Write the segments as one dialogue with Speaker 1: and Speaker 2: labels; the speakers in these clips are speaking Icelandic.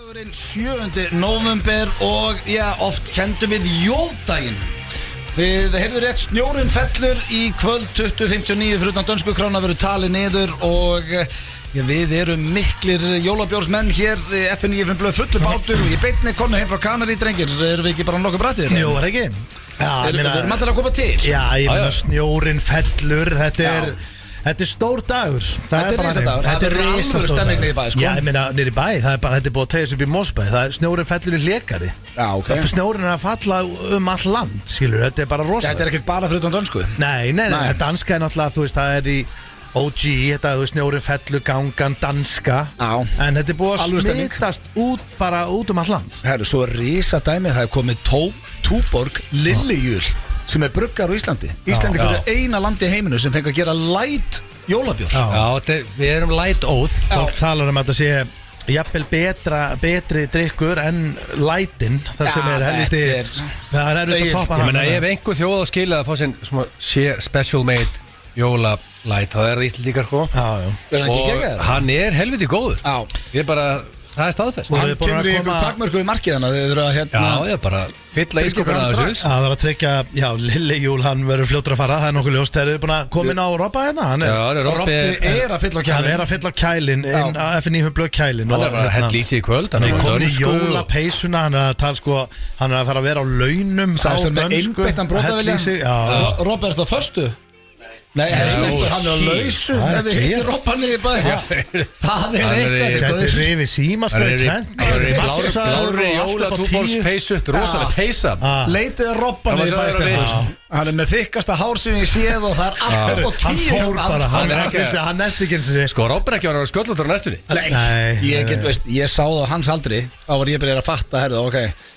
Speaker 1: Dagurinn 7. nóvember og oft kendum við jóldaginn. Þið heyrðu rétt, snjórinn fellur í kvöld 20:59 fyrir utan dönsku krána verður talið niður og við erum miklir jólabjórsmenn hér FN9 blöð fullu bátur og ég beinni konu heim frá Kanarí, drengir, erum við ekki bara nokkuð brættir?
Speaker 2: Jú, er ekki? Já,
Speaker 1: Við erum allir að koma til.
Speaker 2: Já, ég meina snjórinn fellur, Þetta er stór dagur.
Speaker 1: Þetta er risadagur.
Speaker 2: Þetta er
Speaker 1: alvöru stemning niður í bæ, sko.
Speaker 2: Já, ég meina niður í bæ, þetta er búið að tegja sig upp í Mosbæ. Snjórinn fellur í Hlégarði.
Speaker 1: Já, ok.
Speaker 2: Snjórinn er að falla all land, skilur. Þetta er bara rosalega.
Speaker 1: Þetta er ekkert bara fyrir utan dönsku.
Speaker 2: Nei, danska er náttúrulega, þú veist, það er í OG, þetta, þú veist, snjórinn fellur, gangan, danska.
Speaker 1: Já.
Speaker 2: En þetta er búið
Speaker 1: Alvöru
Speaker 2: að
Speaker 1: stemning.
Speaker 2: smitast bara út all land.
Speaker 1: Herru, svo risadæmi, það er komið Túborg Lillijul sem er bruggar á Íslandi. Íslandingur er eina landi í heiminu sem fengi að gera light jólabjór.
Speaker 3: Já, við erum light óð.
Speaker 2: Fólk talar að þetta sé jafnvel betri drikkur en lightinn. Það sem er helviti. Það er erfitt að toppa
Speaker 3: Ég
Speaker 2: það.
Speaker 3: meina, ef einhver þjóð á skilja að fá sinn special made jólalight, þá er það Íslandíkar, sko.
Speaker 2: Já.
Speaker 1: Er hann ekki
Speaker 3: Og
Speaker 1: geggjað?
Speaker 3: hann er helviti góður.
Speaker 1: Já.
Speaker 3: Ég bara, það er staðfest.
Speaker 2: Og-
Speaker 1: Hann
Speaker 2: Við erum búin að
Speaker 1: kemur í
Speaker 2: koma-
Speaker 1: einhver takmörku í markiðana. Þið eru að
Speaker 3: Já, ég bara fylla í skokana
Speaker 1: strax.
Speaker 3: þessu.
Speaker 2: Það var að tryggja, Lillijúl, hann verður fljótur að fara, það er nokkuð ljóst. Þeir eru búin að koma inn á Robba hérna. Hann
Speaker 3: Já,
Speaker 1: Robbi er að fylla á
Speaker 2: hann
Speaker 1: kælinn.
Speaker 2: er að fylla á kælinn, inn á FN9 blöð kælinn.
Speaker 3: Hann er bara að hella í sig í kvöld.
Speaker 2: Hann er komin í
Speaker 3: dönsku
Speaker 2: jólapeysuna, hann er að tala sko, hann er að fara að vera á launum á
Speaker 1: Sagðist hann með
Speaker 2: dönsku.
Speaker 1: einbeittan brotavilja?
Speaker 2: Hella í sig, já.
Speaker 1: Robbi, er það föstu? Nei, hann er á lausu.
Speaker 2: Það er
Speaker 1: Ef þið hittir
Speaker 2: gerast.
Speaker 1: Robba niður í bæ. Það
Speaker 3: Hann
Speaker 1: er
Speaker 3: er
Speaker 1: eitthvað.
Speaker 2: Þetta er
Speaker 1: góður.
Speaker 2: rifið síma sko í tvennt.
Speaker 3: Blárri jóla túborgs peysu. Rosalega peysa.
Speaker 1: Leitið að Robba
Speaker 3: Hann var
Speaker 1: niður í bæ,
Speaker 3: sagður að
Speaker 1: Stefán.
Speaker 3: veit.
Speaker 1: Hann er með þykkasta hár sem ég séð og það er allt upp á
Speaker 2: Hann
Speaker 1: 10.
Speaker 2: fór bara, hann nefndi ekki eins og sig.
Speaker 3: Sko, Robber ekki var að vera sköllóttur á næstunni.
Speaker 1: Nei, ég sá það á hans aldri. Þá var ég byrjað að fatta, herðu, ok,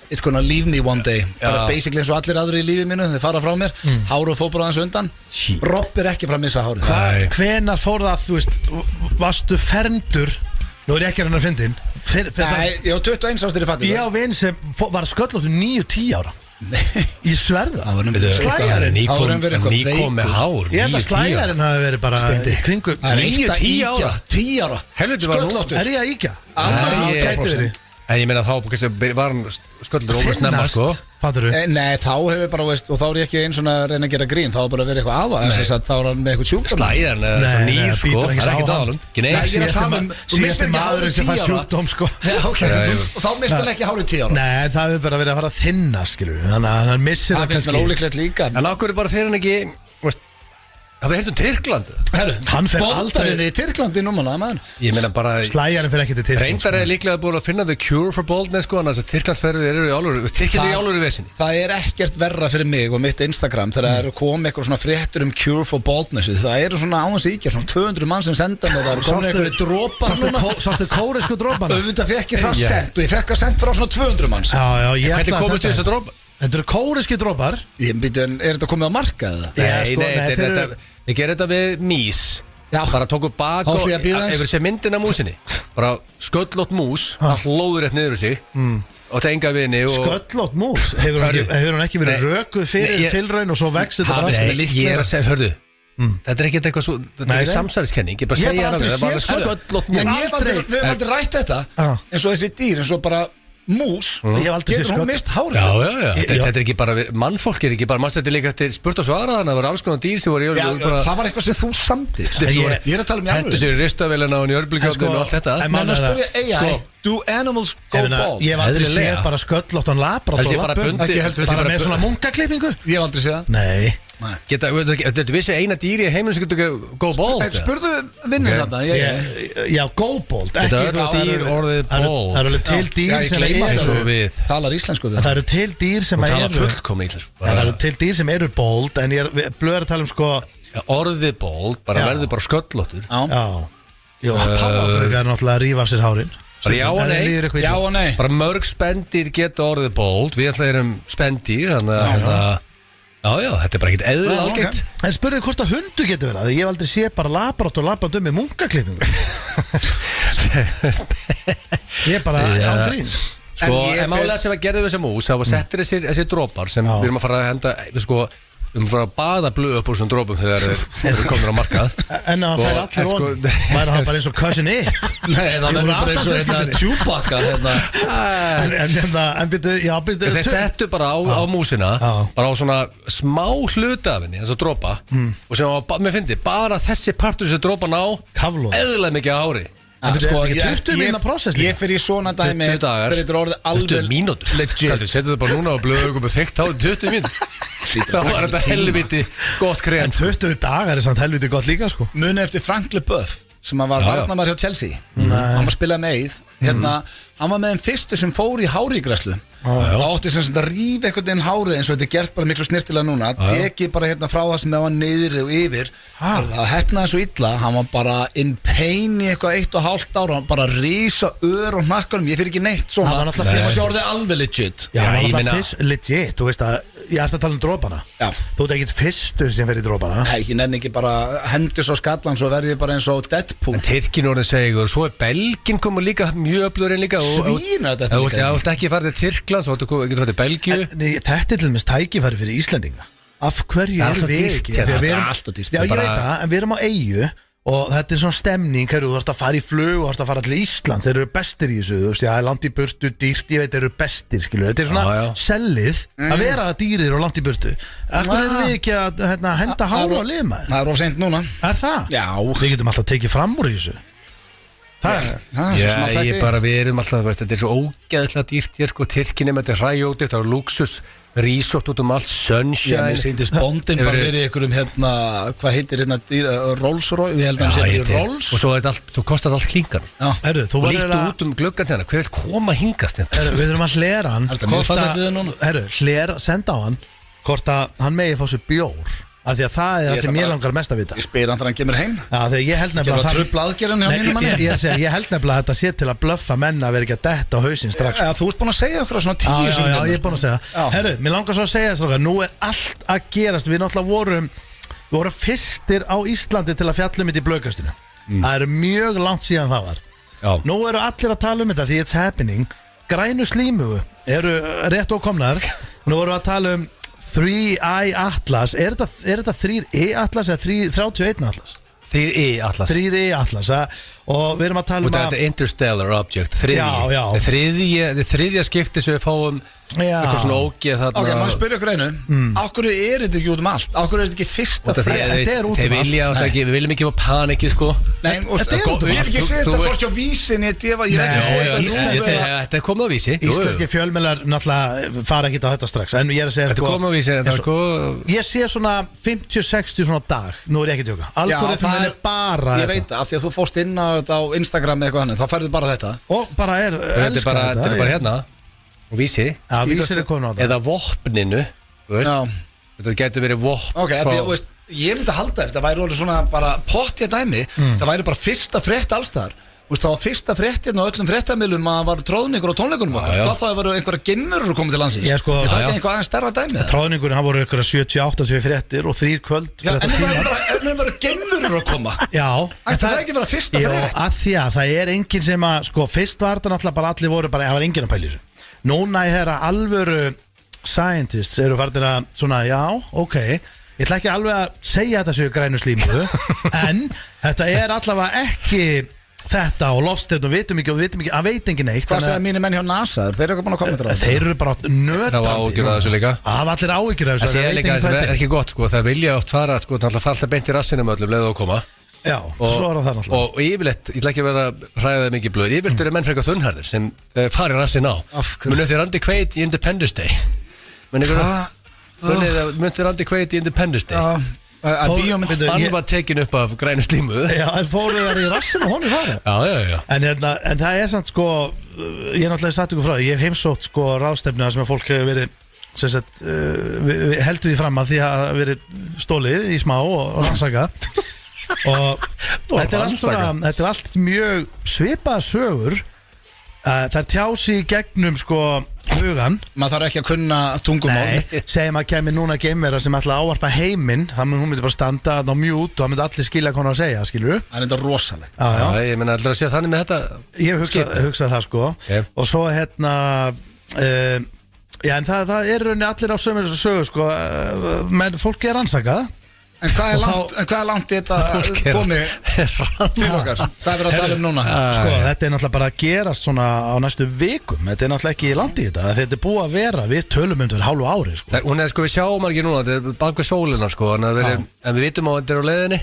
Speaker 1: it's gonna leave me one day. Bara basically eins og allir aðri í lífi mínu. Þeir fara frá mér, hár og fótbróð hans undan. Robb er ekki frá að missa hárið.
Speaker 3: Nei.
Speaker 2: Hvenar fór það, þú veist, varstu fermdur? Nú er ég ekki að reyna að fyndi
Speaker 1: Nei, ég var 21 ástir í fattir.
Speaker 2: Ég á vinn sem var sköllóttur 9-10 ára. Ég sverða.
Speaker 3: Slæjarinn
Speaker 1: Slægjarinn
Speaker 3: nýkom með hár.
Speaker 2: Ég held að slæjarinn hafi verið bara kringu.
Speaker 1: Það er
Speaker 3: 9, 10 ára.
Speaker 1: 10 ára.
Speaker 3: Helviti var nú.
Speaker 1: Sköllóttur.
Speaker 2: Er ég að íkja?
Speaker 1: Alveg
Speaker 3: Nei,
Speaker 1: gæti verið.
Speaker 3: En ég meina þá var hann sköllur ómur snemma, sko.
Speaker 2: Fattur þú?
Speaker 1: Nei, þá hefur bara, veist, og þá er ég ekki eins og að reyna að gera grín. Þá er bara verið eitthvað aðvað. Þess að þá er hann með eitthvað sjúkdóm.
Speaker 3: Slæjarinn er svo
Speaker 2: Nei,
Speaker 3: nýr, sko.
Speaker 2: býtur
Speaker 3: Það
Speaker 2: ekki
Speaker 3: er
Speaker 2: á
Speaker 3: ekkert
Speaker 2: hann.
Speaker 3: aðalum.
Speaker 1: Nei, ég er að tala um, þú mistir
Speaker 2: Síðasti
Speaker 1: ekki hárið
Speaker 2: maðurinn sem
Speaker 1: 10
Speaker 2: fær
Speaker 1: ára.
Speaker 2: sjúkdóm sko.
Speaker 1: Já, ok, og þá mistir hann ekki hárið 10 ára.
Speaker 2: Nei, það hefur bara verið að fara að þinna, skilur. Þannig að hann missir
Speaker 1: Það
Speaker 2: það
Speaker 1: finnst mér
Speaker 2: kannski.
Speaker 1: ólíklegt líka.
Speaker 3: En á hverju bara þeir hann ekki, veist, það er heilt Tyrkland.
Speaker 1: Herru,
Speaker 2: Hann fer
Speaker 1: boltarinn
Speaker 2: aldrei-
Speaker 1: í Tyrklandi núna, maður.
Speaker 3: Ég meina bara,
Speaker 2: Slæjarinn fyrir ekki til Tyrkland.
Speaker 3: reyndar er líklega búin að finna the cure for boldness, sko, annars að Tyrklandsferðir eru í álur, Tyrkland er í álur í vesinni.
Speaker 1: Það er ekkert verra fyrir mig og mitt Instagram þegar það eru komið eitthvað svona fréttur um cure for baldness. Það eru svona áhans íkja, svona 200 mann sem senda mér, það eru komin eitthvað drópar núna.
Speaker 2: Sástu kóresku drópana?
Speaker 1: Auðvitað fekk ég það sendt og ég fekk það sendt frá svona 200 manns.
Speaker 2: Já, ég
Speaker 3: Hvernig
Speaker 2: ætla að
Speaker 3: komist
Speaker 2: senda
Speaker 3: þess að drópa?
Speaker 2: Þetta eru kóreski drópar.
Speaker 1: Ég byrju, er þetta komið á markað?
Speaker 2: Já, sko,
Speaker 3: Nei,
Speaker 2: þeir eru-
Speaker 3: ég ger þetta við mís.
Speaker 1: Já.
Speaker 3: Bara tóku bak
Speaker 1: Þá
Speaker 3: og
Speaker 1: sé ég að bíða aðeins.
Speaker 3: yfir sér myndina af músinni. Bara sköllótt mús, allt lóður rétt niður úr sig og það enga vini og...
Speaker 2: Sköllótt mús. Hefur hún ekki verið rökuð fyrir tilraun og svo vex þetta bara
Speaker 3: Nei,
Speaker 2: aftur?
Speaker 3: ég er að segja, hörðu, þetta er ekkert eitthvað svo, þetta er
Speaker 2: Nei,
Speaker 3: ekki
Speaker 2: nei.
Speaker 3: samsæriskenning, ég bara
Speaker 2: Ég hef
Speaker 3: segja
Speaker 2: bara
Speaker 3: það,
Speaker 2: aldrei
Speaker 3: það er bara
Speaker 2: séð
Speaker 3: sköllótt
Speaker 1: En
Speaker 3: mús.
Speaker 1: við hefum aldrei rætt þetta
Speaker 2: Já.
Speaker 1: eins og þessi dýr, eins og bara mús.
Speaker 2: Ég hef aldrei séð
Speaker 1: Getur hún
Speaker 2: skott.
Speaker 1: mist hárið?
Speaker 3: Já,
Speaker 2: Já.
Speaker 3: þetta er ekki bara, mannfólk er ekki bara, mannst þetta er líka eftir spurt og svara þannig að það voru alls konar dýr sem voru í
Speaker 1: Já,
Speaker 3: bara...
Speaker 1: það var eitthvað sem þú samtir.
Speaker 2: Ég-
Speaker 1: Ég er að tala um í
Speaker 3: Hentu sér í ristavélina og í örbulgjóðinu
Speaker 2: sko,
Speaker 3: og allt þetta.
Speaker 2: en
Speaker 1: Menn að
Speaker 2: Sko,
Speaker 1: spyrja AI, do animals go bald?
Speaker 2: Ég hef aldrei
Speaker 3: Eðlilega.
Speaker 2: séð bara sköllóttan labrat
Speaker 3: Það sé
Speaker 2: og
Speaker 3: bara
Speaker 2: lappum.
Speaker 3: bundið-
Speaker 1: Ekki heldur,
Speaker 2: Bara
Speaker 3: bara
Speaker 2: með
Speaker 3: bu-
Speaker 2: svona munkaklippingu?
Speaker 1: Ég hef aldrei séð það.
Speaker 2: Nei.
Speaker 3: Þetta vissi eina dýri í heiminu sem getur go bald.
Speaker 1: Spurðu vinnir
Speaker 3: Ok.
Speaker 1: þarna.
Speaker 2: Já, go-bold.
Speaker 3: Þetta
Speaker 2: Ekki,
Speaker 3: er
Speaker 2: þú veist,
Speaker 3: dýr orðið bold.
Speaker 2: Það eru alveg til
Speaker 1: Já,
Speaker 2: dýr
Speaker 1: ég
Speaker 2: sem
Speaker 1: gleyma
Speaker 3: eins
Speaker 2: eru
Speaker 3: og við
Speaker 1: Talar íslensku við.
Speaker 2: Það eru til dýr sem
Speaker 3: og tala
Speaker 2: eru
Speaker 3: fullkomni íslensku.
Speaker 2: Það eru til dýr sem eru bold. En ég er blöður að tala um sko.
Speaker 3: Orðið bold, bara
Speaker 2: Já.
Speaker 3: verður bara sköllóttur.
Speaker 1: Já.
Speaker 2: Já. Jú, páfagauka er náttúrulega að rífa af sér hárin.
Speaker 3: Bara já og
Speaker 2: En þeim
Speaker 3: nei.
Speaker 2: líður eitthvað
Speaker 1: Já
Speaker 2: illa.
Speaker 1: og nei.
Speaker 3: Bara mörg spendýr geta orðið bold. Við ætla erum spendýr, þannig að já, þetta er bara ekkert eðlilega
Speaker 1: Já, ok.
Speaker 3: algengt.
Speaker 2: En spurðu hvort að hundur getur verið. Því ég hef aldrei séð bara labrat og labbað með munkaklippingu. Ég er bara á grín.
Speaker 3: Sko,
Speaker 1: En ég
Speaker 3: en málega sem að gerðu við þessa mús, það var settir þessi drópar sem við erum að fara að henda, sko, fara að baða blöð upp úr svona drópum þegar þeir eru komin á markað.
Speaker 2: En það fær allir
Speaker 3: sko,
Speaker 2: on væri það bara eins og Cousin It.
Speaker 1: Nei, það verður bara eins og Chewbacca
Speaker 2: En byrju,
Speaker 3: þeir settu bara á músina, bara á svona smá hluta af henni, þess að drópa og sem mér fyndi, bara þessi partur sem drópa ná eðlilega mikið á ári.
Speaker 2: Sko, 20 mínúna process líka.
Speaker 1: Ég fyrir í svona dæmi
Speaker 3: 20 dagar, 20 mínútur legit. Settu það bara núna á blöðu og þykkt á 20 mínútur. Það var þetta helviti gott krem.
Speaker 2: En 20 dagar er samt helviti gott líka sko.
Speaker 1: Muni eftir Frank Leboeuf sem var varnarmaður hjá Chelsea. Hann var spilað með Eið. Hann var með þeim fyrstu sem fór í hárigræslu. Það átti sem að rífa einhvern veginn hárið eins og þetta er gert bara miklu snirtilega núna. Tekið bara frá það sem það var niður og yfir. Það hefnaði svo illa. Hann var bara in pain í eitthvað 1,5 ára. Hann bara rísa ör og hnakkanum. Ég fyrir ekki neitt svona. Ég var sjórið alveg legit.
Speaker 2: Já, hann var alltaf fyrst legit. Þú veist að ég ætti að tala drópana. Þú ert ekkert fyrstur sem fer í drópana.
Speaker 1: Nei, ég nenni ekki bara hendur svo skallan svo verði ég bara eins og Deadpool.
Speaker 3: En Tyrkin orðin segur. Svo Belgin komur líka mjög öflugurinn líka.
Speaker 1: Svína þetta
Speaker 3: líka. Þú vilt ekki fara til Tyrkland, svo getur farið til Belgíu.
Speaker 2: Þetta er til dæmis tækifæri fyrir Íslendinga. Af hverju erum við ekki?
Speaker 1: Það er alltaf dýrt.
Speaker 2: Já, ég veit það, en við erum á eyju og þetta er svona stemning, þú þarfst að fara í flug og þarfst að fara til Ísland, þeir eru bestir í þessu, þú veist, já, langt í burtu, dýrt, ég veit, þeir eru bestir, skilur, þetta er svona sellið að vera dýrir og langt í burtu. Akkur erum við ekki að henda hára og lima?
Speaker 1: Það er of seint núna.
Speaker 2: Er það?
Speaker 1: Já.
Speaker 2: Við getum alltaf tekið fram úr í þessu.
Speaker 3: Við erum alltaf, þetta er svo ógeðslega dýrt hér sko, Tyrkinum, þetta er hræjótið, það er luxus, risort út allt, sunshine.
Speaker 1: Mér sýndist bóndin bara verið ykkurum hvað heitir Rolls-Royce, við heldum að það sé Rolls.
Speaker 3: Og svo kostar allt klingar.
Speaker 2: Og
Speaker 3: líkt út gluggan hérna, hver vil koma hingast hérna?
Speaker 2: Við þurfum að hlera hann, senda á hann, hvort að hann megi fá sér bjór. Af því að það er það sem ég langar mest að vita.
Speaker 1: Ég spyr hann þegar hann kemur heim.
Speaker 2: Já, þegar ég held nefnilega
Speaker 1: að trubla aðgerðan hjá mínum manni.
Speaker 2: Ég held nefnilega að þetta sé til að blöffa menn að vera ekki að detta á hausinn strax.
Speaker 1: Þú ert búin að segja okkur svona 10
Speaker 2: Já, ég er búin að segja. Herru, mér langar svo að segja þetta, nú er allt að gerast. Við náttúrulega vorum fyrstir á Íslandi til að fjalla mitt í blöðkastinu. Það eru mjög langt síðan það var. Nú eru allir að tala þetta því it's happening. Grænu slímugu eru rétt ókomnar. Nú erum við að tala 3i Atlas, er þetta 3i Atlas eða 31 Atlas?
Speaker 3: 3i Atlas
Speaker 2: 3i Atlas, og við erum að tala
Speaker 3: þetta er interstellar object, þriðja skipti sem við fáum eitthvað svona ógeð þarna.
Speaker 1: Ok, maður spyrja okkur einu, ákveður er þetta ekki út allt? Ákveður er þetta ekki fyrsta frétt?
Speaker 2: Þetta er út allt.
Speaker 3: Við viljum ekki fá panikið sko.
Speaker 1: Nei, þetta er út allt. Við erum ekki setja hvort á vísin,
Speaker 3: þetta er komið á vísi.
Speaker 2: Íslenski fjölmiðlar náttúrulega fara ekki á þetta strax, en ég er að segja
Speaker 3: þetta er komið á vísi.
Speaker 2: Ég sé svona 50-60 svona dag, nú er ég ekki að tjóka. Algoritminn er bara
Speaker 1: ég veit það, af því að þú fórst inn á Instagram eða eitthvað annað, þá færðu bara þetta.
Speaker 2: Og bara elskar þetta.
Speaker 3: Þetta er bara hérna og vísi.
Speaker 2: Já, vísir er komin á það.
Speaker 3: Eða vopninu, þú veist. Þetta getur verið vopn.
Speaker 1: Ok, því að, veist, ég myndi að halda eftir, það væri alveg svona bara pottja dæmi, það væri bara fyrsta frétt allstaðar. Það var fyrsta fréttin og öllum fréttamilum að var tróðningur á tónleikunum okkar. Það það var einhverja geimurur komið til landsins. Það er ekki einhvað aðeins stærra dæmi.
Speaker 2: Tróðningurinn, hann voru einhverja 78 fréttir og 3 kvöld.
Speaker 1: En það var geimurur að koma.
Speaker 2: Já.
Speaker 1: Ætti það ekki vera fyrsta frétt?
Speaker 2: Já, að því að það er enginn sem að, sko, fyrst var þetta náttúrulega bara allir voru bara, það var enginn að pæla í þessu. Núna í þeirra alvöru scientists eru farnir að svona, já, ok, ég ætla ekki alveg að segja þetta séu grænu slímu, en þetta er allavega ekki þetta og lofsteinn og vitum ekki, að veit engin neitt.
Speaker 1: Hvað segja mínir menn hjá NASA? Þeir eru ekki búin að koma til það.
Speaker 2: Þeir eru bara nötrandi.
Speaker 3: Það var áhyggjur af þessu líka.
Speaker 2: Það var allir áhyggjur af þessu.
Speaker 3: Það er ekki gott, sko, það vilja oft fara, sko, það fara alltaf beint í rassinum öllum leið og koma.
Speaker 2: Já, svo er það náttúrulega. Og
Speaker 3: yfirleitt, ég ætla ekki að vera að hræða það mikið blöð, yfirleitt eru menn frekar þunnharðir sem fari rassin á. Munið þið Randy Quaid í Independence Day? Munið þið Randy Quaid í Independence Day? Hann var tekin upp af grænu slímu.
Speaker 2: Já, en fóruð þar í rassin og honum þar.
Speaker 3: Já.
Speaker 2: En það er samt, sko, ég er náttúrulega satt ykkur frá, ég hef heimsótt, sko, ráðstefnu sem að fólk hefur verið, sem sagt, heldur því fram að því að verið stólið í smá og rannsaka. Og þetta er allt mjög svipaða sögur. Það er tjási í gegnum, sko, hugan.
Speaker 1: Maður þarf ekki að kunna tungumál.
Speaker 2: Nei, segjum að kemur núna geimvera sem ætla að ávarpa heiminn, hún myndi bara standa á mute og það myndi allir skilja hvað hún að segja, skilur þú?
Speaker 1: Það er þetta rosalegt.
Speaker 3: Já, ég menna allir að sé þannig með þetta.
Speaker 2: Ég hugsa það, sko. Og svo Já, en það rauninni allir á sömu sögu sko, menn fólk rannsakað.
Speaker 1: En hvað er langt í þetta komið til okkar? Það verður að tala núna.
Speaker 2: Sko, þetta náttúrulega bara að gerast svona á næstu vikum. Þetta náttúrulega ekki langt í þetta. Þetta búið að vera, við tölum fyrir hálfu ári sko.
Speaker 3: Hún sko, við sjáum ekki núna, þetta bak við sólina sko, en við vitum að þetta á leiðinni.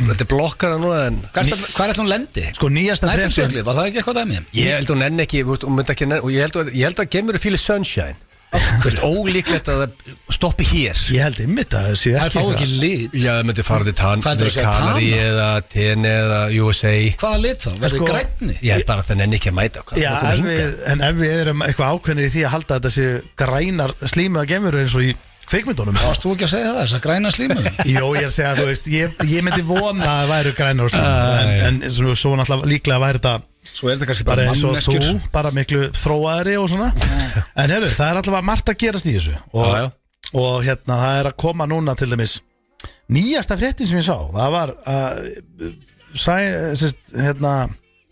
Speaker 3: Þetta blokkar núna en...
Speaker 1: Hvað er hún lendi?
Speaker 2: Sko, nýjasta
Speaker 1: fréttin. Var það ekki eitthvað dæmi?
Speaker 3: Ég held hún enn ekki, ég held að gemur fíli sunshine. Ólíklegt að það stoppi hér.
Speaker 2: Ég held einmitt að það sé
Speaker 1: ekki. Það fá ekki lit.
Speaker 3: Já, það myndi fara til Kanari eða TN eða USA.
Speaker 1: Hvaða lit þá? Verður grænni?
Speaker 3: Ég held bara að það nenni ekki að mæta.
Speaker 2: Já, en ef við erum eitthvað ákveðnir í því að halda að þetta sé grænar slímu að gemur eins og í kvikmyndunum.
Speaker 1: Varst þú ekki að segja það, þess að græna slímu?
Speaker 2: Jó, ég er að segja, þú veist, ég myndi vona að það væru grænar og slímu, en svo náttúrulega líklega væri þetta
Speaker 1: svo er þetta kannski bara manneskjur
Speaker 2: bara miklu þróaðri og svona en heyrðu, það er alltaf margt að gerast í þessu og hérna það er að koma núna til dæmis nýjasta fréttin sem ég sá það var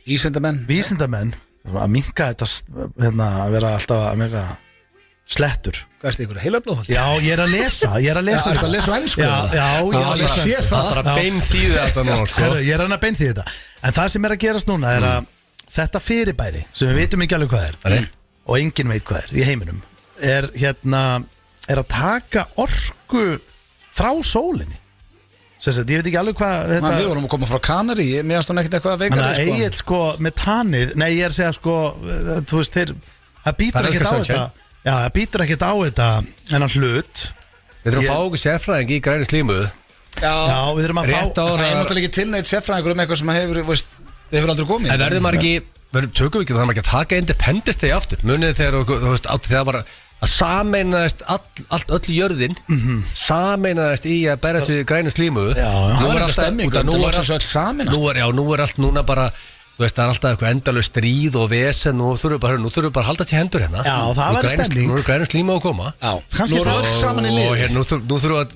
Speaker 2: vísindamenn að minnka þetta að vera alltaf að mega slettur.
Speaker 1: Hvað er þetta ykkur? Heilablóðholt?
Speaker 2: Já, ég er að lesa.
Speaker 1: Já, er það að lesa á ensku?
Speaker 2: Já, ég er að lesa á ensku.
Speaker 3: Það þarf að beinþýða þetta núna, sko.
Speaker 2: Ég er að beinþýða þetta. En það sem er að gerast núna er að þetta fyrirbæri, sem við veitum ekki alveg hvað er, og enginn veit hvað er í heiminum, er að taka orku frá sólinni. Ég veit ekki alveg hvað þetta...
Speaker 1: Við vorum að koma frá Kanari, mér finnst það ekkert eitthvað veikari,
Speaker 2: sko. Þannig að Egill, sko, með tanið, nei, ég er að segja, sko, þú veist, það býtur ekkert á þetta. Já, það býtur ekkert á þetta enn hlut.
Speaker 3: Við þurfum að fá okkur sérfræðing í græni slímu.
Speaker 2: Já, við þurfum að fá...
Speaker 1: Það er náttúrulega ekki tilnætt sérfræðingur eitthvað sem hefur aldrei komið.
Speaker 3: En verður maður ekki, tökum við ekki, það er maður ekki að taka Independence Day aftur. Munið þegar, þú veist, þegar var að sameinaðist öll jörðin, sameinaðist í að berja til græni slímu.
Speaker 1: Já, það var þetta stemming,
Speaker 3: nú er allt núna bara... Þú veist, það er alltaf eitthvað endalaust stríð og vesen og nú þurfum bara að halda til hendur hérna.
Speaker 2: Já, það var stemning.
Speaker 3: Nú er grænum slíma að koma.
Speaker 1: Já, nú er öll saman í lið.
Speaker 3: Og nú þurfum að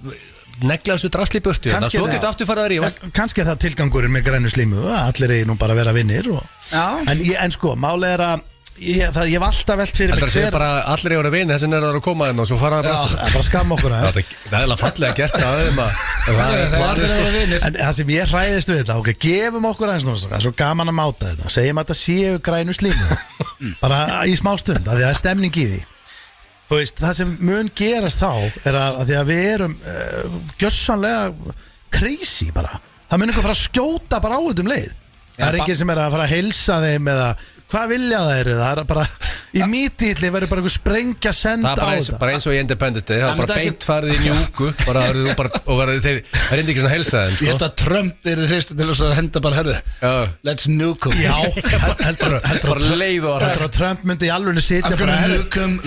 Speaker 3: negla þessu drasli í burtu. Svo getur aftur farið að rífa.
Speaker 2: Kannski er það tilgangurinn með grænu slímu. Allir er nú bara að vera vinnir. En sko, málið er að ég hef alltaf velt fyrir mig
Speaker 3: hver bara allir eru að vinna þess að það eru að koma og svo fara það
Speaker 2: bara skam okkur
Speaker 3: það er alveg fallega gert
Speaker 2: en það sem ég hræðist við þetta ok, gefum okkur aðeins það er svo gaman að máta þetta segjum að þetta séu grænu slímu bara í smá stund að það er stemning í því þú veist, það sem mun gerast þá er að því að við erum gjörsanlega crazy bara það mun eitthvað fara að skjóta bara á þetta leið það er ekki sem er að fara að heilsa þeim eða hvað vilja það er bara í mítýtli verður bara einhver sprengja senda á þetta
Speaker 3: bara eins og í Independence Day það er bara beint farið í njúku og þeir reyndi ekki svona helsa þeim
Speaker 1: ég held að Trump er þið fyrst til þess að henda bara herðu let's nuke him
Speaker 2: heldur að Trump myndi í alveg sitja bara
Speaker 1: nuke him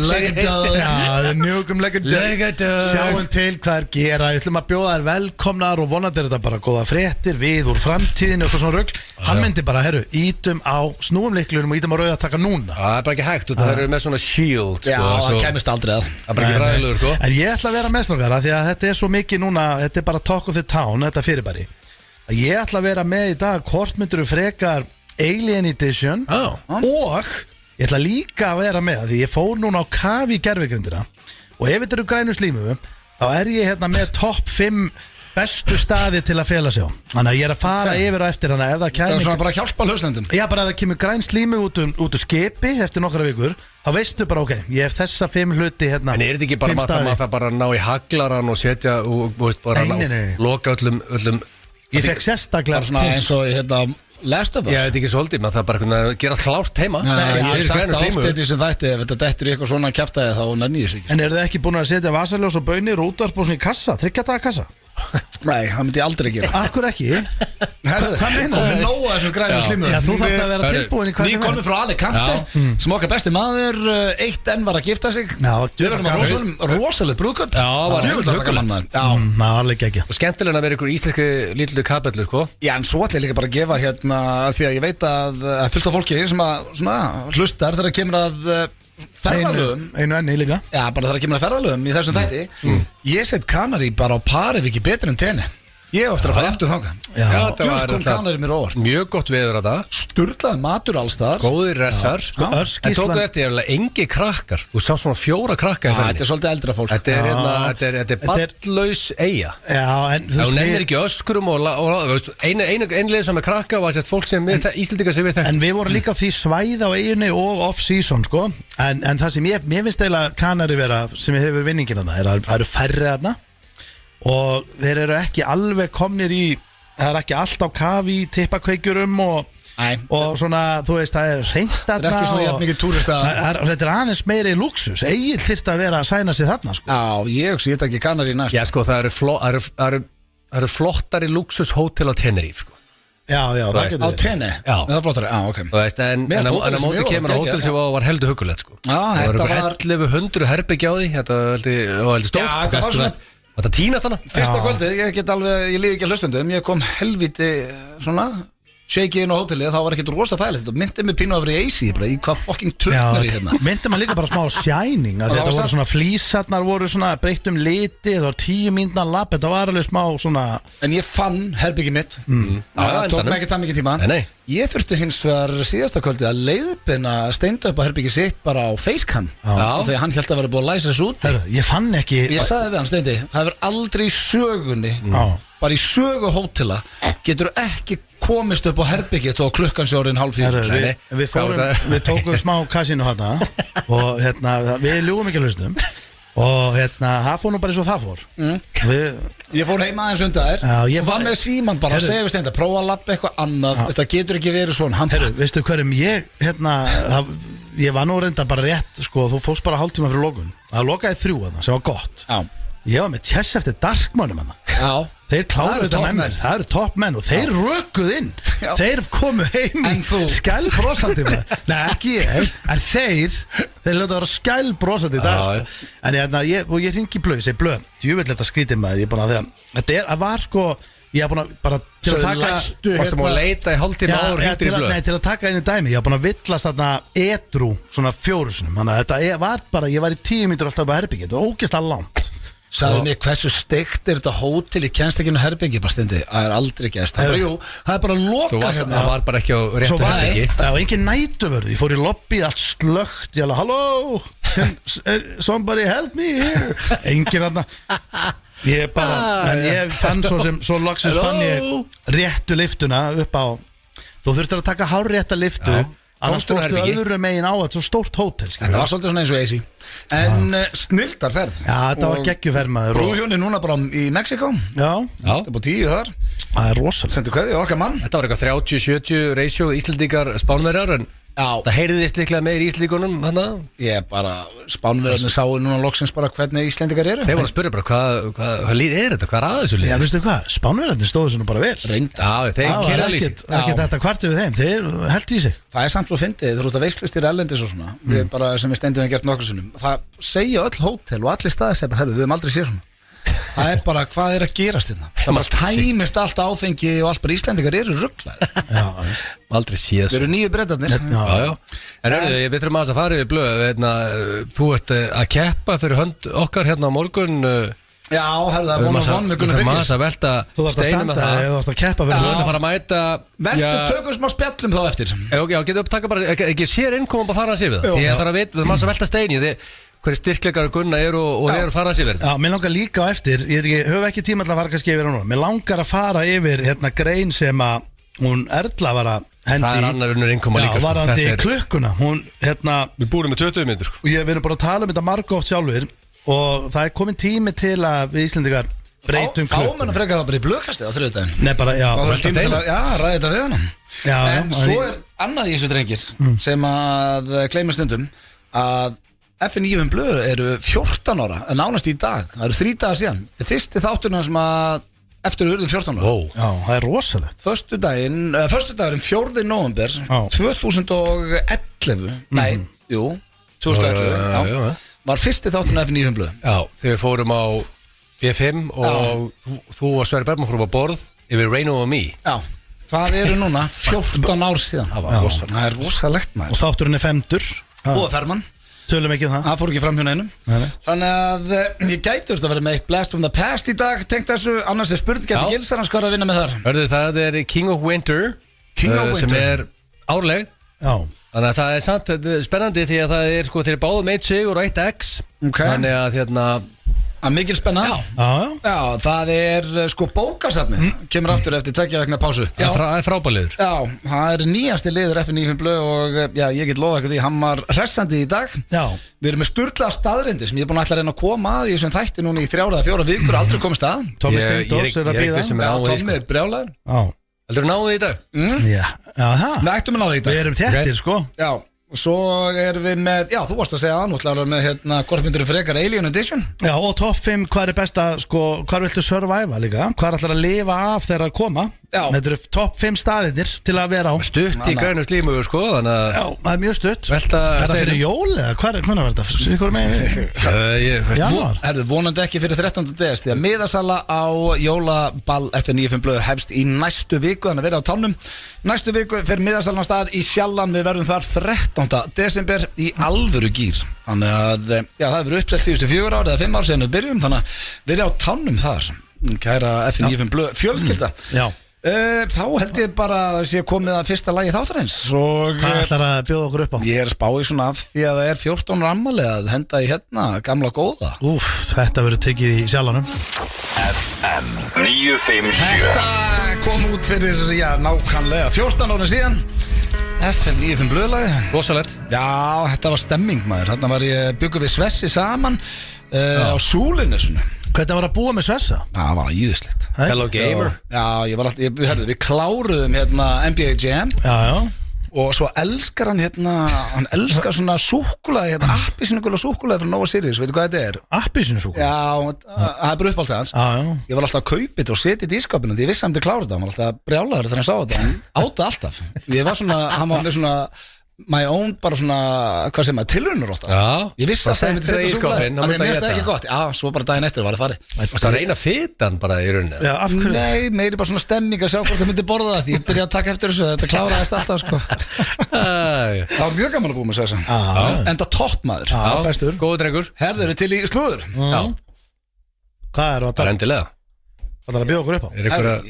Speaker 1: like
Speaker 2: a dog sjáum til hvað er gera ég ætlum að bjóða þær velkomnar og vonandi er þetta bara góða fréttir við úr framtíðinu og svona rugl hann myndi bara herru ítum á snúum lyklunum og ítum á rauð að taka núna
Speaker 3: það er bara ekki hægt það eru með svona shield
Speaker 1: já, það kemist aldrei að
Speaker 3: það er bara ekki fræðilegur
Speaker 2: en ég ætla að vera mestrákara því að þetta er svo mikið núna þetta er bara talk of the town, þetta fyrirbæri að ég ætla að vera með í dag hvort myndur frekar Alien Edition og ég ætla líka að vera með því ég fór núna á kafi í gervigrindina og ef þetta eru grænu slímu þá er ég hérna með top 5 bestu staði til að fela sig á þannig að ég er að fara yfir og eftir þannig að ef það kemur
Speaker 1: það er svona bara að hjálpa hlausnendum
Speaker 2: já bara ef það kemur græn slími út skipi eftir nokkra vikur þá veistu bara ok ég hef þessa 5 hluti hérna
Speaker 3: en er þetta ekki bara maður það bara ná í haglaran og setja og bara loka öllum
Speaker 2: ég fekk sérstaklega
Speaker 1: bara svona eins og hérna Last of Us
Speaker 3: ég veit ekki svolítið maður það bara að gera klárt heima
Speaker 1: ég hef sagt oft þetta sem þætti ef þetta dettur í eitthvað svona kjaftaði þá nenni ég sig
Speaker 2: en eru þið ekki búin að setja vasaljós og baunir og útvarp og svona í kassa 3 daga kassa
Speaker 1: nei, það myndi ég aldrei gera
Speaker 2: akkur ekki
Speaker 1: hvað meina það? við nóa þessum grænu slimu
Speaker 2: já, þú þarf að vera tilbúin í hvað sem er
Speaker 1: komið frá Alicante sem okkar besti maður 1 enn var að gifta sig við verðum rosalega brúðköp
Speaker 2: það var alveg ekki
Speaker 3: skemmtilega að vera ykkur íslenski lítlu kapellu sko
Speaker 1: já, en svo ætla ég líka bara að gefa hérna því að ég veit að fullt af fólki sem að hlustar þegar kemur að ferðalögum
Speaker 2: einu enni líka
Speaker 1: já, bara þegar kemur að ferðalögum í þessum þætti ég set Kanari bara á pari við ekki betur en tenni Ég hef eftir að fara aftur þanga.
Speaker 2: Já,
Speaker 3: þetta var
Speaker 1: Djúpt kom Kanari mér óvart.
Speaker 3: mjög gott veður að það.
Speaker 1: Sturlaði matur allstaðar.
Speaker 3: Góðir ressar.
Speaker 2: Sko,
Speaker 3: En
Speaker 2: Örskíslan-
Speaker 3: tóku eftir, engi krakkar. Þú sá svona 4 krakka í
Speaker 1: Þetta
Speaker 3: ferðinni.
Speaker 1: er svolítið eldra fólk.
Speaker 3: Þetta er,
Speaker 2: Já.
Speaker 3: þetta er ballaus eiga.
Speaker 2: Já, en þú
Speaker 3: Ef hún
Speaker 2: veist,
Speaker 3: nefnir ekki öskrum einu leið sem er krakka var sett fólk sem Íslendingar sem við þekktum.
Speaker 2: en við vorum líka á því svæð á eiginni og off-season, sko. En það sem mér finnst eiginlega Kanari vera, sem hefur vinningina það eru færri þarna og þeir eru ekki alveg komnir í, það er ekki allt á kafi í tippakveikjurum og svona, þú veist, það er reynt
Speaker 1: Það er
Speaker 2: þarna
Speaker 1: ekki svona jafn mikið túrista.
Speaker 2: þetta er aðeins meiri luxus. Egil þyrfti að vera að sæna sig þarna, sko.
Speaker 1: Já, ég sé þetta ekki Kanari næst.
Speaker 3: Já, sko, það eru flottari luxushótel á Tenerife, sko.
Speaker 2: Já, það
Speaker 3: veist,
Speaker 2: getur
Speaker 1: Á
Speaker 2: verið.
Speaker 1: tenni?
Speaker 3: Já.
Speaker 1: Það er flottari, ok.
Speaker 3: Þú veist, en
Speaker 1: Mér
Speaker 3: á
Speaker 1: finnst hótelið sem
Speaker 3: móti
Speaker 1: ég var
Speaker 3: kemur
Speaker 1: geggjað,
Speaker 3: hótel sem var heldur huggulegt, sko.
Speaker 1: Já,
Speaker 3: Það
Speaker 1: þetta
Speaker 3: var
Speaker 1: var
Speaker 3: 1100 herbyggja á því. Þetta var heldur stórt.
Speaker 1: Já, þetta var svona-
Speaker 3: Þetta tínast hana.
Speaker 1: fyrsta kvöldið, ég líði ekki að hlustendum. Ég kom helviti svona shaky inn á hótelið, það var ekkert rosa þægilegt. Þetta myndi mig pínu að vera í AC, bara í hvað fucking turnar í hérna.
Speaker 2: myndi maður líka bara smá Shining að
Speaker 1: Og það
Speaker 2: þetta
Speaker 1: var
Speaker 2: voru svona flísarnar voru svona breytt liti, það var 10 mínútna lapp, þetta var alveg smá svona.
Speaker 1: En ég fann herbyggi mitt.
Speaker 3: Já,
Speaker 1: Það tók
Speaker 3: endanum.
Speaker 1: mig ekki það mikið tíma.
Speaker 3: Nei.
Speaker 1: Ég þurfti hins vegar síðasta kvöldið að leiðbina steindu upp á herbyggi sitt bara á facecam.
Speaker 3: Já.
Speaker 1: Þegar hann held að vera búið að læsa þessu út.
Speaker 2: Heru, ég fann ekki
Speaker 1: Ég sagði við hann, Steindi, það hefur aldrei í sögunni,
Speaker 2: Já.
Speaker 1: bara í sögu hótela, getur ekki komist upp á herbyggið og klukkan sé orðin 3:30.
Speaker 2: Heru,
Speaker 3: Nei.
Speaker 2: við tókum smá kasinu hérna og við ljúum ekki að hlustum og það fór nú bara eins og það fór við,
Speaker 1: Ég fór heima aðeins undan þér.
Speaker 2: Já, ég
Speaker 1: og var
Speaker 2: var-
Speaker 1: með síman bara að
Speaker 2: Heyrðu.
Speaker 1: segja við Steinda, prófa að lappa eitthvað annað. Þetta getur ekki verið svona. Hann
Speaker 2: heru, veistu hverjum ég var nú reynda bara rétt, sko, þú fórst bara hálftíma fyrir lokun, það lokaði 3 þarna sem var gott.
Speaker 1: Já.
Speaker 2: Ég var með Chess eftir Darkmannum hana.
Speaker 1: Já.
Speaker 2: Þeir
Speaker 1: Það
Speaker 2: kláruðu
Speaker 1: eru
Speaker 2: þetta með
Speaker 1: toppmenn.
Speaker 2: mér, það eru toppmenn og þeir rökuð inn.
Speaker 1: Já.
Speaker 2: Þeir komu heim
Speaker 1: En þú?
Speaker 2: í skælbrósandi með. Nei, ekki ég, en þeir lögðu að vera skælbrósandi í dag,
Speaker 3: Já,
Speaker 2: sko. En ég ringi blöð, ég segi blöð, djúvill þetta skrítið með, ég er búin að það var sko, ég er búin að bara til að taka.
Speaker 3: Varstu múin að leita í hálftíma áður hringdir í blöð?
Speaker 2: Til að taka inn í dæmi, ég var búin að villast þarna edrú svona 4 sinum, þannig að þetta var bara, ég var í 10 mínútur alltaf upp á herbyggi, þetta var ógeðslega langt.
Speaker 1: Sagði mig hversu steikt er þetta hótel í kjenstekinu herbyggi, bara Steindi, það er aldrei gæst. Það er bara, jú, það er bara að loka hérna.
Speaker 3: Það var bara ekki á
Speaker 2: Svo
Speaker 3: réttu
Speaker 2: var
Speaker 3: herbyggi.
Speaker 2: það var engin nætuvörð, ég fór í lobby, allt slögt, ég alveg, halló, somebody help me here, engin aðna. Ég bara, en ég fann svo loksins fann ég réttu liftuna upp á, þú þurftir að taka hárrétta liftu, annars
Speaker 3: Komstu á
Speaker 2: fórstu
Speaker 3: herbergi?
Speaker 2: öðru megin á þetta svo stórt hótel,
Speaker 1: Þetta
Speaker 2: skilur.
Speaker 1: var svolítið svona eins og AC. En snildar ferð.
Speaker 2: Já, þetta var geggjufermaður og,
Speaker 1: Brúðhjóni núna bara í Mexiko.
Speaker 2: já,
Speaker 1: Upp á 10 þar.
Speaker 2: það er rosalega.
Speaker 1: Sendu kveði okkar mann.
Speaker 3: Þetta var eitthvað 30-70 ratio Íslendingar Spánverjar en
Speaker 1: Já.
Speaker 3: það heyrðist líklega meir í Íslendingunum hana.
Speaker 1: Ég bara, Spánverðarnir sáu núna loksins bara hvernig Íslendingar eru.
Speaker 3: Þeir voru að spyrja bara hvað líð er þetta, hvað er að þessu líð?
Speaker 2: Já, veistu hvað, Spánverðarnir stóðu svona bara vel.
Speaker 1: Reynda.
Speaker 3: Já, þeir
Speaker 2: Það
Speaker 3: kera
Speaker 2: var
Speaker 3: lýsing.
Speaker 2: ekkert þetta kvartið við þeim, þeir held í sig.
Speaker 1: Það er samt svo fyndið, þú ert að veislustir erlendis og svona. Við bara, sem við Steindum við gert nokkur sinnum. Það segja öll hótel og allir staðir segja bara, herru, við höfum aldrei séð svona. Það er bara, hvað er að gerast hérna? Það bara tæmist allt áfengi og allt bara Íslendingar eru rugglaði.
Speaker 2: Já,
Speaker 3: Aldrei síða
Speaker 1: Við
Speaker 3: svo.
Speaker 1: eru nýju brettarnir.
Speaker 3: Já. En við þurfum aðeins að fara yfir blöð. Þú ert að keppa fyrir hönd okkar hérna á morgun.
Speaker 1: Já, herru, það er von og von með Gunnar
Speaker 3: Við þurfum
Speaker 1: Byggis.
Speaker 3: aðeins að velta
Speaker 2: þú þarfst að
Speaker 3: steinum með
Speaker 2: standa
Speaker 3: það.
Speaker 2: eða þú þarfst að keppa
Speaker 3: Þú
Speaker 2: fyrir
Speaker 3: ert að fara að mæta.
Speaker 1: Vertu tökum smá spjallum þá eftir.
Speaker 3: Já, getur upp taka bara, ekki sér innkoma bara fara að sé við það. Því að það er að vita, við þurfum aðeins að velta steini. Hverju styrkleikar Gunnar eru og þeir eru að fara að sé við.
Speaker 2: Já, mér langar líka á eftir, ég veit ekki, höf ekki tíma til að fara kannski yfir hann núna. Mér langar að fara yfir grein sem að hún Erla var að hendi
Speaker 3: Það er annar unnur innkoma líka.
Speaker 2: Já, varandi
Speaker 3: Þetta er-
Speaker 2: klukkuna, hún,
Speaker 3: Við búum með 20 myndir.
Speaker 2: og við erum bara að tala um þetta margótt sjálfur og það er komin tími til að við Íslendingar breytum
Speaker 1: Fáum hann
Speaker 2: klukkuna.
Speaker 1: að freka það bara í blöðkastið á þriðdæðin.
Speaker 2: Nei, bara, já,
Speaker 1: Og það er
Speaker 3: velta
Speaker 1: tími til
Speaker 3: steina.
Speaker 1: að, já, ræði þetta við hann.
Speaker 2: Já,
Speaker 1: En
Speaker 2: já,
Speaker 1: svo
Speaker 2: ég-
Speaker 1: er annað í þessu drengir sem að gleyma stundum að FNÍFum blöður eru 14 ára, en nánast í dag. Það eru 3 dagar síðan. Það er fyrsti þátturinn sem að eftir urðum 14 ára.
Speaker 3: Wow.
Speaker 2: já, það er rosalegt.
Speaker 1: Föstudagurinn 4. nóvember
Speaker 2: Já.
Speaker 1: 2011 Nei, jú 2011
Speaker 3: Já.
Speaker 1: var fyrsti þátturinn af FNÍFum blöð.
Speaker 3: Já, þegar við fórum á B5 og þú og Sverri Bergman fórum á borð yfir Rain Over Me.
Speaker 1: Já, það eru núna 14 ár síðan.
Speaker 3: Það var rosalegt.
Speaker 1: Það er rosalegt
Speaker 2: Og
Speaker 1: maður.
Speaker 2: þátturinn er 5.
Speaker 1: Og Ferman
Speaker 2: Tölum ekki það
Speaker 1: Það fór ekki fram hjá neinum Þannig að ég gætur þetta að vera með eitt blast from the past í dag tengt þessu, annars spurning Gæti Gils hann skar að vinna með þar
Speaker 3: Hörðu, það King of Winter sem árleg
Speaker 2: Já
Speaker 3: Þannig að það samt spennandi því að það sko þeir báðu meitt sigur og 1x Þannig að
Speaker 1: Að mikil spenna Já, það sko bókasafnið Kemur aftur eftir 2 vegna pásu
Speaker 3: Það er frábæliður
Speaker 1: Já, það nýjasti liður F95 Blöð og ég get lofa eitthvað því hann var hressandi í dag
Speaker 2: Já
Speaker 1: Við erum með sturglaða staðreyndir sem ég er búin að ætla að reyna að koma að í þessum þætti núna í 3 eða 4 vikur aldrei komið stað
Speaker 2: Tommi Steindors að bíða
Speaker 1: Tommi brjálaður
Speaker 3: Heldur þú náðu því í dag?
Speaker 2: Já, það
Speaker 1: Við ættum að ná því í dag
Speaker 2: Við erum þettir sko
Speaker 1: Já Og svo erum við með, já þú varst að segja nú ætlaðu með hvort myndur frekar Alien Edition
Speaker 2: Já og top 5, hvað besta sko, hvað viltu survive líka hvað ætlar að lifa af þegar að koma Já Þetta eru top 5 staðirnir til að vera á
Speaker 3: Stutt í grænu slímu sko þannig að
Speaker 2: Já, það mjög stutt
Speaker 3: Þetta
Speaker 2: fyrir jól eða hvernig var þetta? Sigur með
Speaker 1: Januar Herðu, vonandi ekki fyrir 13. des því að miðasala á jólaball F95 Blöð hefst í næstu viku þannig að vera á tánum Næstu viku fyrir miðasalan á stað í Sjallan við verðum þar 13. desember í alvöru gýr Þannig að, já það hefur uppselt síðustu 4 ár eða 5 ár sen við byrjum Þannig að við erum á tánum þar Kæra F95 Blöð fjölskylda
Speaker 2: Já
Speaker 1: Þá held ég bara að það sé komið að fyrsta lagi þáttarins
Speaker 2: Hvað ætlar að bjóða okkur upp á?
Speaker 1: Ég spá í svona af því að það er 14 ammali að henda í gamla góða
Speaker 2: Þetta verður tekið í Sjallanum
Speaker 4: FM 957
Speaker 1: Þetta kom út fyrir, nákvæmlega 14 árin síðan FM 95 Blöðlagi
Speaker 3: Rosalegt
Speaker 1: Já, þetta var stemming maður Þarna var ég byggðu við Svessi saman á Súlinu svona
Speaker 2: Hvernig var að búa með Svessa?
Speaker 1: Það var íðislegt
Speaker 3: Hello Gamer
Speaker 1: Já, ég var alltaf, við kláruðum NBA Jam
Speaker 2: Já
Speaker 1: Og svo elskar hann hann elskar svona súkkulaði appisínugula súkkulaði frá Nova Sirius, veitu hvað þetta er?
Speaker 2: Appisínusúkkulaði?
Speaker 1: Já, það er bara uppáldið hans Ég var alltaf að kaupa þetta og setja þetta í skapinu því ég vissi hann til klára þetta, hann var alltaf brjálaður þegar hann sá þetta, hann áta alltaf Ég var svona, hann var með svona my own, bara svona, hvað sem tilraunur ofta Ég vissi að það myndi setja súkkulaði Það er mjög ekki gott, já, svo bara daginn eftir var það farið
Speaker 3: Það reyna fitan bara í rauninni
Speaker 2: Já, af hverju?
Speaker 1: Nei, meiri bara svona stemming að sjá hvort þið myndi borða það því ég byrjaði að taka eftir þessu, þetta kláraðist alltaf sko. Það var mjög gaman að búa með Svessa Enda toppmaður
Speaker 2: Bestur
Speaker 3: Góður drengur
Speaker 1: Herður eru til í slúður
Speaker 2: Hvað er
Speaker 3: Það er endilega
Speaker 2: Það er að bjóða okkur upp á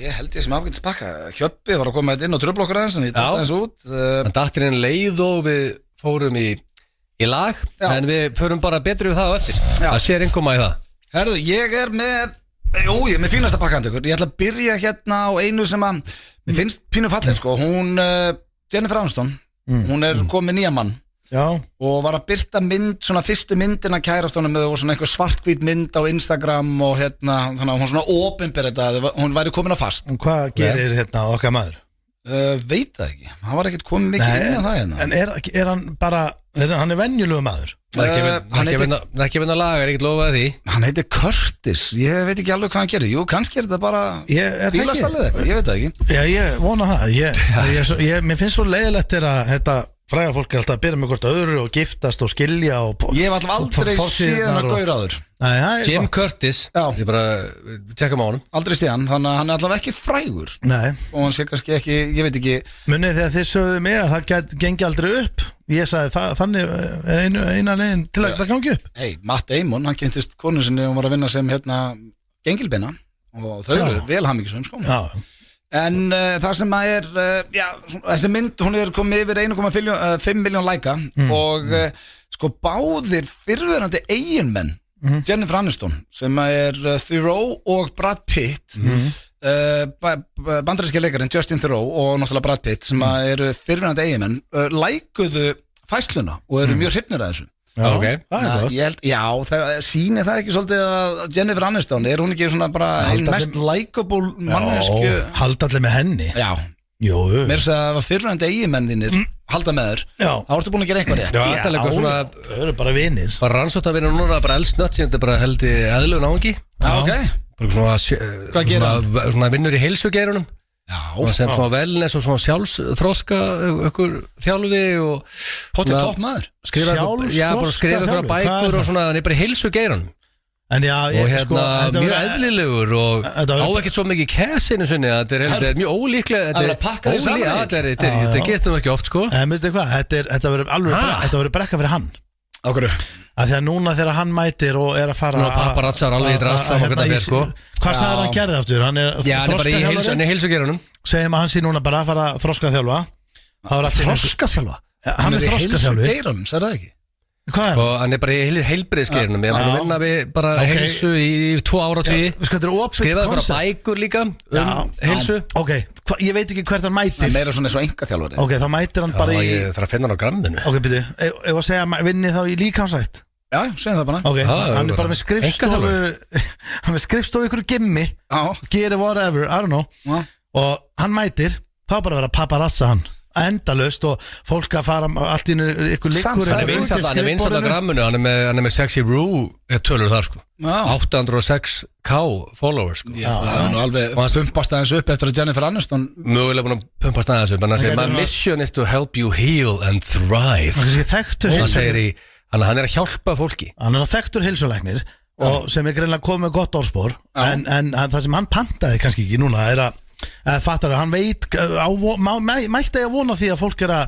Speaker 1: Ég held ég sem afgættis pakka Hjöppi var að koma inn og tröfla okkur aðeins en ég dætti aðeins út
Speaker 3: En dattirinn leið og við fórum í lag En við förum bara betur við það á eftir Það sér einhverjum að það
Speaker 1: Herðu, ég er með ég er með fínasta pakkahandökur Ég ætla að byrja hérna á einu sem að mér finnst pínu fallin sko Hún, Jennifer Aniston Hún er komið nýja mann
Speaker 2: Já.
Speaker 1: Og var að byrta mynd, svona fyrstu myndina kærastónum með og svona einhver svartkvít mynd á Instagram og þannig að hún svona opinber þetta, hún væri komin á fast
Speaker 2: En hvað gerir okkar maður?
Speaker 1: Veit það ekki, hann var ekkert komið mikið inn á það
Speaker 2: En er hann bara, hann er venjulegu maður?
Speaker 3: Hann er ekki vinna lag, er ekkert lofað því
Speaker 1: Hann heitir Curtis, ég veit ekki alveg hvað hann gerir Jú, kannski er þetta bara bílasalið eitthvað, ég veit það ekki
Speaker 2: Já, ég vona það Mér finnst svo leiðilegt þetta fræga fólk er alltaf að byrja með hvort öðru og giftast og skilja
Speaker 1: Ég hef alltaf aldrei séð að gauðra áður
Speaker 3: Jim Curtis, ég bara tjekka á honum
Speaker 1: Aldrei séð hann, þannig að hann er alltaf ekki frægur
Speaker 2: Nei
Speaker 1: Og hann sé kannski ekki, ég veit ekki
Speaker 2: Munið þegar þið sögðu mig að það gengi aldrei upp Ég sagði þannig er eina leiðin til að það gangi upp
Speaker 1: Matt Damon, hann kynntist konu sinni og var að vinna sem gengilbeina Og þau eru vel hamingjusum sko
Speaker 2: Já
Speaker 1: En það sem að er, þessi mynd, hún er komið yfir 1,5 miljón læka Og sko báðir fyrrverandi eiginmenn Jennifer Aniston sem er Theroux og Brad Pitt Bandaríski leikarinn Justin Theroux og náttúrulega Brad Pitt sem eru fyrrverandi eiginmenn lækuðu fæsluna og eru mjög hrifnir að þessu
Speaker 3: Okay.
Speaker 1: Það sýnir það ekki svolítið að Jennifer Aniston er hún ekki svona bara mest likeable mannesku
Speaker 2: halda allir með henni
Speaker 1: mér er það að fyrrverandi eiginmennir halda með þér þá ertu búin að gera eitthvað rétt
Speaker 2: þau eru bara vinir
Speaker 3: bara rannsóttavinur núna bara eldsnött sem þetta bara held í eðlun áhengi svona vinnur í heilsugeirunum sem svona wellness og svona sjálfsþroska ykkur þjálfi og
Speaker 1: potið topp maður
Speaker 3: skrifa ykkur bækur og svona, hann er bara í heilsugeirunum og mjög eðlilegur og á ekkert svo mikið kæsinu sinni að þetta er mjög ólíklega þetta gerst nú ekki oft sko
Speaker 2: þetta verður brekka fyrir hann
Speaker 1: Okkur
Speaker 2: Af því að núna þegar hann mætir og er að fara
Speaker 3: Nú er paparazzar alveg í drassa og hvernig það fer, sko.
Speaker 2: Hvað sagði hann gerði aftur? Hann er
Speaker 3: Já, hann er bara í heilsugerunum
Speaker 2: Segjum að hann sé núna bara að fara að þroskaþjálfa
Speaker 1: Þroskaþjálfa?
Speaker 2: Hann er þroskaþjálfi
Speaker 1: Heilsugeiranum, sagði það ekki?
Speaker 2: Hvað er
Speaker 3: Og hann er bara í heilbriðsgerunum Ég er búin að vinna við bara heilsu í 2 áratugir Skrifaði bara bækur líka heilsu
Speaker 2: Ok, ég veit ekki hvert hann mætir
Speaker 1: Það er meira svona eins og engaþjálfari
Speaker 2: Ok, þá mætir hann bara í
Speaker 3: Ég þarf að finna hann á gramminu
Speaker 2: Ok, byrju, ef að segja vinni þá í líkamsrækt
Speaker 1: Já, segjum það bara
Speaker 2: Ok, hann er bara með skrifstofu Hann er með skrifstofu ykkur gimmi Gerir whatever, I don't know Og hann mætir, þá bara vera paparazza hann endalaust og fólk að fara allt í ykkur liggur
Speaker 3: Hann er vinsall á gramminu Hann er með Sexy Roo tölur þar sko 806k followers sko
Speaker 1: Já, það er nú alveg pumpast aðeins upp eftir að Jennifer Aniston
Speaker 3: Mögulega búin að pumpast aðeins upp Hann segir, my mission is to help you heal and thrive Hann segir í hann er að hjálpa fólki
Speaker 2: Hann er að þekktur heilsulæknir og sem er greinlega komið með gott orðspor en það sem hann pantaði kannski ekki núna er að fattar hann veit mætti að vona því að fólk er að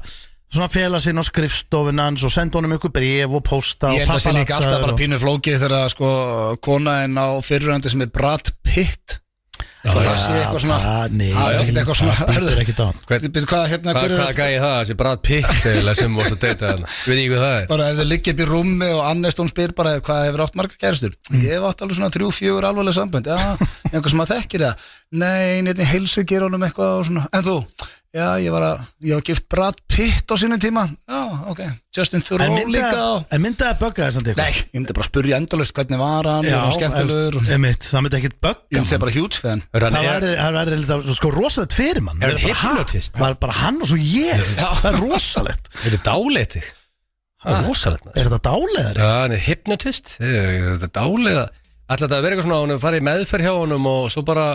Speaker 2: svona fela sinn á skrifstofunans og senda honum ykkur bréf og posta
Speaker 1: Ég held að sé líka alltaf bara pínu flókið þegar sko konaðinn á fyrirhandi sem er Brad Pitt Það sé eitthvað svona Það er ekkert eitthvað svona
Speaker 3: Hvað gæði það þessi Brad Pitt eða sem vorst að deyta hann Við ekki hvað það er
Speaker 1: Bara ef þið liggja upp í rúmi og Aniston spyr bara hvað hefur átt marga kærustur Ég hef átt alveg svona 3-4 alvarleg sambönd Já, einhver sem að þekkir það Nei, neitt heilsu gera honum eitthvað og svona En þú? Já, ég var gift Brad Pitt á sínum tíma Já, ok, Justin Theroux líka
Speaker 2: En myndi það bögga þess að
Speaker 1: Nei, ég myndi bara spyrja endalaust hvernig var hann og skemmtilegur
Speaker 2: það myndi ekkit bögga
Speaker 1: Ég myndi bara huge fan
Speaker 2: Það er sko rosalegt fyrir mann
Speaker 3: Er hann hypnotist?
Speaker 2: Það er bara hann og svo ég Það er rosalegt
Speaker 3: Er þetta dáleiti? Það er rosalegt
Speaker 2: Er þetta dáleiðari?
Speaker 3: Já, hann er hypnotist Þetta er dáleiða Ætla þetta að vera eitthvað svona Hún er farið í meðferð hjá honum og svo bara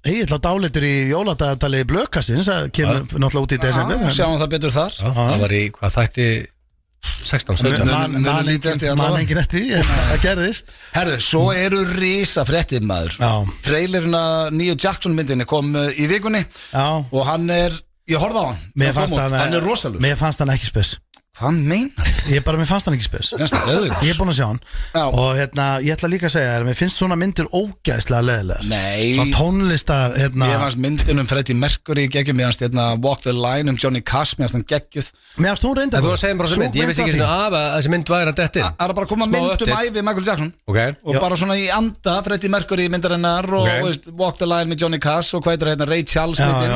Speaker 2: Ég ætla að dáleitur í jóladagatali blökastins Það kemur náttúrulega út í desember
Speaker 1: Sjáum það betur þar
Speaker 3: Það var í, hvað þætti 16-17
Speaker 2: Man engin eftir því Það gerðist
Speaker 1: Herðu, svo eru risa fréttir maður Trailerinn að nýju Jackson myndinni kom í vikunni Og hann er, ég horfði á hann Hann er rosalur
Speaker 2: Mér fannst hann ekki spes
Speaker 1: Hvað meinar?
Speaker 2: Mér fannst hann ekki spes Ég er búin að sjá hann Og ég ætla líka að segja þér Mér finnst svona myndir ógæðslega leðilegar
Speaker 1: Nei
Speaker 2: Svona tónlistar
Speaker 1: Mér fannst myndin Freddie Mercury geggjum Mér fannst Walk the Line Johnny Cash Mér fannst hann geggjuð
Speaker 2: Mér fannst hún reynda
Speaker 3: En þú að segja bara þessu mynd Ég veist ekki af að þessi mynd væri að detti
Speaker 1: Það er bara að koma mynd ævi Michael Jackson Og bara svona í anda Freddie Mercury myndarinnar Og Walk the Line með Johnny Cash Og hvað er Ray Charles myndin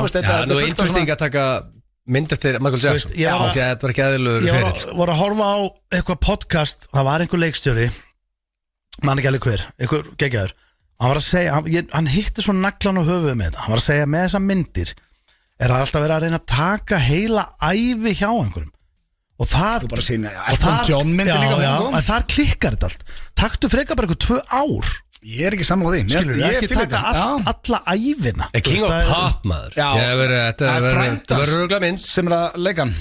Speaker 1: mynd eftir Michael Jackson þetta var ekki eðlilegur fyrir
Speaker 2: Ég var að horfa á eitthvað podcast Það var einhver leikstjóri Man ekki alveg hver, einhver geggjaður Hann var að segja, hann hitti svo naglan á höfuðu með þetta Hann var að segja með þessa myndir Er það alltaf verið að reyna að taka heila ævi hjá einhverjum Og það
Speaker 1: Þú bara sína, Elton John myndir líka
Speaker 2: en þar klikkar þetta allt Taktu frekar bara eitthvað 2 ár
Speaker 1: Ég er ekki sammála því
Speaker 2: Skilur, ekki taka alla ævina
Speaker 3: King of Pop maður Þetta verður röglega mynd
Speaker 1: sem er að leika hann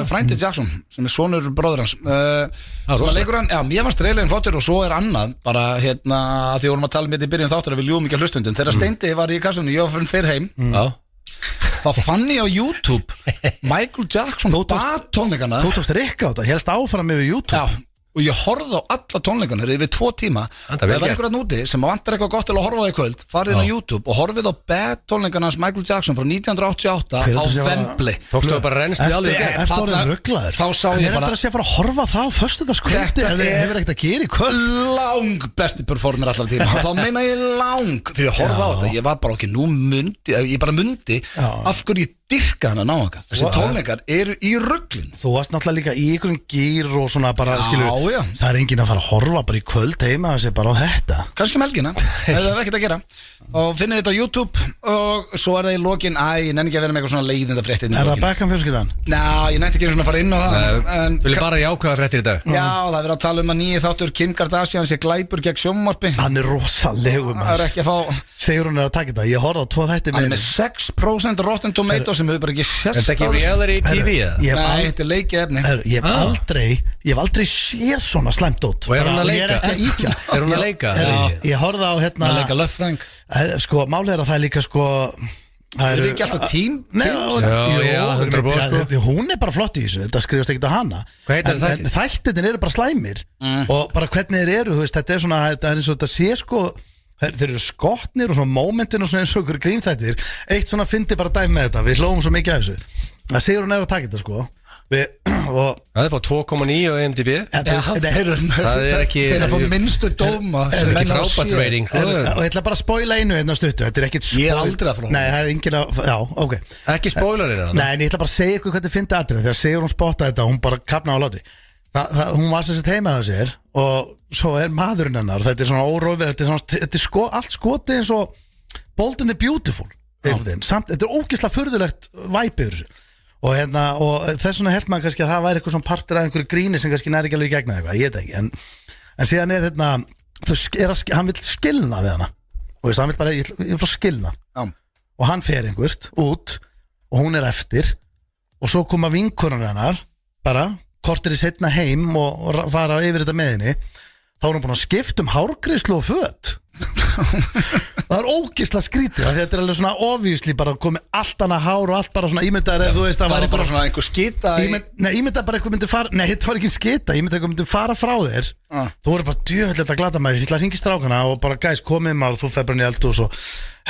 Speaker 1: Frændi Jackson sem er sonur bróður hans sem að leikur hann, mér fannst trailerinn flottur og svo er annað bara að því vorum að tala með þetta í byrjun þáttur að við ljúum ekki að hlustundum þegar Steindi var í kassunni, ég var fyrir fyrir heim þá fann ég á YouTube Michael Jackson tónleikana
Speaker 2: Þú tókst Rikka á þetta, helst áfram yfir YouTube
Speaker 1: og ég horfði á alla tónleikana yfir 2 tíma og það var einhverjað núti sem vantar eitthvað gott til að horfa á í kvöld farið inn á YouTube og horfið á bad tónleikana hans Michael Jackson frá 1988 á Wembley
Speaker 3: Tókstu það bara reynslu alveg
Speaker 2: Eftir orðið rugglaður
Speaker 1: Þá sá ég bara
Speaker 2: Hver eftir að sé að fara að horfa það á föstudagskvöldi ef þið hefur ekkert að gera í kvöld
Speaker 1: Lang besti performer allar tíma Þá meina ég lang Þegar ég horfa á þetta Ég var bara okkur nú mundi Ég bara mundi Af hverju ég dyrka hann að ná okkar Þessi tónleikar eru í rugglin
Speaker 2: Þú varst náttúrulega líka í einhverjum gýr og svona bara það er enginn að fara að horfa bara í kvöld heima þessi bara á þetta
Speaker 1: kannski helgina, það er ekkert að gera og finnið þetta á YouTube og svo er það í lokin, ég nenni ekki að vera með eitthvað svona leiðinda fréttir
Speaker 2: Er það Beckham fjölskyldan?
Speaker 1: Ná, ég nenni ekki svona að fara inn á það
Speaker 3: Vil ég bara jákvæða fréttir í dag?
Speaker 1: Já, það er verið að tala að nýju þáttur Kim Kardashian sé glæpur gegn sjónvarpi
Speaker 2: Hann er rosalegu
Speaker 1: Það er ekki að fá
Speaker 2: Sigrún er að taka þetta, ég horfði á 2 þætti
Speaker 1: Hann er með 6% Rotten Tomatoes sem hefur bara ekki sérst
Speaker 3: Er þetta ekki reality TV?
Speaker 1: Nei, þetta er leikið efni
Speaker 2: Ég hef aldrei séð svona slæmt út
Speaker 3: Og er hún að leika?
Speaker 2: Ég er ekki að íkja
Speaker 3: Er hún að leika?
Speaker 2: Ég horfði á
Speaker 1: Að leika löffræng
Speaker 2: Sko, málið er að það er líka sko
Speaker 1: Það eru ekki alltaf tím?
Speaker 2: Nei,
Speaker 3: Já,
Speaker 2: hún bara flott í þessu. Þetta skrifast ekkert á hana.
Speaker 3: Hvað heitir þessi þættir?
Speaker 2: Þættirnir eru bara slæmir og bara hvernig þeir eru, þú veist, þetta er svona, þetta er eins og þetta sé sko, þeir eru skotnir og svona momentin og svona eins og okkur grínþættir. Eitt svona fyndi bara dæmi með þetta, við hlófum svo mikið af þessu. Það segir hún að taka þetta sko.
Speaker 3: Það er fá 2,9 á IMDb.
Speaker 2: Það
Speaker 3: er ekki
Speaker 1: Þeir að fá minnstu dóma.
Speaker 3: Það er ekki frábært rating.
Speaker 2: Og ég ætla bara að spoila einu hérna stuttu. Þetta er ekkit
Speaker 1: Ég er aldrei að fara.
Speaker 2: Nei, það er enginn að, já, ok.
Speaker 3: Ekki spoilerinn
Speaker 2: Nei, en ég ætla bara að segja ykkur hvað þið fyndi aðrið. Þegar segur hún spotta þetta, hún bara kapna á láti. Hún var sem sagt heima á sér og svo er maðurinn hennar. Þetta er svona órófir, þetta er allt skoti eins og Bold and the Beautiful. Samt, þetta er ógeðslega furðulegt væpið þessu. Og þess vegna held maður kannski að það væri eitthvað svona partur af einhverju gríni sem kannski næri ekki alveg í gegna eitthvað, ég veit ekki, en síðan er hann vil skilna við hana og hann vil bara, ég vil bara skilna og hann fer einhvert út og hún er eftir og svo koma vinkonan hennar bara kortir í seinna heim og fara yfir þetta með henni, þá er hún búin að skipta hárgreiðslu og föt. Það er ógeðslega skrítið af því að þetta er alveg svona obviously bara komið allt annað hár og allt bara svona ímyndaður ef þú veist að
Speaker 1: Það var bara svona einhver skita
Speaker 2: Nei, ímyndaður bara eitthvað myndi fara Nei, þetta var ekki skita, ímyndaður eitthvað myndi fara frá þér Þú voru bara djöfellegt að glata með þér Ég ætla að hringi strákana og bara gæs komið maður og þú fer bara inn í eldhús og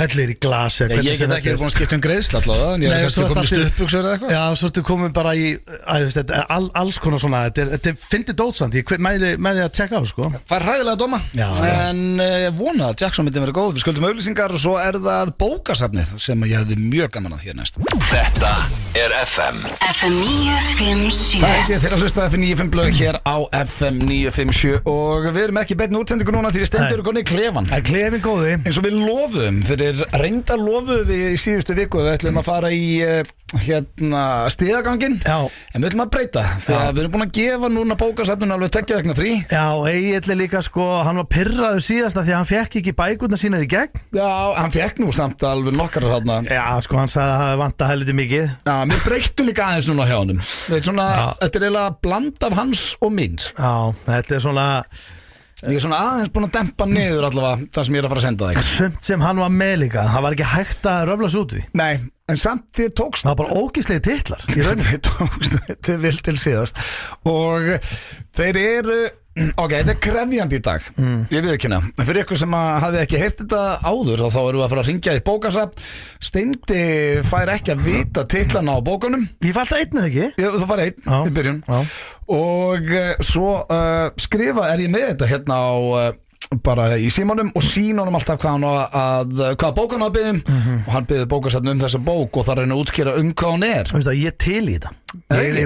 Speaker 2: hellir í glasi
Speaker 1: Ég get ekki búin að skipta greiðsla allavega en ég er kannski komið stuðbuxur eða eitthvað
Speaker 2: Já, svo ertu komið bara í þetta er alls konar svona Þetta fyndi dótsand, ég með því að tjekka á sko.
Speaker 1: Það er hræðilega dóma en ég vona að Jackson myndi vera góð Við skuldum auglýsingar og svo er það bókasafnið sem ég hefði mjög gaman að hér næst
Speaker 4: Þetta er FM
Speaker 5: FM 957
Speaker 1: Það heit ég þeirra hlusta FM 95 blöð hér á FM 957 og við erum ekki beinni útsendingu núna því við stendur konni í klefan
Speaker 2: Það er klefin góði
Speaker 1: eins og við lofum fyrir reynda lofum við í síðustu viku við ætlum að fara í stigaganginn en við ætlum að breyta þegar við erum búin að gefa núna bókasafninu alveg 2 vegna frí
Speaker 2: Já, Egill líka sko, hann var pirraður síðasta því að hann fekk ekki bækurna sínar í gegn
Speaker 1: Já, hann fekk nú samt alveg nokkar þarna
Speaker 2: Já, sko, hann sagði að það vanta helviti mikið
Speaker 1: Já, mér breyttum líka aðeins núna hjá honum Þetta er eiginlega bland af hans og míns
Speaker 2: Já, þetta er svona
Speaker 1: Ég er svona aðeins búin að dempa niður allavega það sem ég er að fara að senda þig
Speaker 2: Sumt sem hann var með líka, það var ekki hægt að röfla svo út við
Speaker 1: Nei, en samt þið tókst
Speaker 2: Það var bara ógíslegi titlar
Speaker 1: Þið tókst þetta vil til síðast Og þeir eru Ok, þetta er krefjandi í dag Ég viðurkenna, en fyrir ykkur sem hafi ekki heyrt þetta áður þá erum við að fara að ringja í bókasafn Steindi fær ekki að vita titlana á bókunum
Speaker 2: Ég fæ alltaf einn eða ekki?
Speaker 1: Þú fær einn í byrjun Og svo er ég með þetta hérna á bara í símanum og sína honum alltaf hvaða bók hann á að byggðum og hann byggði bókasafn þessa bók og það reyna að útskýra hvað hún er
Speaker 2: Þú veist að ég til í þetta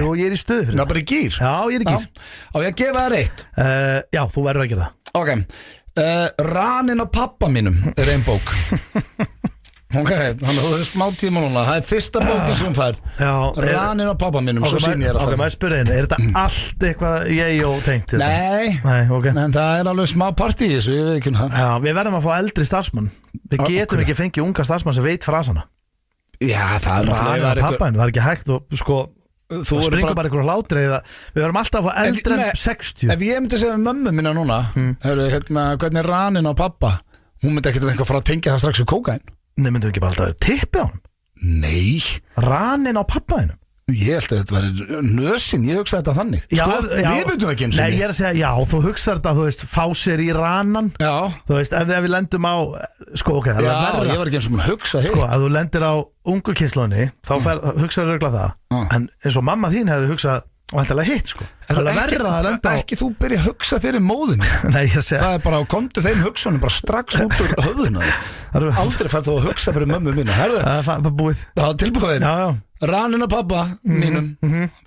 Speaker 2: og ég er í stöðu fyrir
Speaker 1: það bara í gýr
Speaker 2: Já, ég er í gýr
Speaker 1: Á ég að gefa þér eitt
Speaker 2: Já, þú verður að gera það
Speaker 1: Ok, Ranin á pappa mínum er ein bók Ok, þannig að þú er smá tíma núna Það er fyrsta bókin sem fær Ranin á pappa mínum, svo sín ég
Speaker 2: Ok, maður spyrja henni, er þetta allt eitthvað ég og tengt þetta?
Speaker 1: Nei,
Speaker 2: ok
Speaker 1: En það er alveg smá partí í þessu, ég veit ekki það
Speaker 2: Já, við verðum að fá eldri starfsmann Við getum ekki fengið unga starfsmann sem veit frasana
Speaker 1: Já, það er
Speaker 2: Ranin á pappa henni, það er ekki hægt og sko Þú springur bara einhverju hlátri Við verðum alltaf að fá eldri en 60
Speaker 1: Ef ég myndi segja mömmu mína núna Hvernig er Ranin á pappa Hún myndi ekkert eitthvað fara að tengja það strax við kókain
Speaker 2: Nei, myndum ekki bara alltaf verið tippið á hann?
Speaker 1: Nei
Speaker 2: Ranin á pappaðinu?
Speaker 1: Ég held að þetta væri nösin, ég hugsaði þetta þannig
Speaker 2: Já,
Speaker 1: við veitum ekki eins og
Speaker 2: Nei, ég er að segja, já, þú hugsaði þetta, þú veist, fá sér í ranan
Speaker 1: Já
Speaker 2: Þú veist, ef við lendum á, sko, ok, það
Speaker 1: er verra Já, ég var ekki eins og mér að hugsa hitt
Speaker 2: Sko, ef þú lendir á ungu kynslunni, þá hugsaði röglega það En eins og mamma þín hefði hugsað og alltaf hitt sko
Speaker 1: Ekki þú byrja að hugsa fyrir móðin
Speaker 2: Nei, ég segi
Speaker 1: Það er bara að komdu þeim hugsunum bara strax út úr höfðuna Aldrei færð þú að hugsa fyrir mömmu mínu
Speaker 2: Það er búið
Speaker 1: Það er tilbúið Ranin á pappa mínum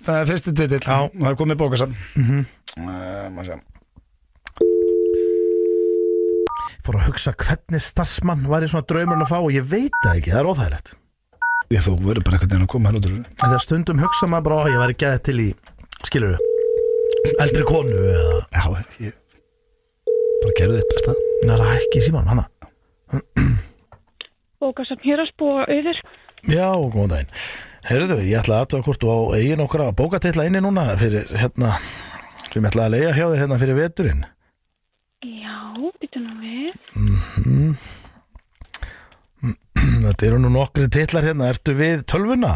Speaker 1: Það er fyrsti titill Það er komið bókasafn
Speaker 2: Ég fór að hugsa hvernig starfsmann var í svona draumurinn að fá og ég veit það ekki, það er óþægilegt
Speaker 1: Þú verður bara eitthvað að koma hér út úr
Speaker 2: Þegar stundum hugsa maður bara ég væri gæðið til í, skilur eldri konu eða
Speaker 1: Já, ég bara gerði þitt besta
Speaker 2: Nei, það er ekki í símanum, hana
Speaker 6: Bókasafn Héraðsbúa auður
Speaker 2: Já, góðan daginn Heyrðu, ég ætla að aðtöða hvort þú á eigin okkar að bókatitla inni núna fyrir, sem ég ætla að leigja hjá þér hérna fyrir veturinn
Speaker 6: Já, býtum nú við
Speaker 2: Þetta eru nú nokkri titlar hérna. Ertu við tölvuna?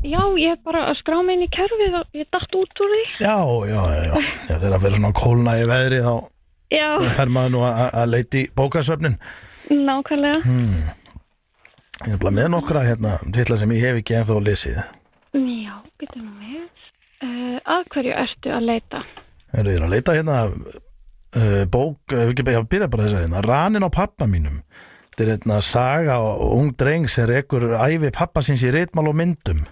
Speaker 6: Já, ég er bara að skrá mig inn í kerfið og ég datt út úr því.
Speaker 2: Já, þegar að vera svona kólna í veðri þá fer maður nú að leita í bókasöfnin.
Speaker 6: Nákvæmlega.
Speaker 2: Ég er bara með nokkra hérna titla sem ég hef ekki ennþá lesið.
Speaker 6: Já, býtum nú við. Að hverju ertu að leita?
Speaker 2: Ég er að leita hérna bók, ég byrja bara þess að hérna Ranin á pappa mínum. Þetta er hérna saga og ung dreng sem rekur ævi pappa síns í ritmál og myndum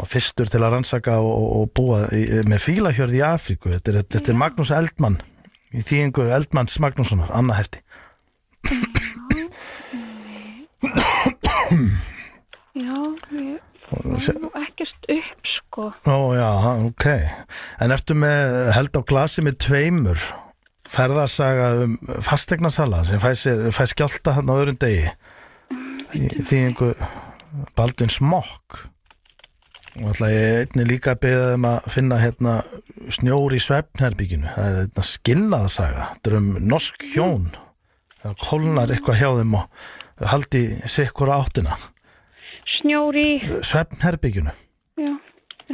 Speaker 2: og fyrstur til að rannsaka og búa með fílahjörð í Afríku. Þetta er Magnús Eldmann í þýðingu Eldmanns Magnússonar, annað hefti.
Speaker 6: Já, ég fór nú ekkert upp sko.
Speaker 2: Já, ok. En ertu með held á glasi með tveimur ferðarsaga fasteignasala sem fær skjálta hann á öðrum degi í þýðingu Baldvin Smokk og ætla ég einnig líka að beða að finna hérna snjór í svefnherbygginu. Það er hérna skilnaðsaga. Þetta er norsk hjón. Það kólnar eitthvað hjá þeim og haldi sikkur áttina.
Speaker 6: Snjór í
Speaker 2: svefnherbygginu.
Speaker 6: Já,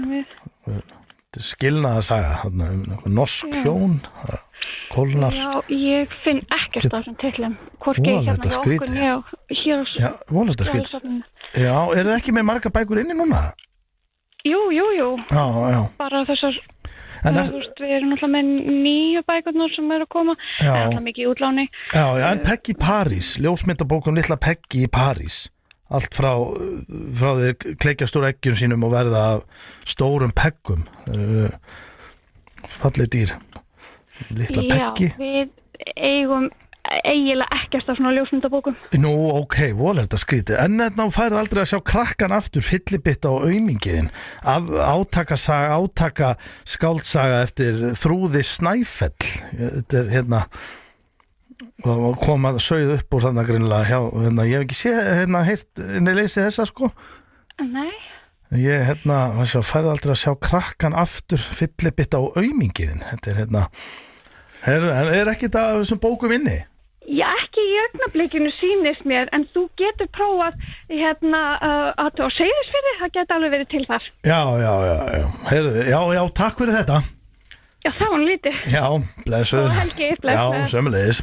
Speaker 6: við.
Speaker 2: Þetta er skilnaðsaga. Norsk hjón kólnar.
Speaker 6: Já, ég finn ekkert á þessum titlum. Hvorki hérna hjá okkur hér
Speaker 2: Já, volandi skrítið. Já, eru þið ekki með marga bækur inni núna?
Speaker 6: Jú.
Speaker 2: Já.
Speaker 6: Bara þessar við erum náttúrulega með 9 bækurnar sem eru að koma. Það er náttúrulega mikið í útláni. Já,
Speaker 2: en Peggy París, ljósmyndabók litla Peggy í París. Allt frá því kleikja stóru eggjum sínum og verða stórum peggum. Fallið dýr. Litla Peggy.
Speaker 6: Já, við eigum eiginlega ekkert af svona ljósmyndabókum.
Speaker 2: Nú, ok, volið þetta skrítið. En þetta færið aldrei að sjá krakkan aftur fyllibitta á aumingiðin. Átaka skáldsaga eftir Þrúði Snæfell. Þetta er hérna og kom að sauð upp úr þannig greinlega hjá, hérna, ég hef ekki séð leysið þessa sko.
Speaker 6: Nei.
Speaker 2: Ég færið aldrei að sjá krakkan aftur fyllibitta á aumingiðin. Þetta er hérna er ekki þetta af þessum bókum inni?
Speaker 6: Já, ekki í augnablikinu sýnist mér, en þú getur prófað að þú á Seyðisfirði, það geti alveg verið til þar.
Speaker 2: Já, takk fyrir þetta.
Speaker 6: Já, það var lítið.
Speaker 2: Já, blessuð.
Speaker 6: Og Helgi, blessuð.
Speaker 2: Já, sömulegis,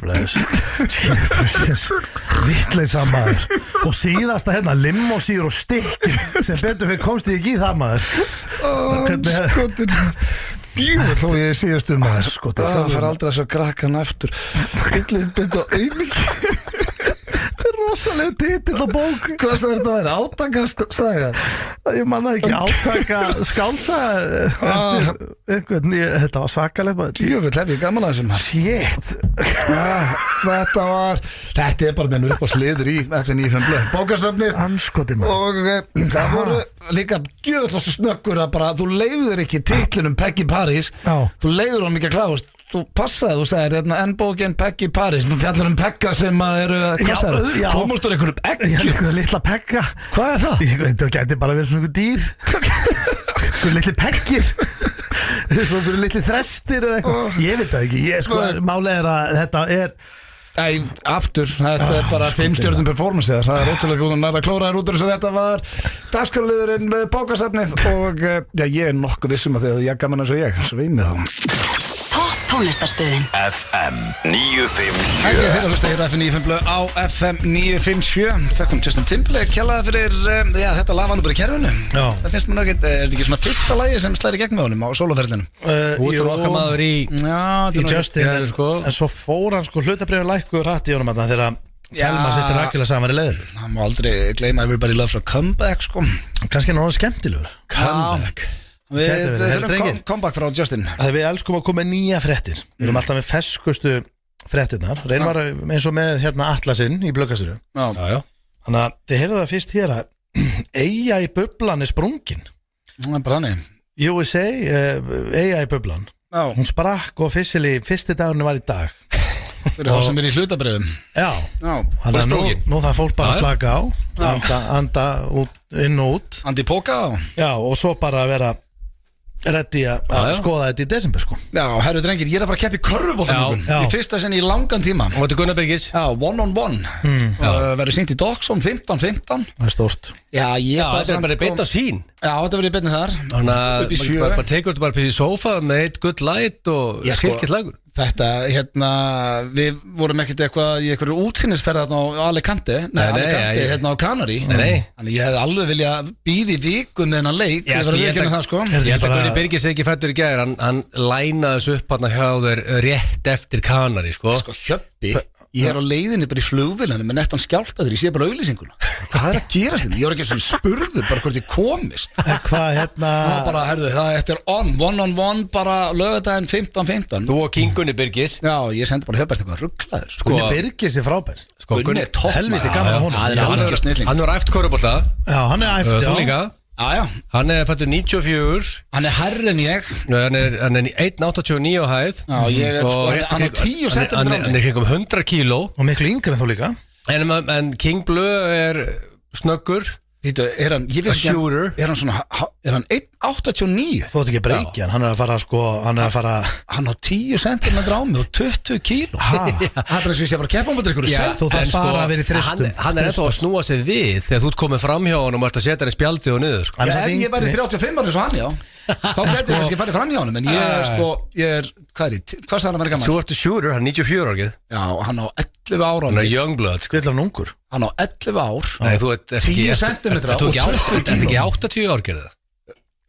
Speaker 2: vitleisa maður. Og síðasta limósýr og stykk sem betur fyrir komst ég ekki í það maður.
Speaker 1: Skotin Þó ég síðast maður það fer aldrei að sjá krakkan eftir Yllið byrja á aumingi
Speaker 2: Þetta er rosalega titill á bók.
Speaker 1: Hvað sem þetta að vera? Átakasaga?
Speaker 2: Ég manna ekki átaka skálsaga Þetta var sakalegt.
Speaker 1: Djöfull hef ég gaman að þessum
Speaker 2: Shit
Speaker 1: Þetta er bara menn upp á sliður í FN95 bókasöfnið og það voru líka djöfullastu snöggur að bara þú leifður ekki titlunum Peggy París þú leifður hann ekki að kláðast þú passaði, þú sagðir en bókin Peggy París fjallar Pegga sem eru svo mústur einhverjum eggjum
Speaker 2: litla Pegga.
Speaker 1: Hvað er það?
Speaker 2: Þetta gæti bara verið svona einhver dýr einhver litli Peggir svona einhver litli þrestir eða eitthvað ég veit það ekki, málið er að þetta er
Speaker 1: aftur, þetta er bara 5 stjörnum performance það er ótrúlega góð að næra klóraður út og þetta var dagskrárliðurinn með bókasafnið og ég er nokkuð vissum að þið gaman eins og ég sveimið þá
Speaker 5: Tónlistarstöðin
Speaker 4: FM 957
Speaker 1: Ekki fyrir að hlusta hér FN95 á FM 957 Þakkum Justin Timberlake kjallaði fyrir þetta lag var nú bara í kerfinu það finnst mér náttúrulega er þetta ekki svona fyrsta lagi sem slæri gegn með honum á sóloferðinum
Speaker 3: Út og okkar maður í
Speaker 2: Justin en svo fór hann hlutabrifin lækkuður hatt í honum þegar Telma sýstir Akila saman í leður
Speaker 1: hann má aldrei gleyma Everybody Loves a Comeback sko
Speaker 2: kannski hann skemmtilegur
Speaker 1: Comeback Við þurfum comeback frá Justin
Speaker 2: Við elskum að koma með nýja fréttir Við erum alltaf með ferskustu fréttirnar Reynum var eins og með Atlasinn í Blöggastinu Þannig að þið heyrðu það fyrst hér að Eyja í bublan er sprungin USA Eyja í bublan Hún sprakk og fyrsti dagurinn var í dag
Speaker 1: Fyrir þá sem er í hlutabrifum
Speaker 2: Þannig að nú það fólk bara að slaka á Anda inn og út
Speaker 1: Andi póka á
Speaker 2: og svo bara að vera reddi að skoða þetta í desember sko.
Speaker 1: Herru drengir, ég er að fara að keppa í körfubolta í fyrsta sinn í langan tíma
Speaker 3: Og þetta er Gunnar Birgis
Speaker 1: one on one verður sýnt í Doxon 15:15.
Speaker 2: Það er stórt.
Speaker 1: Já,
Speaker 3: þetta er bara beint á sín.
Speaker 1: Já, þetta verður beinni þar.
Speaker 3: Þannig
Speaker 1: Upp í 7.
Speaker 3: að bara tekur þetta bara í sófa með eitt good light og silkið slagur.
Speaker 1: Þetta, við vorum ekkert eitthvað í einhverju útsýnisferð þarna á Alicante, hérna á Canary. Þannig ég hefði alveg viljað býða í viku með hennan leik. Ég held
Speaker 3: að Gunni Birgis ekki fættur í gær, hann lænaði þessu upp hann hjá þeir rétt eftir Canary, sko.
Speaker 1: Hjöppi, ég á leiðinni bara í flugvélunum með nettan skjáltaður, ég sé bara auglýsinguna. Hvað er að gerast þetta? Ég var ekki svona spurður bara hvort ég komist.
Speaker 2: Hvað,
Speaker 1: bara, herðu, það er one-on-one bara lögadaginn 15:15.
Speaker 3: Þú og King Gunni Birgis.
Speaker 1: Já, ég sendi bara Hjöpert eitthvað rugglaður.
Speaker 2: Gunni Birgis er frábær.
Speaker 1: Gunni er topp.
Speaker 2: Helviti gaman á honum.
Speaker 3: Hann var æft körfubolta.
Speaker 2: Já, hann er æft,
Speaker 3: Þú líka.
Speaker 1: Já.
Speaker 3: Hann er fættur 94.
Speaker 1: Hann er herri en ég.
Speaker 3: Hann er 1,89 á hæð.
Speaker 1: Já, ég er sko, hann er 10 cm.
Speaker 3: Hann er kringum 100 kíló.
Speaker 2: Og miklu yngri en þú líka.
Speaker 3: En King Blue er snöggur.
Speaker 1: Er hann 1,89?
Speaker 2: Þú átt ekki breykja, hann er að fara
Speaker 1: Hann á 10 cm á mig og 20 kíló. Það er bara eins og ég sé bara keppamöndur ykkur.
Speaker 2: Þú þarf bara að vera í þristum.
Speaker 3: Hann er ennþá að snúa sig við þegar þú ert komið fram hjá hann og mást að setja hann í spjaldi og niður.
Speaker 1: Ef ég væri 35 ára eins og hann, já, þá gæti ég kannski farið fram hjá hann. En hvað sagði hann að vera gammal?
Speaker 3: Svo ertu shooter, hann er 94 árið.
Speaker 1: Já, hann á 11 ára.
Speaker 3: Hann er youngblood.
Speaker 2: Skvillan ungur.
Speaker 1: Hann á 11 ár.
Speaker 3: Nei, þú ert
Speaker 1: 10 cm
Speaker 3: og 20 ekki 80 ár gerði það.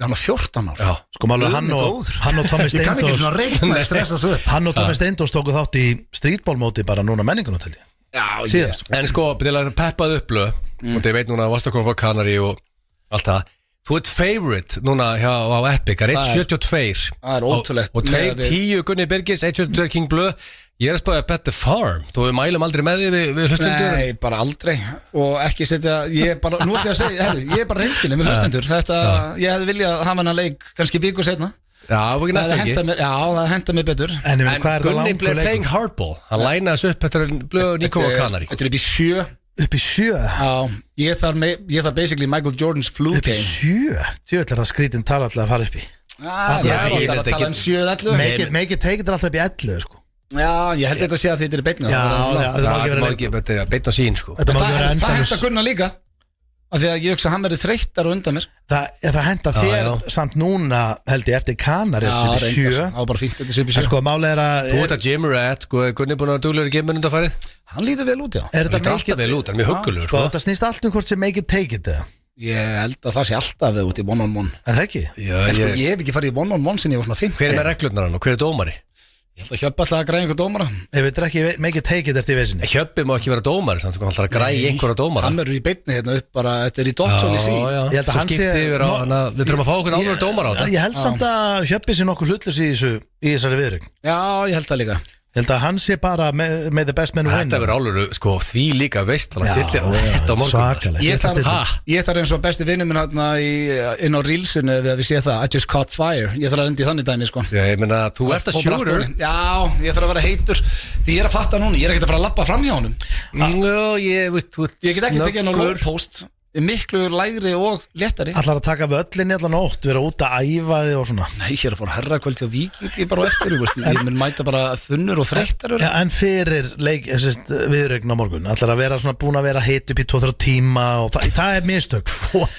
Speaker 1: Hann á 14 ára.
Speaker 2: Sko málu hann og Tommy Steindós.
Speaker 1: Ég kann ekki svona reikna að stressa svo upp.
Speaker 2: Hann og Tommy Steindós tóku þátt í streetballmóti bara núna menningunum til því.
Speaker 1: Já,
Speaker 3: en sko, til að peppað upp lög og ég veit núna að varst að koma frá Canary og allt það. Þú ert favorite núna á Epic, það er 1.72.
Speaker 1: Það er ótrúlegt.
Speaker 3: Og 2.10 Gunni Birgis, 1.72 King Blue. Ég er að spáði að bet the farm. Þú mælum aldrei með því við hlustendur.
Speaker 1: Nei, bara aldrei. Og ekki setja, nú ætlum ég að segja, ég er bara reynskilin með hlustendur. Ég hefði viljað hafa hana leik kannski viku seinna.
Speaker 3: Já, það ekki næst ekki.
Speaker 1: Það henda mig betur.
Speaker 2: En
Speaker 3: Gunni blev playing hardball. Hann lænaði þessu upp eftir blöðu Nico og Canary.
Speaker 1: Þetta er upp í 7.
Speaker 2: Upp í 7?
Speaker 1: Já, ég þarf basically Michael Jordan's flu game.
Speaker 2: Upp í 7? Tjóðlega það skrítin tala alltaf að fara upp í.
Speaker 1: Það er að tala 7-11.
Speaker 2: Make it take it alltaf upp í 11, sko.
Speaker 1: Já, ég held þetta að segja að þetta er beitna.
Speaker 2: Já, það má ekki
Speaker 3: vera beitna sín, sko.
Speaker 1: Það henda Gunna líka. Af því að ég hugsa að hann verið þreyttar og undan mér.
Speaker 2: Það henda þér samt núna held ég eftir Canary upp í 7.
Speaker 1: Það var bara fínt þetta upp í 7.
Speaker 2: Sko máli er að
Speaker 3: Þú ert að gym rat, Gunni er búin að duglegur í gymmun undanfarið.
Speaker 1: Hann lítur vel út, já.
Speaker 2: Er þetta
Speaker 3: alltaf vel út, hann er mjög huggulegur.
Speaker 2: Sko þetta snýst allt hvort sem make it take it.
Speaker 1: Ég held að það sé alltaf við út í one-on-one.
Speaker 2: En það ekki?
Speaker 1: Ég hef ekki farið í one-on-one sinni ég var svona 5.
Speaker 3: Hver er með reglurnar hann og hver er dómari?
Speaker 1: Ég held að Hjöppi alltaf að græða einhver dómara.
Speaker 2: Ef við ekki make it take it eftir í vesinni.
Speaker 3: Hjöppi má ekki vera dómari, þannig að hann þarf að græða einhverja dómara.
Speaker 1: Hann verður í beinni hérna upp bara, þetta er í Doxon í sín.
Speaker 2: Ég held að hann sé
Speaker 3: við þurfum að fá okkur alveg dómara á þetta.
Speaker 2: Ég held samt að Hjöppi sé nokkuð hlutlös í þessari viðrögn.
Speaker 1: Já, ég held það líka.
Speaker 2: Ég held að hann sé bara með the best men win.
Speaker 3: Þetta verður álur, sko, því líka veist
Speaker 2: Svakalega.
Speaker 1: Ég þarf eins og besti vinnum minn hérna inn á Reelsinu við að við sé það I just caught fire. Ég þarf að enda í þannig dæmi, sko.
Speaker 3: Ég meina, þú ert að shooter.
Speaker 1: Já, ég þarf að vera heitur. Því ég er að fatta núna, ég er ekkert að fara að labba fram hjá honum. Ég get ekki tekið hann á low post. Miklu lægri og léttari.
Speaker 2: Allar að taka völlinni allar nótt, vera út að æfa þig og svona.
Speaker 1: Nei, ég er að fara að herra kvöldi á Víkingi bara á eftir, ég mun mæta bara þunnur og þreyttar.
Speaker 2: En fyrir viðrögn á morgun, allar að vera svona búin að vera hitt upp í 2-3 tíma og það er mistök.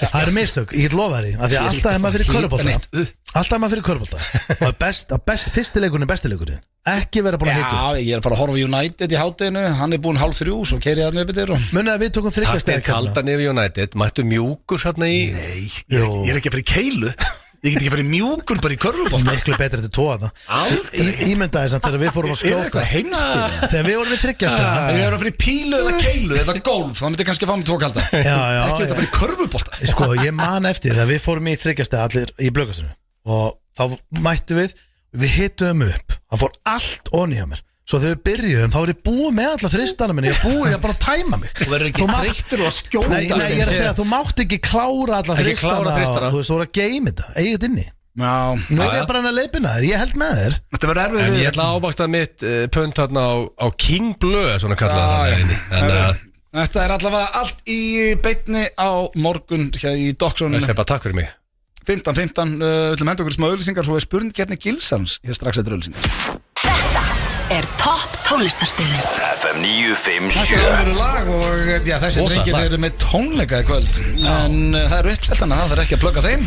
Speaker 2: Það er mistök, ég get lofa þér í, af því að alltaf er maður fyrir körfubolta. Alltaf maður fyrir körfubolta. Og fyrstileikurinn er bestileikurinn. Ekki vera búin að hitta.
Speaker 1: Já, ég er að fara að horfa United í hátteginu. Hann er búin 2:30, svo keiri hann upp yfir.
Speaker 2: Munið að við tókum 3 steg.
Speaker 3: Kaldan yfir United, mættu mjúkur hérna í.
Speaker 1: Nei, ég er ekki að fara í keilu. Ég get ekki farið mjúkur bara í körfubolta.
Speaker 2: Miklu betri til tóa það. Ímyndaði samt þegar við fórum að skjóta. Þegar við vorum við 3 steg.
Speaker 1: Ég er að fara í pílu eða keilu eða golf. Það myndi kannski fá mig 2 kalda. Ekki að fara í körfubolta.
Speaker 2: Sko, ég man eftir þegar við fórum í 3 steg allir í Blöðkastinu. Og þá mættu við hittum upp. Það fór allt onni hjá mér. Svo þegar við byrjuðum, þá er ég búið með alla þristana minni. Ég er bara að tæma mig.
Speaker 1: Þú verður ekki þreyttur og að skjóta.
Speaker 2: Nei, ég er að segja að þú mátt ekki klára alla þristana. Þú veist, þú voru að geima þetta, eigið inni.
Speaker 1: Já.
Speaker 2: Nú er ég bara að leiðbina þér, ég held með þér.
Speaker 1: Þetta verður erfið.
Speaker 3: En ég ætla að ábaksta mitt pönt hérna á King Blue, svona kallaði það.
Speaker 1: Þetta er allavega allt í beinni á morgun hér í Doxoninu.
Speaker 3: Það sé bara takk fyrir mig.
Speaker 1: 15:15, við ætlum að henda okkur smá auglýsingar, svo er spurningkeppni Gilsans hér strax eftir auglýsingar.
Speaker 5: Þetta er topp tónlistarstöðin.
Speaker 4: FM
Speaker 1: Þetta
Speaker 4: 957
Speaker 1: alvöru lag og þessi
Speaker 3: Rosa
Speaker 1: drengir
Speaker 3: lag.
Speaker 1: eru með tónleika í kvöld. En það eru uppseltana, það þarf ekki að plugga þeim.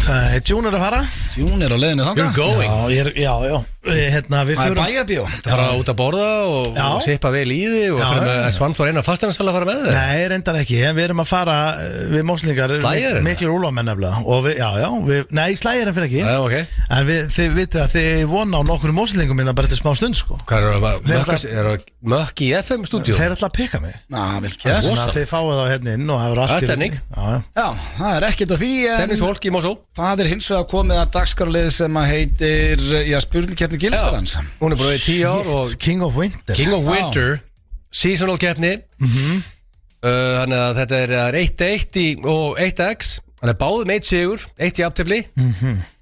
Speaker 2: June er að fara.
Speaker 1: Jún er á leiðinu þangað.
Speaker 3: You're going.
Speaker 2: Já Við
Speaker 1: Það er
Speaker 2: förum
Speaker 1: bæjabíó.
Speaker 3: Það fara út að borða og
Speaker 2: Já.
Speaker 3: sippa vel í þig og fyrir með Svanþór einar fasteinarsala að fara með þig.
Speaker 2: Nei, reyndar ekki, en við erum að fara við móslingar,
Speaker 3: Slægjarinn?
Speaker 2: miklir úlfamenn nefnilega og nei, slægjarinn fyrir ekki
Speaker 3: Já, ok.
Speaker 2: en þið vitið að þið vona á nokkru móslingum minna bara til smá stund sko.
Speaker 3: Hvað
Speaker 2: Þeir
Speaker 3: eru mökk í FM stúdíu?
Speaker 2: Þeir ætla að pikka mig
Speaker 1: Ná, vel
Speaker 2: Þannig
Speaker 1: gert.
Speaker 2: að þið fáið þá hérna inn og það er allt
Speaker 3: Það er
Speaker 2: í
Speaker 3: stemning.
Speaker 2: lagi. Já.
Speaker 1: Já, það er ekkert að því en
Speaker 3: Stemningsfólk í Mosó.
Speaker 1: það er hins vegar komið að dagskarlið sem að heitir spurningkeppni Gilsarans.
Speaker 3: Hún er búin að vera í 10 ár og
Speaker 2: King of Winter
Speaker 3: King of Winter Seasonal keppni Þannig að þetta er 1-1 og 1x Þannig að báðum 1 sigur 1 í aftöfli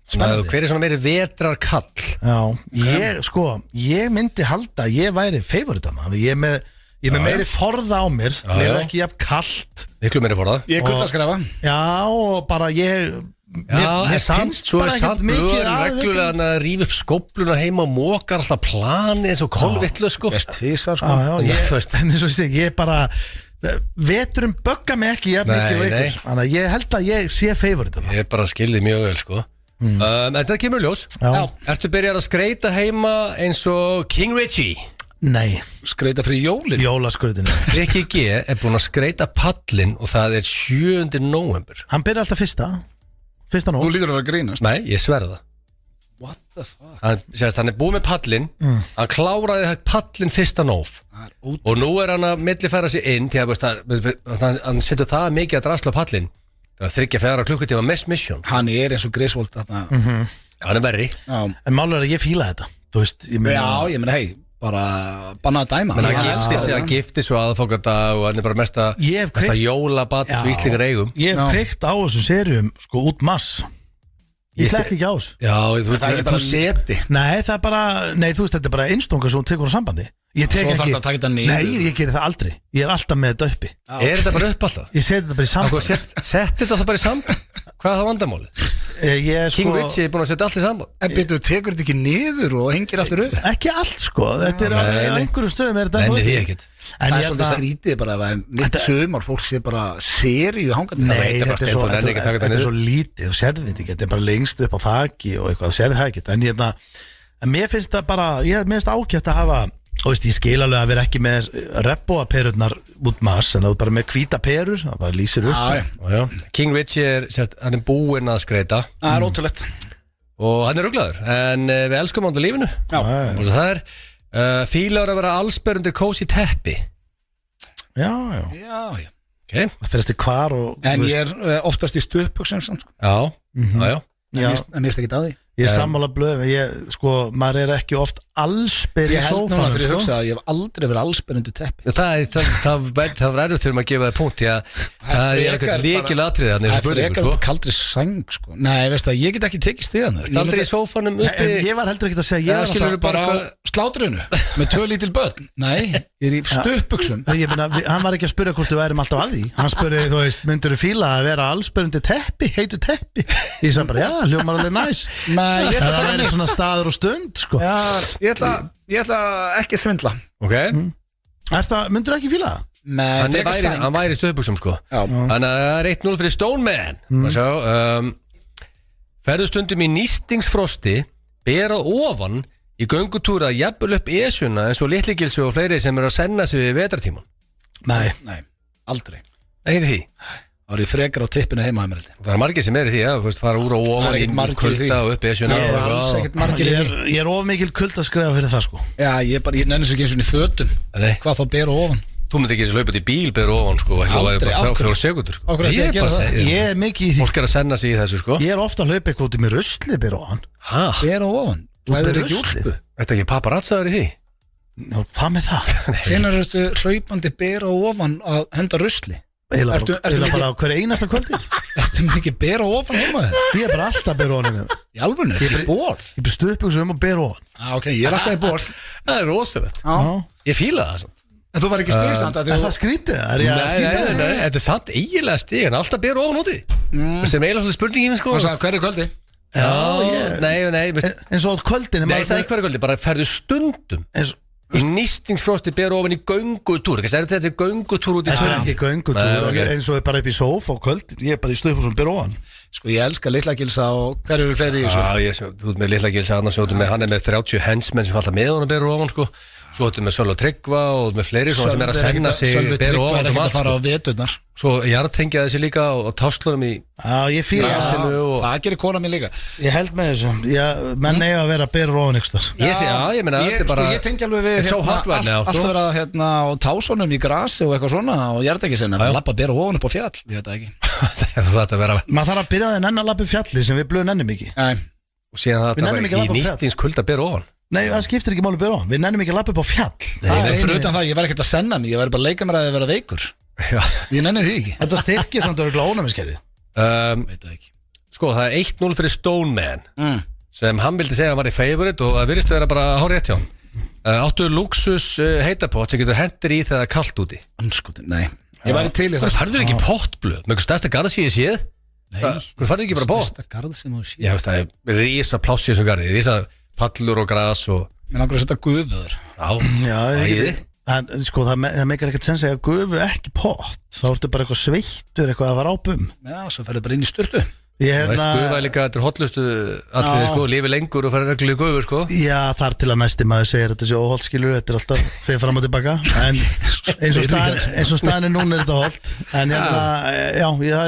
Speaker 2: Spennandi.
Speaker 3: Hver er svona meiri vetrarkall?
Speaker 2: Já, ég myndi halda að ég væri favoritana ég er með meiri forða á mér mér er
Speaker 3: já.
Speaker 2: ekki jafn kallt
Speaker 3: Miklu meiri fór það
Speaker 1: Ég er kuldaskræfa.
Speaker 2: Já, og bara ég
Speaker 3: Já, en finnst svo er samt blöðin reglulega að rífa upp skópluna heima og mókar alltaf plani eins og kolvillu sko
Speaker 1: Best tvísar sko.
Speaker 2: Já,
Speaker 3: þú veist.
Speaker 2: en eins og ég segi, ég bara veturum bögga mig ekki jafn
Speaker 3: Nei,
Speaker 2: mikið og
Speaker 3: nei.
Speaker 2: ykkur þannig að ég held að ég sé favoritana
Speaker 3: Ég bara skilði mjög vel sko En þetta kemur ljós
Speaker 2: Já.
Speaker 3: Ertu byrjar að skreita heima eins og King Richie?
Speaker 2: Nei,
Speaker 1: Skreita fyrir jólin.
Speaker 2: jólaskrutinu
Speaker 3: Rikki G er búin að skreita pallin og það er 7. nóvember
Speaker 2: Hann byrjar alltaf fyrsta
Speaker 1: Þú
Speaker 2: nóg
Speaker 1: lítur að vera að grínast.
Speaker 3: Nei, ég sverða
Speaker 1: What the fuck?
Speaker 3: Hann er búin með pallin Hann kláraði pallin 1. nóv
Speaker 1: Það er út.
Speaker 3: Og nú er hann að millifæra sig inn Því að hann setur það mikið að drasla pallin Það er 3-4 klukkutíma mess mission
Speaker 1: Hann er eins og Griswold þarna.
Speaker 3: Hann er verri
Speaker 1: Já.
Speaker 2: En málur er að ég fíla þetta Þú veist, ég meina
Speaker 1: Já, ég meina hei, bara banna að dæma.
Speaker 3: Men
Speaker 1: Já,
Speaker 3: hann gifti svo aðfokkata og hann er bara mesta
Speaker 2: Ég hef kveikt-
Speaker 3: jólabat
Speaker 2: Já.
Speaker 3: og íslíkar eigum
Speaker 2: Ég hef
Speaker 1: Já.
Speaker 2: kveikt á þessum serjum sko út mass Ég slekk ekki á þessu
Speaker 3: Já, þú
Speaker 1: Það er ekki bara seti.
Speaker 2: Nei, það er bara, nei þú veist, þetta er bara einstunga sem hún tekur á sambandi Ég tek
Speaker 1: Svo
Speaker 2: ekki,
Speaker 1: þarftu að taka þetta niður.
Speaker 2: nei, ég gerir það aldrei Ég er alltaf með þetta uppi
Speaker 3: Er þetta bara upp alltaf?
Speaker 2: Ég seti þetta bara í sambandi
Speaker 3: Settu þetta bara í samband Hvað er það vandamálið?
Speaker 2: Ég er
Speaker 3: King
Speaker 2: sko,
Speaker 3: Richie er búin að setja allt í samband
Speaker 1: En byrju, tekur þetta ekki niður og hengir aftur upp?
Speaker 2: ekki allt sko Þetta er á einhverjum stöðum er þetta
Speaker 3: Nenni
Speaker 2: ennþá
Speaker 3: því
Speaker 2: uppi.
Speaker 3: ekkert
Speaker 2: En
Speaker 1: Það er
Speaker 2: ég held
Speaker 1: svolítið
Speaker 2: að
Speaker 1: skrítið bara að mitt sumar fólk sé bara seríu hangandi.
Speaker 2: Nei,
Speaker 3: veit bara
Speaker 2: þetta er svo,
Speaker 3: Stefán nenni ekki að taka þetta
Speaker 2: þetta er
Speaker 3: niður.
Speaker 2: svo lítið Þú sérði þetta ekki, þetta er bara lengst upp á þaki og eitthvað, þú sérði það ekki En mér finnst það bara, mér finnst ágætt að hafa Og veist, ég skil alveg að vera ekki með rebbóaperurnar út mass En að þú bara með hvíta perur, það bara lýsir upp
Speaker 1: Já,
Speaker 3: Já. King Richie hann er búinn að skreita
Speaker 1: það er ótrúlegt.
Speaker 3: og hann er ruglaður en við elskum hann á lífinu
Speaker 1: Já.
Speaker 3: og svo það er fílar að vera allsber undir kósi teppi
Speaker 2: Já,
Speaker 1: Já, já.
Speaker 3: okay.
Speaker 2: það fyrir eftir hvar og
Speaker 1: En
Speaker 2: þú
Speaker 1: ég
Speaker 2: veist,
Speaker 1: er oftast í stupuksum samt sko.
Speaker 3: Já, já
Speaker 1: En
Speaker 2: Já.
Speaker 1: mér finnst ekki að því.
Speaker 2: Ég er sammála blöð sko, maður er ekki oft allsber í
Speaker 1: Ég held núna
Speaker 2: sófanum
Speaker 1: fyrir að
Speaker 2: sko.
Speaker 1: hugsa að ég hef aldrei verið allspennundi teppi.
Speaker 3: Það var erfitt fyrir maður að gefa það punkt því að það er eitthvað líkil atriði þannig
Speaker 1: Það
Speaker 3: þessu
Speaker 1: er frekar
Speaker 3: spurningu
Speaker 1: út kaldri sæng sko. Nei, veistu það, ég get ekki tekið stiðan það.
Speaker 3: Aldrei í sófanum
Speaker 2: En
Speaker 3: uppi
Speaker 2: ég var heldur ekki að segja
Speaker 3: Já,
Speaker 2: ég var
Speaker 3: skilurðu
Speaker 2: alltaf-
Speaker 1: Bara á slátrunu með 2 lítil börn. Nei, ég er í stupuksum.
Speaker 2: Ég meina, hann var ekki að spyrja hvort við værum alltaf að því Hann spurði, þú veist, myndur þú fíla að vera allsberandi teppi, heitu teppi Ég sagði bara, já, hljómar alveg næs
Speaker 1: Nei, ég ætla
Speaker 2: Það
Speaker 1: að taka
Speaker 2: væri
Speaker 1: nýtt.
Speaker 2: svona staður og stund, sko
Speaker 1: Já, ég ætla ekki að svindla.
Speaker 3: Ok,
Speaker 2: Myndur þú ekki fíla það?
Speaker 1: Nei, frekar sæng.
Speaker 3: hann væri í stöðbuxum sko
Speaker 1: Já.
Speaker 3: Þannig að það er 1-0 fyrir Stoneman Ferðu stundum í nýstingsfrosti Bera ofan í göngutúra Jafnvel upp esjuna eins og litligilsu og fleiri sem eru að senna sig við vetrartíman
Speaker 2: Nei,
Speaker 1: Nei, aldrei.
Speaker 3: Ekki því
Speaker 1: Það var ég frekar á tippinu heima að mér held ég.
Speaker 3: Það er margir sem eru í því að fara úr og
Speaker 1: Það er
Speaker 3: ofan
Speaker 1: ekkert margir í því.
Speaker 3: kulda og upp esjuna
Speaker 1: Það er alls ekkert margir í því.
Speaker 2: ég er of mikil kuld að skrifa fyrir það, sko
Speaker 1: Já, ég nenni svo ekki eins og í fötum.
Speaker 3: Nei.
Speaker 1: Hvað þá ber og ofan?
Speaker 3: Þú myndi ekki eins og hlaupa út í bíl bera ofan sko ekki
Speaker 1: Aldrei,
Speaker 3: það væri bara
Speaker 1: af hverju?
Speaker 3: 3-4 sekundur sko
Speaker 1: Af hverju ætti ég að
Speaker 3: Ég er
Speaker 1: gera
Speaker 3: bara að
Speaker 1: það?
Speaker 3: segja
Speaker 2: Ég er mikið í því
Speaker 3: Fólk er að senna sig í þessu sko
Speaker 2: Ég er ofta að hlaupa eitthvað út í mér rusli byrja á hann
Speaker 3: Hæ?
Speaker 1: Ber og ofan?
Speaker 2: Þú
Speaker 1: Það er
Speaker 2: berð
Speaker 1: ekki
Speaker 2: ruslið?
Speaker 1: úlpu.
Speaker 3: Þetta ekki paparazzaður í því?
Speaker 2: Hvað með það?
Speaker 1: Hvenær ertu hlaupandi ber og ofan að henda rusli?
Speaker 2: Eiginlega
Speaker 1: Ertu
Speaker 2: bara á hverju einasta kvöldi
Speaker 1: Ertu mikið ber og ofan heima þér?
Speaker 2: Ég er bara alltaf byrja á hann
Speaker 1: Í alvörinu,
Speaker 2: Ég
Speaker 1: þetta
Speaker 2: ber-
Speaker 1: er ból.
Speaker 2: Ég byrja stuðbuxum og byrja á hann
Speaker 1: Já, ok, ég er alltaf í ból.
Speaker 3: Það er rosalegt
Speaker 1: Já.
Speaker 3: Ég fíla það samt
Speaker 1: En þú var ekki stíðsamt að
Speaker 2: Er
Speaker 1: þú...
Speaker 2: það skrítið? Er ég að
Speaker 3: Nei,
Speaker 2: skrítið?
Speaker 3: nei, nei, þetta er samt eiginlega stig en alltaf bera ofan úti sem eiginlega svolítið spurningin sko
Speaker 1: Hann sagði, hverju kvöldi?
Speaker 3: Já, nei, veist
Speaker 2: Eins og á kvöldin
Speaker 3: Nei, ég sagði hverju kvöldi, bara ferðu stundum
Speaker 2: eins,
Speaker 3: Í nístingsfrosti ber ofan í göngutúr. Hvað er þetta göngutúr út í
Speaker 2: Þetta er ekki göngutúr eins og er bara upp í sófa og kvöld. Ég er bara í stuðhúsum ber ofan.
Speaker 1: Sko ég elska Litlagilsa og hver eru fleiri í þessu?
Speaker 3: Þú ert með Litlagilsa, annars hann er með 30 hensmenn sem falla með honum ber ofan sko. Svo ertu með Sölvi og Tryggva og með fleiri sem er að senna sig
Speaker 1: Sölvi og Tryggva er ekki að fara á
Speaker 3: sko.
Speaker 1: veturnar.
Speaker 3: Svo jartengja þessi líka og táslunum í
Speaker 2: ég fíla
Speaker 1: það gerir kona mín líka.
Speaker 2: Ég held með þessu menn eiga að vera að bera ofan ykkur
Speaker 3: ég meina
Speaker 1: ég tengi alveg við alltaf vera á tásunum í grasi og eitthvað svona og jartengi sinna að lappa bera ofan upp á fjall, ég veit það ekki.
Speaker 2: Maður þarf að byrja að nenn að lappa upp fjalli sem við blöðum nennum ekki.
Speaker 3: Og síðan það í nýstingskulda bera ofan.
Speaker 2: Nei, það skiptir ekki máli að bera ofan. Við nennum ekki að lappa upp á fjall.
Speaker 1: Fyrir utan það, ég var ekkert að senna mig, ég var bara að leika mér að vera veikur. Ég nenni því ekki.
Speaker 2: Þetta styrkir samt örgulega ónæmiskerfið.
Speaker 1: Veit það ekki.
Speaker 3: Sko, það er 1-0 fyrir Stoneman sem hann vildi segja að hann var í favorite og það virðist vera bara hárið rétt hjá hann. Áttu luxus heitapott sem getur hendur í þegar það er kalt úti.
Speaker 1: Nei, ég var í til í það.
Speaker 3: Færður ekki pottblöð með einhver stærsta garðsíði séð?
Speaker 1: Nei.
Speaker 3: Færður ekki bara pott?
Speaker 1: Stærsta garð sem þú séð?
Speaker 3: Já, það er rísa pláss í þessum garði, rísa pallur og gras og...
Speaker 1: Mér langar að setja guðuður.
Speaker 2: En sko, það meikar ekkert sens að gufu ekki pott. Þá ertu bara eitthvað sveittur, eitthvað að vara ápum.
Speaker 1: Já, svo ferðu bara inn í sturtu.
Speaker 3: Gufa er líka, þetta er hotlustu allir, sko, lífi lengur og fara reglulega gufu, sko.
Speaker 2: Já, þar til að næsti maður segir þetta sé óholt, skilur, þetta er alltaf fyrir fram og tilbaka. En eins og staðin er núna er þetta holt. En já,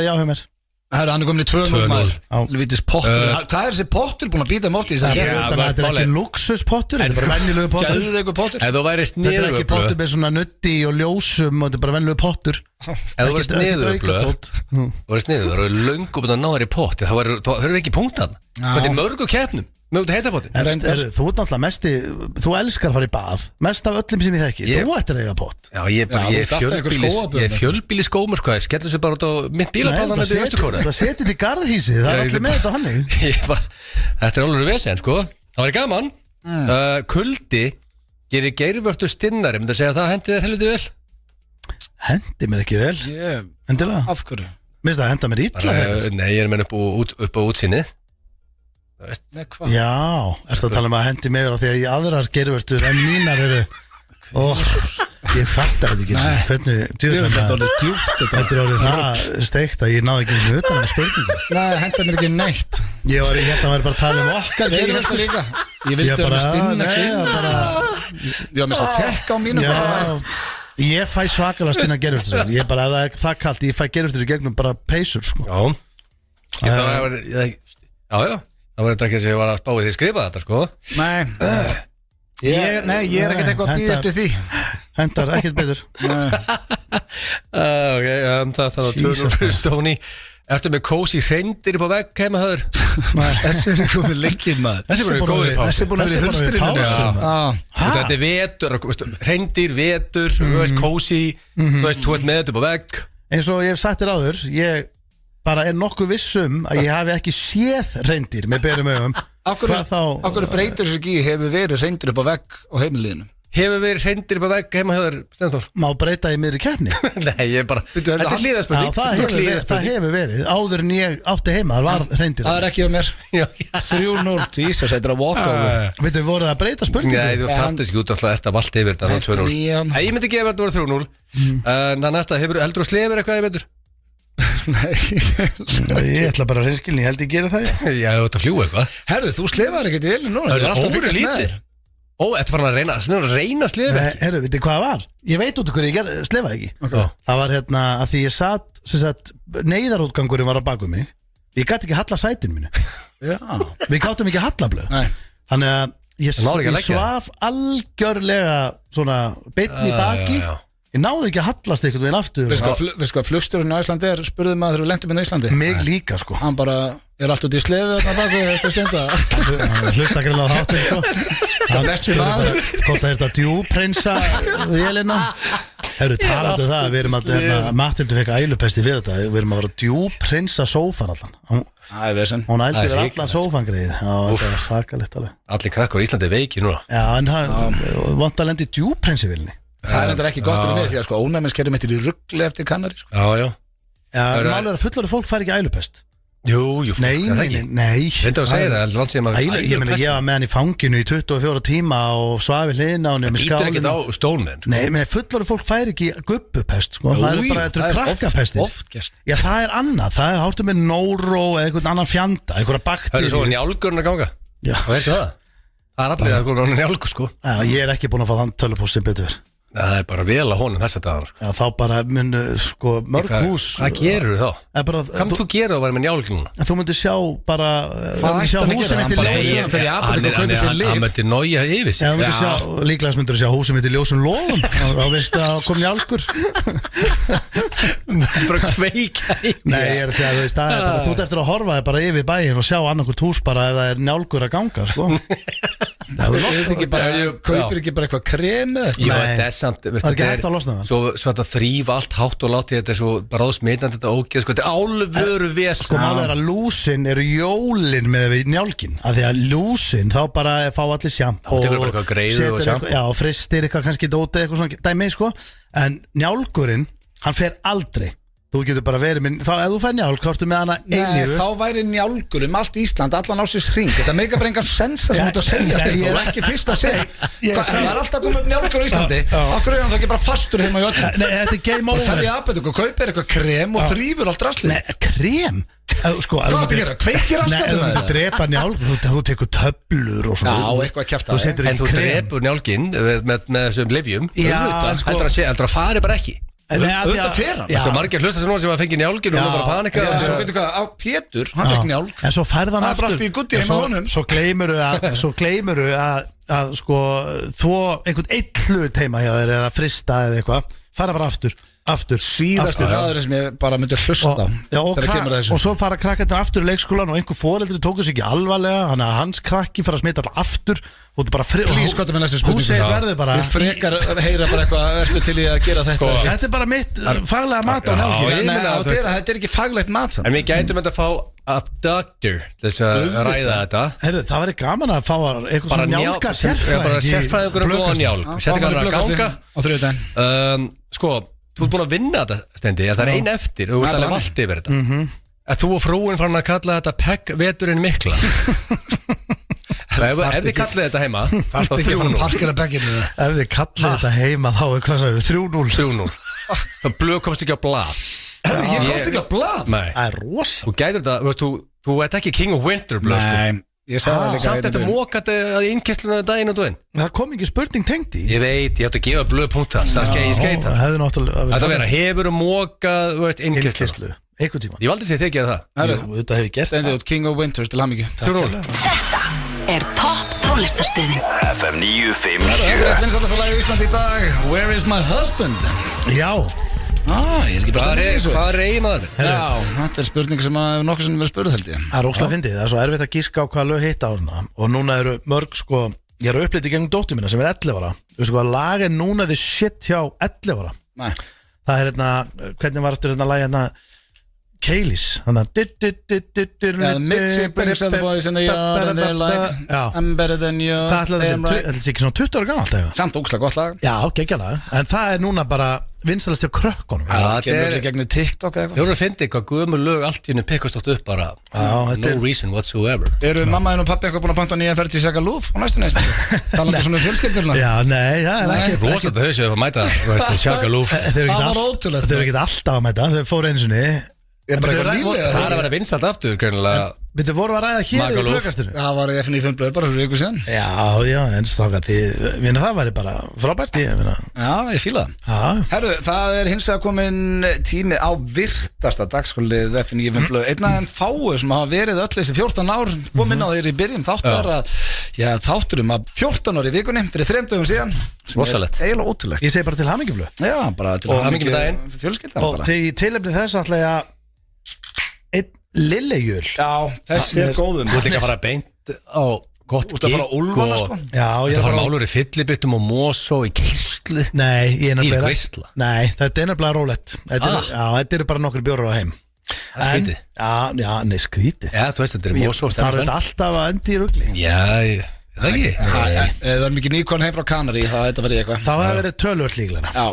Speaker 2: hjá mér.
Speaker 1: Það er hann komin í 2-0 maður. Lvítis pottur. Hvað er þessi pottur búin að býta um oft í þess
Speaker 2: að þetta er ekki luxuspottur, þetta er bara venjulegu pottur.
Speaker 1: Gæðveikur pottur.
Speaker 3: Ef þú væri
Speaker 2: Þetta er ekki pottur með svona nutti og ljósum og þetta er bara venjulegu pottur.
Speaker 3: Ef þú væri sniðublöð, það eru löngu búin að ná þér í potti. Það eru ekki punktan. Þetta er mörgu keppnum með út að heita potti.
Speaker 2: Þú ert náttúrulega þú elskar að fara í bað, mest af öllum sem ég þekki. Þú ættir að eiga pott.
Speaker 3: Já, ég er fjölbíli skómur, sko. Ég skellur sér bara út á mitt bílapáðan þetta í Östurkóra.
Speaker 2: Það setið í garðhísi, það er allir með þetta hannig.
Speaker 3: Þetta er alveg vesen, sko. Það væri gaman. Kuldi gerir geirvörtu stinnari. Myndi að segja að það hendi þér helviti vel? Hendi mér ekki vel. Endilega. Af hverju? Minnst það henda mér illa. Nei, ég er með upp á útsýnið. Já, ertu að tala um að hendi mig á því að í aðrar geirvörtur en mínar eru ég fatt að þetta ekki hvernig þetta er orðið það steikt að ég náði ekki eins og utan að spurningu. Nei, henda mér ekki neitt. Ég var hérna að vera bara að tala um okkar geirvörtur líka. Ég vildi að stinna ég var með að tekka á mínum. Ég fæ svakalega stinna geirvörtur. Ég bara, ef það er kallt, ég fæ geirvörtur í gegnum bara peysur, sko. Já. Það var ekki þess að ég var að spá í því skrifa þetta, sko. Nei, ég er ekkert eitthvað að býða eftir því. Hendar ekkert betur. Ok, það er 2-0 fyrir Stóni. Ertu með kósi hreindir upp á vegg heima höður? Þessi er komið lengið, maður. Þessi er búin að Þessi er búin að vera í hulsturinn. Þetta er vetur, hreindir, vetur, kósi, þú ert með þetta upp á vegg. Eins og ég hef sagt þér áður, ég bara er nokkuð vissum að ég hafi ekki séð reyndir með berum augum. Akkur breytur þessu ekki hefur verið reyndir upp á vegg á heimiliðinu? Hefur verið reyndir upp á vegg heima hjá þér, Stenþór? Má breyta í miðri keppni? Nei, ég bara, þetta er hlýðarspurning. Það hefur verið, áður en ég átti heima, það var reyndir. Það er ekki á mér. 3-0, Jesus, þetta er að walk over. Veitu, voru það að breyta spurningu? Nei, þú þarft ekki út alltaf eftir allt yfir þetta, 2-0. Ég myndi gefa þetta voru 3-0. En það næsta, heldur þú slefur eitthvað í vetur? Nei, ég ætla bara að reynskilni, ég held ég gera það. Já, þú ætla að fljúa eitthvað. Herru, þú slefar ekkert í velinu núna. Það er alltaf fyrir lítið. Þetta var hann að reyna að slefa ekki. Herru, veitir hvað það var? Ég veit út af hverju ég slefaði ekki. Það var hérna að því ég satt neyðarútgangurinn var á baku mig. Ég gæti ekki halla sætinu mínu. Við gáttum ekki halla blöð. Þannig að ég svaf algjörlega svona beinn í baki. Ég náði ekki að hallast einhvern veginn aftur. Veist hvað flugstjórinn á Íslandi er? Spurði maður þegar við lentum inn á Íslandi. Mig líka, sko. Hann bara er allt út í slefu þarna baku eftir stenda. Hlusta grilla á þáttir, sko. Það mest fyrir maður. Hvort það er þetta djúprinsa vélina. Hefur talandi það, við erum alltaf, Mathildur fekk ælupesti fyrir þetta. Við erum að vera djúprinsa sófan allan. Það er vesen. Hún ældi fyrir allan sófangreið. Það er svakalegt alveg. Allir krakkar í Íslandi er veiki núna. Já, en það vant að lendi djúprinsivilni. Það er ekki gott um við því að sko ónæmiskerfið mitt er í ruggli eftir kannari, sko. Já. Málið er að fullorðið fólk fær ekki ælupest. Jú,
Speaker 2: Nei
Speaker 3: Reyndu að segja það, heldur langt sem að
Speaker 2: Ég meina, ég var með hann í fanginu í 24 tíma og svafi hliðina á hann með
Speaker 3: Ítur ekkert á
Speaker 2: skálinu
Speaker 3: stólmenn
Speaker 2: Nei, menn, fullari fólk færi ekki gubbupest sko. Það er bara, þetta er krakkapestir
Speaker 1: oft gest.
Speaker 2: Já, það er annað, það er háttu með nóró eða einhvern annan fjanda, einhverja
Speaker 3: Það
Speaker 2: bakteríu
Speaker 3: er svo njálgurinn að ganga
Speaker 2: Já.
Speaker 3: Og veistu það? Það er allir að koma njálgur sko
Speaker 2: Já, ég er ekki búin að fá þann tölupúst sem betur
Speaker 3: Það er bara vel að honum þessa dagar sko.
Speaker 2: Já, þá bara mun, sko, mörg hús
Speaker 3: Hvað gerur þá?
Speaker 2: Hvað
Speaker 3: Hvað þú gera að vera með njálg núna?
Speaker 2: Þú myndir sjá bara
Speaker 1: Hvað ætti hann að gera? Hann bara
Speaker 2: ljósum
Speaker 1: fer í apótek og kaupir sér lyf.
Speaker 3: Hann myndi nója yfir sig
Speaker 2: Já, þú myndir sjá, líklega myndir sjá húsum mitt í ljósum lofum þá veistu að kom njálgur
Speaker 3: Bara kveika í
Speaker 2: Nei, ég er að segja, þú veist, það er bara þú ert eftir að horfa þig bara yfir bæinn og sjá annarkvort hús bara ef það er njálgur að ganga, sko
Speaker 1: Kaupir ekki bara eitthvað krem eða
Speaker 3: Jú,
Speaker 2: Nei.
Speaker 3: þetta er samt
Speaker 2: Það er ekki hægt að losna það.
Speaker 3: Svo þetta þrýfa allt hátt og láti þetta er svo bráðsmitandi þetta ógeð sko, þetta er álvöru ves
Speaker 2: Sko málið er að lúsin eru jólin með við njálgin af því að lúsin þá bara fá allir sjamp
Speaker 3: Þá tekur bara eitthvað greiðu og sjampo.
Speaker 2: Já, fristir eitthvað kannski dótið eitthvað svona dæmi sko en njálgurinn, hann fer aldrei Þú getur bara verið minn, þá ef þú fær njálg, þá ertu með hana
Speaker 1: Nei,
Speaker 2: eilífu
Speaker 1: þá væri njálgur allt Ísland, allan á sér hring Þetta meikar bara engan sens að þú ert að segja Steinn og ekki fyrst að segja Það er alltaf komið upp njálgur á Íslandi Akkur er hann þá ekki bara fastur heima í öllum
Speaker 2: Nei, þetta er game
Speaker 1: Og
Speaker 2: over
Speaker 1: það er aðbætt og kaupir eitthvað krem og þrýfur allt rastlið
Speaker 2: Nei, krem? Sko,
Speaker 1: Hvað áttu að gera? Kveikir
Speaker 2: Nei, ef þú myndir
Speaker 1: rastlið
Speaker 2: drepa njálg, þú tekur töflur og svona
Speaker 1: Já, eitthvað að kjafta
Speaker 2: Þú setur
Speaker 3: En
Speaker 2: í
Speaker 3: þú
Speaker 2: krem
Speaker 3: drepur njálginn með þessum livjum
Speaker 2: Já, sko-
Speaker 3: Heldur að fari bara ekki
Speaker 2: Nei, af því
Speaker 1: Auðvitað
Speaker 2: að-
Speaker 1: fer hann.
Speaker 2: Já.
Speaker 3: Það er margir hlusta sem núna sem að fengi njálginn og
Speaker 2: Já.
Speaker 3: nú bara panika
Speaker 1: Já, svo
Speaker 3: og-
Speaker 1: veitum hvað, á Pétur, hann fekk njálg
Speaker 2: En svo færð hann
Speaker 1: Það er bara
Speaker 2: aftur
Speaker 1: allt í guddi
Speaker 2: En
Speaker 1: heima á
Speaker 2: svo-
Speaker 1: honum.
Speaker 2: Svo gleymuru að sko þvo einhvern eitt hlut heima hjá þér eða frista eða eitthvað fara bara aftur
Speaker 1: Síðasti ræður sem ég bara myndi hlusta á þegar kemur að þessu
Speaker 2: og svo fara krakkarnir aftur í leikskólan og einhver foreldri tóku sig ekki alvarlega hann að hans krakki fara að smita alltaf aftur og þú bara
Speaker 1: Please, gott með næstu spurningu
Speaker 2: húsið verður bara
Speaker 1: Vilt frekar heyra bara eitthvað Ertu til í að gera þetta
Speaker 2: Þetta er bara mitt faglega mat á
Speaker 3: Já,
Speaker 2: njálgin
Speaker 3: ég
Speaker 1: Nei,
Speaker 3: meina,
Speaker 1: þetta er ekki faglegt mat samt.
Speaker 3: En við gætum þetta að fá abductor til þess að ræða þetta
Speaker 2: Herru, það væri gaman að fá eitthvað svona njálga
Speaker 3: Bara sérfræðingur um góða njálg Sett ekki hann að ganga
Speaker 1: á þriðjudaginn
Speaker 3: Sko, þú ert búin að vinna þetta Steindi Það er ein eftir og þú ert alveg allt yfir þetta Að þú og frúin farin að kalla þetta Pegg veturinn mikla Ef þið kallið þetta heima
Speaker 1: Þarf ekki að fara að parkera begginu
Speaker 2: Ef þið kallið þetta heima þá er hvað sagður 3-0
Speaker 3: 3-0 Það blöð komst ekki á blað
Speaker 1: Ég komst ekki á blað
Speaker 3: Nei
Speaker 2: Það er rosa
Speaker 3: Þú gætir þetta, veist, þú ert ekki King of Winter blöð sko.
Speaker 1: Nei, ég sagði það líka
Speaker 3: Samt þetta mókati að innkessluna daginn og daginn
Speaker 2: Það kom ekki spurning tengt í
Speaker 3: Ég veit, ég ætti að gefa blöð punkta Það ég skeita
Speaker 2: hefði náttúrulega
Speaker 3: Þetta vera, hefur mókað innkessluna
Speaker 2: innkesslu Einhvern tíma
Speaker 3: Ég valdi sér þykja það
Speaker 1: Herru,
Speaker 2: Þetta hefur gert
Speaker 1: Steindi út King of Winter til hamingju
Speaker 3: 3-0
Speaker 5: Þetta er topp tónlistarstöðin
Speaker 4: FM
Speaker 1: Það
Speaker 4: 957
Speaker 1: er eitt vinsælasta lag í Íslandi í dag Where is my husband?
Speaker 2: Já,
Speaker 1: Ég er ekki bara stendið í þessu
Speaker 3: Hvað er eiginmaður?
Speaker 1: Já, þetta er spurning sem að nokkuð sem verið spurð held ég
Speaker 2: það er rókslega fyndið Það er svo erfitt að gíska á hvað lög hitta á hana Og núna eru mörg sko Ég er upplitið gegn dóttur mína sem er 11 ára Þú veist hvað lag er núna the shit hjá 11 ára
Speaker 1: Nei
Speaker 2: Það er hérna Hvernig var þetta lag hérna Keilis
Speaker 1: Mitzi brings out the boys in the yard and they're like I'm better than you
Speaker 2: Hvað ætlaði þessi? Þetta er ekki svona 20 ára gammalt eða?
Speaker 1: Samt ógslag gott lag
Speaker 2: Já, geggjala En það er núna bara vinsalast hjá krökkunum
Speaker 3: Já,
Speaker 1: Það
Speaker 3: þetta
Speaker 1: kemur
Speaker 3: er-
Speaker 1: ekki gegnum TikTok eða
Speaker 3: Þú
Speaker 1: eitthvað
Speaker 3: voru að finna eitthvað guðmur lög allt í hennu pikkast oft upp bara
Speaker 2: þetta
Speaker 3: No
Speaker 2: er-
Speaker 3: reason whatsoever
Speaker 1: Eru mamma þinn og pappi eitthvað búin að panta nýja ferð til Shaka Lúf á næstu næstu? Talandi svona um fjölskyldurna
Speaker 2: Já, nei, það er
Speaker 1: Nei.
Speaker 2: ekki
Speaker 3: Rósandi þau séu að mæta Shaka Loof
Speaker 2: Þau eru
Speaker 1: Það var ótrúlegt.
Speaker 2: ekkert alltaf að mæta Þau fóru einu sinni
Speaker 1: Ég er bara
Speaker 2: En
Speaker 1: eitthvað
Speaker 2: byrju,
Speaker 1: lífið
Speaker 3: Það er að vera vinsalt aftur greinilega.
Speaker 2: Við vorum að ræða hér í
Speaker 3: Magaluf.
Speaker 2: blökastunum
Speaker 1: Það var FNÍ 5 blöð bara fyrir ykkur síðan
Speaker 2: Já, en strákar það væri bara frábært
Speaker 1: Já, ég fíla það Herru, það er hins vegar komin tími á virtasta dagskólið FNÍ 5 blöð Einn af þeim fáu sem hafa verið öll þessi 14 ár komin á þeir í byrjun þáttar að þátturum að 14 ári í vikunni fyrir 3 dögum síðan sem er
Speaker 3: Rosalegt.
Speaker 1: eiginlega ótrúlegt
Speaker 2: Ég segi bara til hamingjumlu
Speaker 1: Já, bara til
Speaker 3: Og hamingju með daginn.
Speaker 1: fjölskyldan
Speaker 2: Og
Speaker 1: bara
Speaker 2: til tilefni þess ætla ég að einn lillejul
Speaker 1: Já, þessi er góðum
Speaker 3: Þú ert líka að fara beint á gott
Speaker 1: Þú ert að fara á Úlfana,
Speaker 3: og
Speaker 1: sko.
Speaker 2: Já,
Speaker 3: Þú
Speaker 2: ég
Speaker 3: ert að
Speaker 2: er
Speaker 3: fara
Speaker 2: að
Speaker 3: málur í fyllibittum og mosó í keislu
Speaker 2: Nei, ég er
Speaker 3: Í
Speaker 2: nefnilega
Speaker 3: veisla.
Speaker 2: Nei, þetta er nefnilega rólegt Þetta eru bara nokkru bjórar á heim
Speaker 3: Það er skrítið.
Speaker 2: Já, nei, skrítið
Speaker 3: Já, þú veist, þetta er mosó og
Speaker 2: Það er
Speaker 3: stefnusmenn
Speaker 2: alltaf að endi í rugli
Speaker 3: Já, það ekki
Speaker 1: Það er mikið nýkon heim frá Kanari Það þetta verið eitthvað
Speaker 2: Þá hefur verið tölvöld líklega
Speaker 1: Já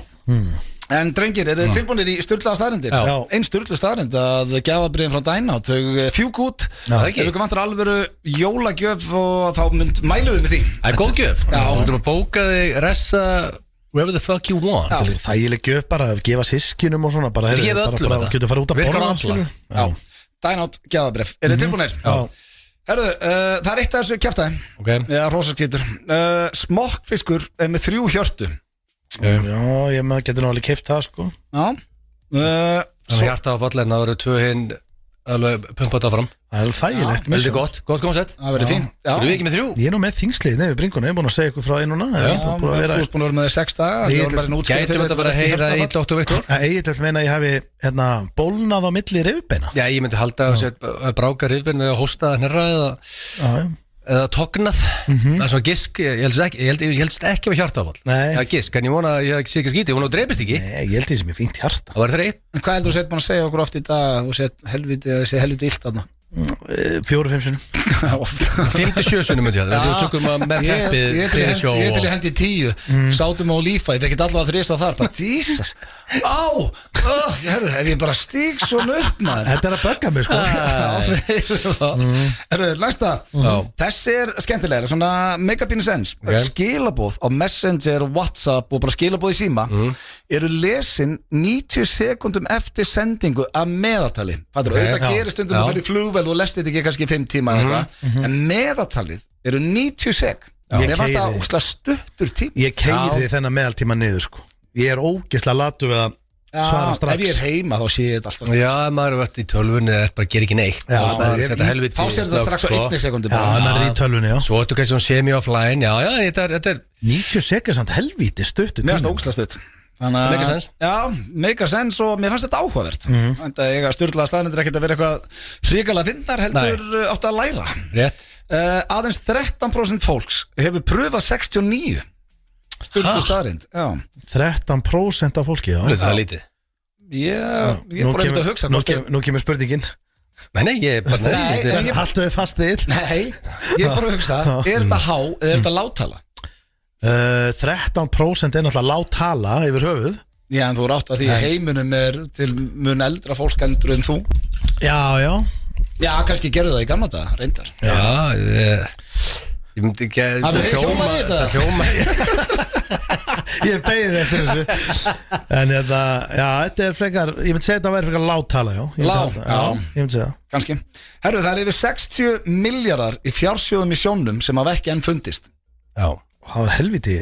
Speaker 1: En drengir, þið tilbúinir í sturlaða staðrendir?
Speaker 2: Já.
Speaker 1: Ein sturluð staðrend að gjafabriðin frá Dynout þau fjúk út.
Speaker 3: það ekki.
Speaker 1: Ef ykkur vantar alvöru jólagjöf og þá mælum við með því.
Speaker 3: Það er góð gjöf.
Speaker 1: Já.
Speaker 3: Þú myndir að bóka þig ressa wherever the fuck you want.
Speaker 2: Það er þægileg gjöf bara að gefa sískinum og svona bara,
Speaker 3: Við gefum öllum þetta.
Speaker 2: Getur fara út að
Speaker 3: Virkar
Speaker 2: borða
Speaker 3: á alla.
Speaker 2: skilur.
Speaker 1: Já. Dynout gjafabrif. Þið tilbúinir?
Speaker 2: Já.
Speaker 1: Herðu, það er eitt af þessu kjaftaði.
Speaker 3: Ok.
Speaker 1: Eða hrósaskítur. Smokkfiskur er með 3 hjörtu.
Speaker 2: Já, ég getur nú alveg keypt það sko.
Speaker 1: Já.
Speaker 3: Þannig hjarta á fallegna, það eru 2 hinn alveg pumpat áfram.
Speaker 2: Það er þægilegt með
Speaker 3: Veldig
Speaker 2: svo.
Speaker 3: gott koncept.
Speaker 1: Það verður fínt. Já.
Speaker 3: Eru við ekki með 3?
Speaker 2: Ég er nú með þingslið nefnir bringuna, ég er búin að segja ykkur frá einuna.
Speaker 1: Þú ert búin að vera með 6 daga.
Speaker 3: Gætum þetta bara að heyra í Dr. Viktor?
Speaker 2: Egil til að meina að ég hafi bólnað á milli rifbeina.
Speaker 3: Já, ég myndi halda að bráka rifbein við að hósta hnerra eða tognað. Það er svona gisk, ég heldst ekki af hjartafall.
Speaker 2: Nei.
Speaker 3: Já, gisk, en ég vona að ég sé ekki skítið, hún dreipist ekki.
Speaker 2: Nei, ég held því sem er fínt hjarta.
Speaker 3: Það var 3.
Speaker 1: En hvað heldur þú sett búin að segja okkur oft í dag og sett helviti illt þarna?
Speaker 2: 4-5 sinum.
Speaker 3: 57 sunum myndi ég að þú tökum að með peppið fyrir sjó.
Speaker 1: Ég til í hendi 10 sátum á lífa, ég fekk ekki allavega 3 þar bara, Jesus, ef ég bara stík svona upp maður.
Speaker 2: Þetta er að bögga mig sko.
Speaker 1: Næsta, þessi er skemmtilega, svona make up in a sense. Skilabóð á Messenger, Whatsapp og bara skilabóð í síma eru lesin 90 sekundum eftir sendingu að meðaltali. Þetta gerist stundum að ferði flugvél og lesti þetta ekki kannski 5 tíma eða eitthvað, en meðaltalið eru 90 sek. Mér fannst það ógeðslega stuttur tíma.
Speaker 2: Ég keyri þennan meðaltíma niður sko. Ég er ógeðslega latu við að svara strax.
Speaker 1: Ef ég er heima þá sé ég þetta alltaf.
Speaker 3: Já, maður er verið í tölvunni eða bara gerir ekki neitt.
Speaker 2: Já,
Speaker 1: þá sér þetta strax á 1 sekundu.
Speaker 2: Já, maður er í tölvunni, já.
Speaker 3: Svo ertu kannski semi-offline, já, þetta er
Speaker 2: 90 sekund samt helvíti stuttur tíma.
Speaker 1: Mér fannst það ógeðslega stutt.
Speaker 3: Make a sense.
Speaker 1: Já, make a sense og mér fannst þetta áhugavert. Þetta eiga stjórnlega staðnendur ekkert að vera eitthvað hrikalega fyndar heldur átt að læra.
Speaker 3: Rétt.
Speaker 1: Aðeins 13% fólks hefur pröfað 69. Stjórnlega staðnend.
Speaker 2: 13% af fólki, já.
Speaker 3: Það er lítið.
Speaker 1: Ég er bara einmitt að hugsa.
Speaker 2: Nú kemur spurningin.
Speaker 3: Nei, ég er bara
Speaker 2: Haltu við fast þitt.
Speaker 1: Nei, ég er bara að hugsa. Er þetta há eða er þetta láttala?
Speaker 2: 13% er náttúrulega lág tala yfir höfuð.
Speaker 1: Já, en þú rátt að því heiminum er til mun eldra fólk eldur en þú.
Speaker 2: Já.
Speaker 1: Já, kannski gerðu það í gamla daga, reyndar.
Speaker 3: Já, ég myndi ekki að
Speaker 1: Það
Speaker 3: hljóma
Speaker 2: Ég beigði eftir þessu. En þetta er frekar, ég myndi segja þetta að vera frekar lág tala, já. Ég myndi segja það.
Speaker 1: Kannski. Herru, það er yfir 60 miljardar í fjársjóðum í sjónum sem hafa ekki enn fundist.
Speaker 3: Já.
Speaker 2: Það var helviti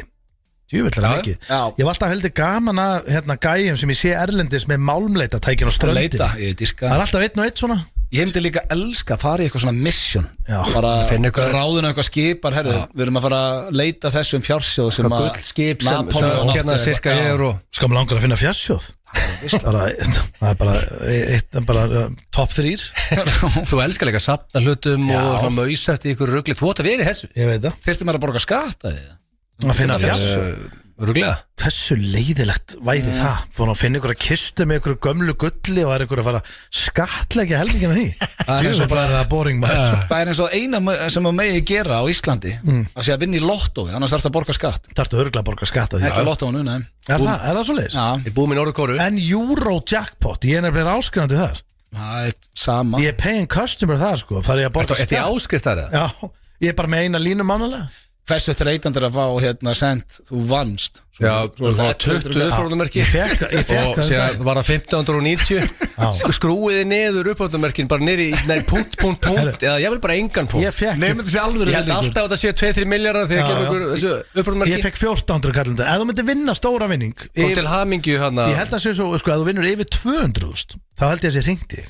Speaker 2: djúvillega mikið. Ég var alltaf heldur gaman að gæjum sem ég sé erlendis með málmleitatækin og ströndin.
Speaker 1: Ég dyrka.
Speaker 2: Það er alltaf 1 og 1 svona.
Speaker 1: Ég hefndi líka elska að fara í eitthvað svona mission. Bara ráðuna eitthvað skipar. Herru, við erum að fara að leita þessum fjársjóð sem að
Speaker 3: gullskip sem hérna cirka euro.
Speaker 2: Sko maður langar að finna fjársjóð. Það er bara top 3.
Speaker 3: Þú elskar líka að safna hlutum og svona mausast í ykkur rugli. Þú átt að vera í þessu.
Speaker 2: Ég veit það.
Speaker 1: Þyrfti maður að borga skatt að þið?
Speaker 2: Að finna fjársjóð.
Speaker 3: Ruglega.
Speaker 2: Hversu leiðilegt væri það? Fór að finna ykkur að kistu með ykkur gömlu gulli og það er ykkur að fara skattleggja helmingina því. Það er bara það boring maður.
Speaker 1: Það er eins og eina sem að megi gera á Íslandi að sé að vinna í lottói, annars þarfst að borga skatt.
Speaker 2: Þarftu örgulega að borga skatt að því.
Speaker 1: Ekki lottóinu, nei.
Speaker 2: Er það svo leiðis?
Speaker 1: Já.
Speaker 3: Ég búið með Norðurkóru.
Speaker 2: En Eurojackpot, ég er nefnilega áskrifandi þar.
Speaker 1: Það er sama.
Speaker 2: Ég er paying customer þar sko. Það er ég að borga skatt.
Speaker 3: Ertu áskrift þar?
Speaker 2: Já, ég er bara með eina línu mánulega.
Speaker 1: Hversu þreytandir að fá sent, þú vannst.
Speaker 3: Já, það var 20 uppbróðumerki og síðan var það 1590. Skrúiði niður uppbróðumerkin bara niður í punkt eða ég vil bara engan punkt.
Speaker 2: Ég
Speaker 3: held alltaf að það sé 2-3 miljardar þegar kemur ykkur þessu uppbróðumerki.
Speaker 2: Ég fekk 1400 kallandar. Ef þú myndir vinna stóra vinning
Speaker 3: kom til hamingju hana.
Speaker 2: Ég held að sé svo, sko, ef þú vinnur yfir 200.000 þá held ég að sé hringdi þig.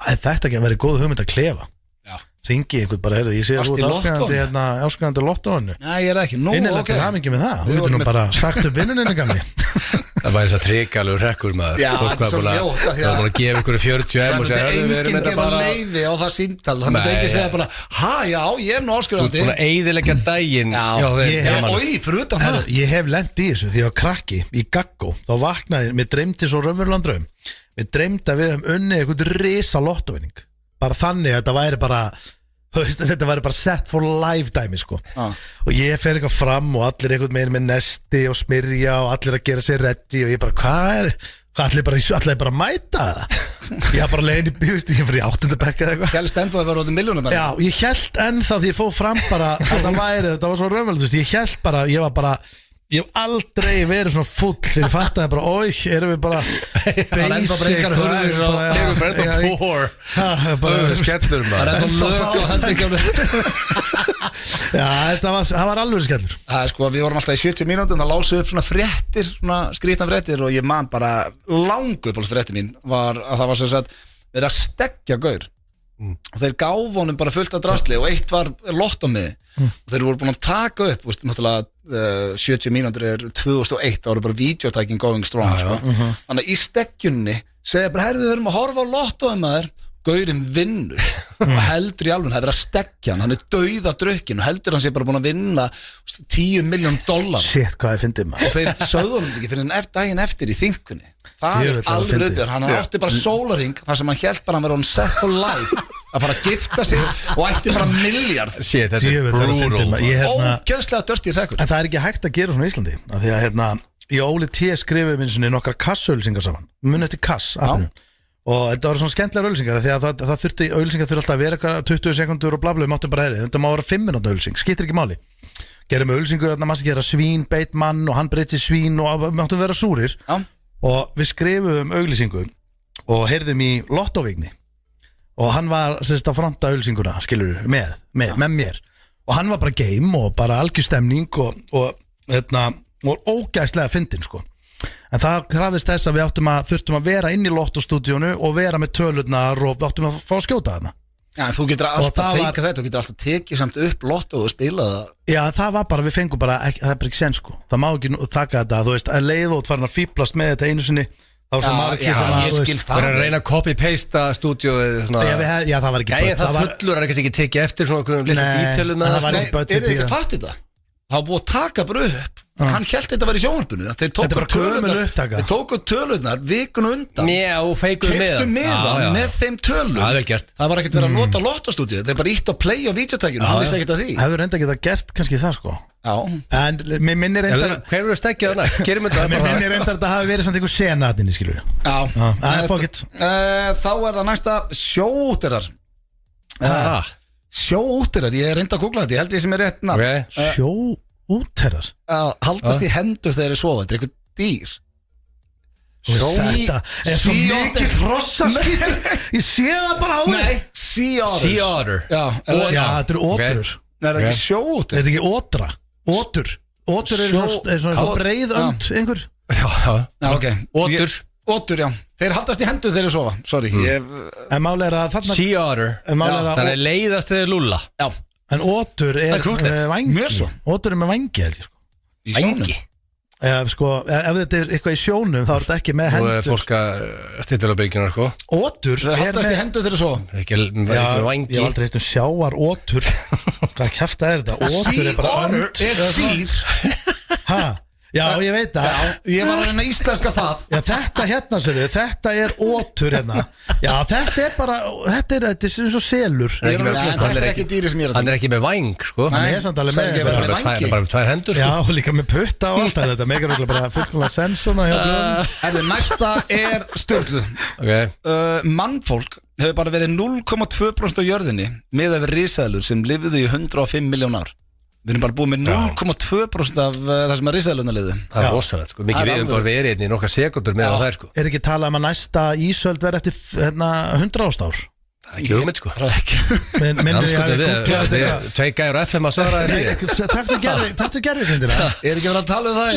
Speaker 2: Þetta ekki að vera góð hugmynd að klefa. Ringi einhvern bara, ég sé að þú ert áskrifandi lottóinu.
Speaker 1: Nei, ég er ekki.
Speaker 2: Innilegt til hamingi með það. Þú getur nú bara sagt upp vinnuninni gamli.
Speaker 3: Það var þess að tryggalegur rekkur maður.
Speaker 1: Já, þetta er svo ljótt.
Speaker 3: Það var búin að gefa ykkur 40 og segja
Speaker 1: enginn gefa leiði á það símtal. Það myndi ekki segja bara, ég er nú áskrifandi.
Speaker 3: Þú ert búin að eyðileggja daginn.
Speaker 2: Ég hef lent í þessu því að krakki í Gaggó, þá vaknaði, mér dreymdi svo raunverulegan draum. Mér dreymdi að við unnið einhvern risa lottóvinning. Bara þannig að þetta væri bara Þú veist, þetta væri bara set for life dæmi sko. Og ég fer eitthvað fram og allir einhvern veginn með nesti og smyrja og allir að gera sér ready og ég bara, allir bara að mæta það. Ég haf bara leiðin ég fyrir í 8. bekk eða eitthvað.
Speaker 1: Hélst ennþá að vera út miljónum bara.
Speaker 2: Já, ég held ennþá því ég fóð fram bara að þetta var svo raunverulegt, ég held bara, ég hef aldrei verið svona full þegar ég fattaði bara, erum við bara basic
Speaker 3: bara skellur maður
Speaker 1: Það lög og hendingjafni
Speaker 2: Já, það var alveg skellur
Speaker 1: Það sko, við vorum alltaf í 70 mínútum það lásuð upp svona fréttir, svona skrýtna fréttir og ég man bara langu upp alveg fréttir mín var að það var sem sagt verið að stekkja gaur og þeir gáfu honum bara fullt af drasli og eitt var lottómiði og þeir voru búin að taka upp náttúrulega 70 mínútur er 2001 það voru bara videotæking going strong sko. Þannig að í stekkjunni segja bara, herðu, við erum að horfa á lottóum maður gaurinn vinnur og heldur í alveg, það er verið að stekkja hann er dauða drukkin og heldur hann sé bara búin að vinna $10 million
Speaker 2: Shit, hvað ég fyndi maður
Speaker 1: og þeir sögðu hann ekki fyrir daginn eftir í þingunni það er alveg rauður, hann átti bara sólarhing þar sem hann held bara að vera on set for life að fara að gifta sig og ætti bara miljard
Speaker 3: Shit, þetta er brutal
Speaker 1: ógeðslega dörsti rekur
Speaker 2: En það er ekki hægt að gera svona í Íslandi af því að í Óli T skrifum við svona nokkra kassauðlýsingar saman mun eftir kass og þetta var svona skemmtilega auðlýsingar því að það þurfti auðlýsingar þurfti alltaf að vera 20 sekundur og blabla við máttum bara þetta má vera 5 minúta auðlýsing, skiptir ekki máli gerum auðlýsingur að maður gera svín, beit mann og hann breyti svín og máttum vera súrir og við skrifum auðlýsingu og heyrðum í lottóvíkni og hann var sérst að fronta auðlýsinguna skilur með mér og hann var bara game og bara algjör stemning og ógæslega fyndin sko En það krafðist þess að við þurftum að vera inn í lottostúdíónu og vera með tölurnar og við áttum að fá að skjóta þarna.
Speaker 1: Já, þú getur alltaf feika þetta, þú getur alltaf tekið samt upp lottó og spila það.
Speaker 2: Já, það var bara, við fengum bara, það er bara ekki sen sko. Það má ekki taka þetta, þú veist, að leið og farin að fíblast með þetta einu sinni. Það var svo margir sem að,
Speaker 3: þú veist, verður að reyna að copy-pasta stúdíóið.
Speaker 2: Já, það var ekki
Speaker 3: börn. Það fullur er ekki tekið eftir svona okkur litlu dítölum með
Speaker 1: það. Það var búið að taka bara upp Hann held þetta var í sjónvarpinu Þeir tóku tölurnar vikuna undan Keyptu með þeim tölum Það var ekkert verið að nota lottostúdíu Þeir bara ítt að play á videotækjunu Hann vissi ekkert að því
Speaker 2: Hefur reynda geta gert kannski það sko En mér minnir reyndar
Speaker 3: Hver verður stekkið hana?
Speaker 2: Mér minnir reyndar að það hafi verið samt einhver senatinni skilur
Speaker 1: Þá er það næsta sjóútterar Sjóútterar, ég er reynda að googla þetta Ég held ég sem er rétt nafn
Speaker 2: Sjóútterar
Speaker 1: Haldast í hendur þegar þeir sofa Þetta er eitthvað dýr
Speaker 2: Þetta er svo mikið hrossaskítur Ég sé það bara á þér
Speaker 1: Nei, sea otter
Speaker 2: Já, þetta eru ótrur
Speaker 1: Nei, það er ekki sjóúttur
Speaker 2: Þetta er ekki ótra Ótur er svona breið önd einhver
Speaker 1: Já, ok Óttur, já Þeir haldast í hendur þegar þeir sofa Sorry
Speaker 2: En máli er að þarna
Speaker 3: Sea otter Það er leiðast þegar lulla
Speaker 1: Já
Speaker 2: En ótur er með vangi Ótur er með vangi held ég sko
Speaker 3: Vangi?
Speaker 2: Sko, ef þetta er eitthvað í sjónum þá er þetta ekki með hendur
Speaker 3: Þú er fólk að stilla á bylgjunar sko
Speaker 2: Ótur
Speaker 1: Þeir haldast í hendur þegar þeir sofa
Speaker 3: Ekki með vangi
Speaker 2: Ég hef aldrei heitum sjáar ótur Hvað kjafta er þetta? Ótur er bara önd
Speaker 1: Sea otter er dýr
Speaker 2: Hæ? Já, ég veit það
Speaker 1: Já, ég var að reyna íslenska það
Speaker 2: Já, þetta hérna sérðu, þetta er ótur hérna Já, þetta er bara, þetta er eins og selur
Speaker 1: Þetta er ekki dýri sem ég er að
Speaker 3: Hann er ekki með vang, sko
Speaker 2: Hann er samt alveg með
Speaker 3: bara með tvær hendur, sko
Speaker 2: Já, líka með putta og allt þetta megar bara fullkomlega sens
Speaker 1: Næsta er stjórnluð Mannfólk hefur bara verið 0,2% á jörðinni með að vera risaðlur sem lifðu í 105 miljón ár Við erum bara búið með 0,2% af það sem er risaðluna liðu
Speaker 3: Það er rosalegt sko, mikið við bara verið einni í nokkar sekundur með það sko
Speaker 2: Er ekki talað að næsta ísöld verði eftir 100 ástár?
Speaker 3: Það er ekki hugmynd sko
Speaker 1: Það er ekki
Speaker 3: Tvei gæður FM að svara
Speaker 2: Takktu gerðvíkindina
Speaker 1: Er ekki verið að tala um það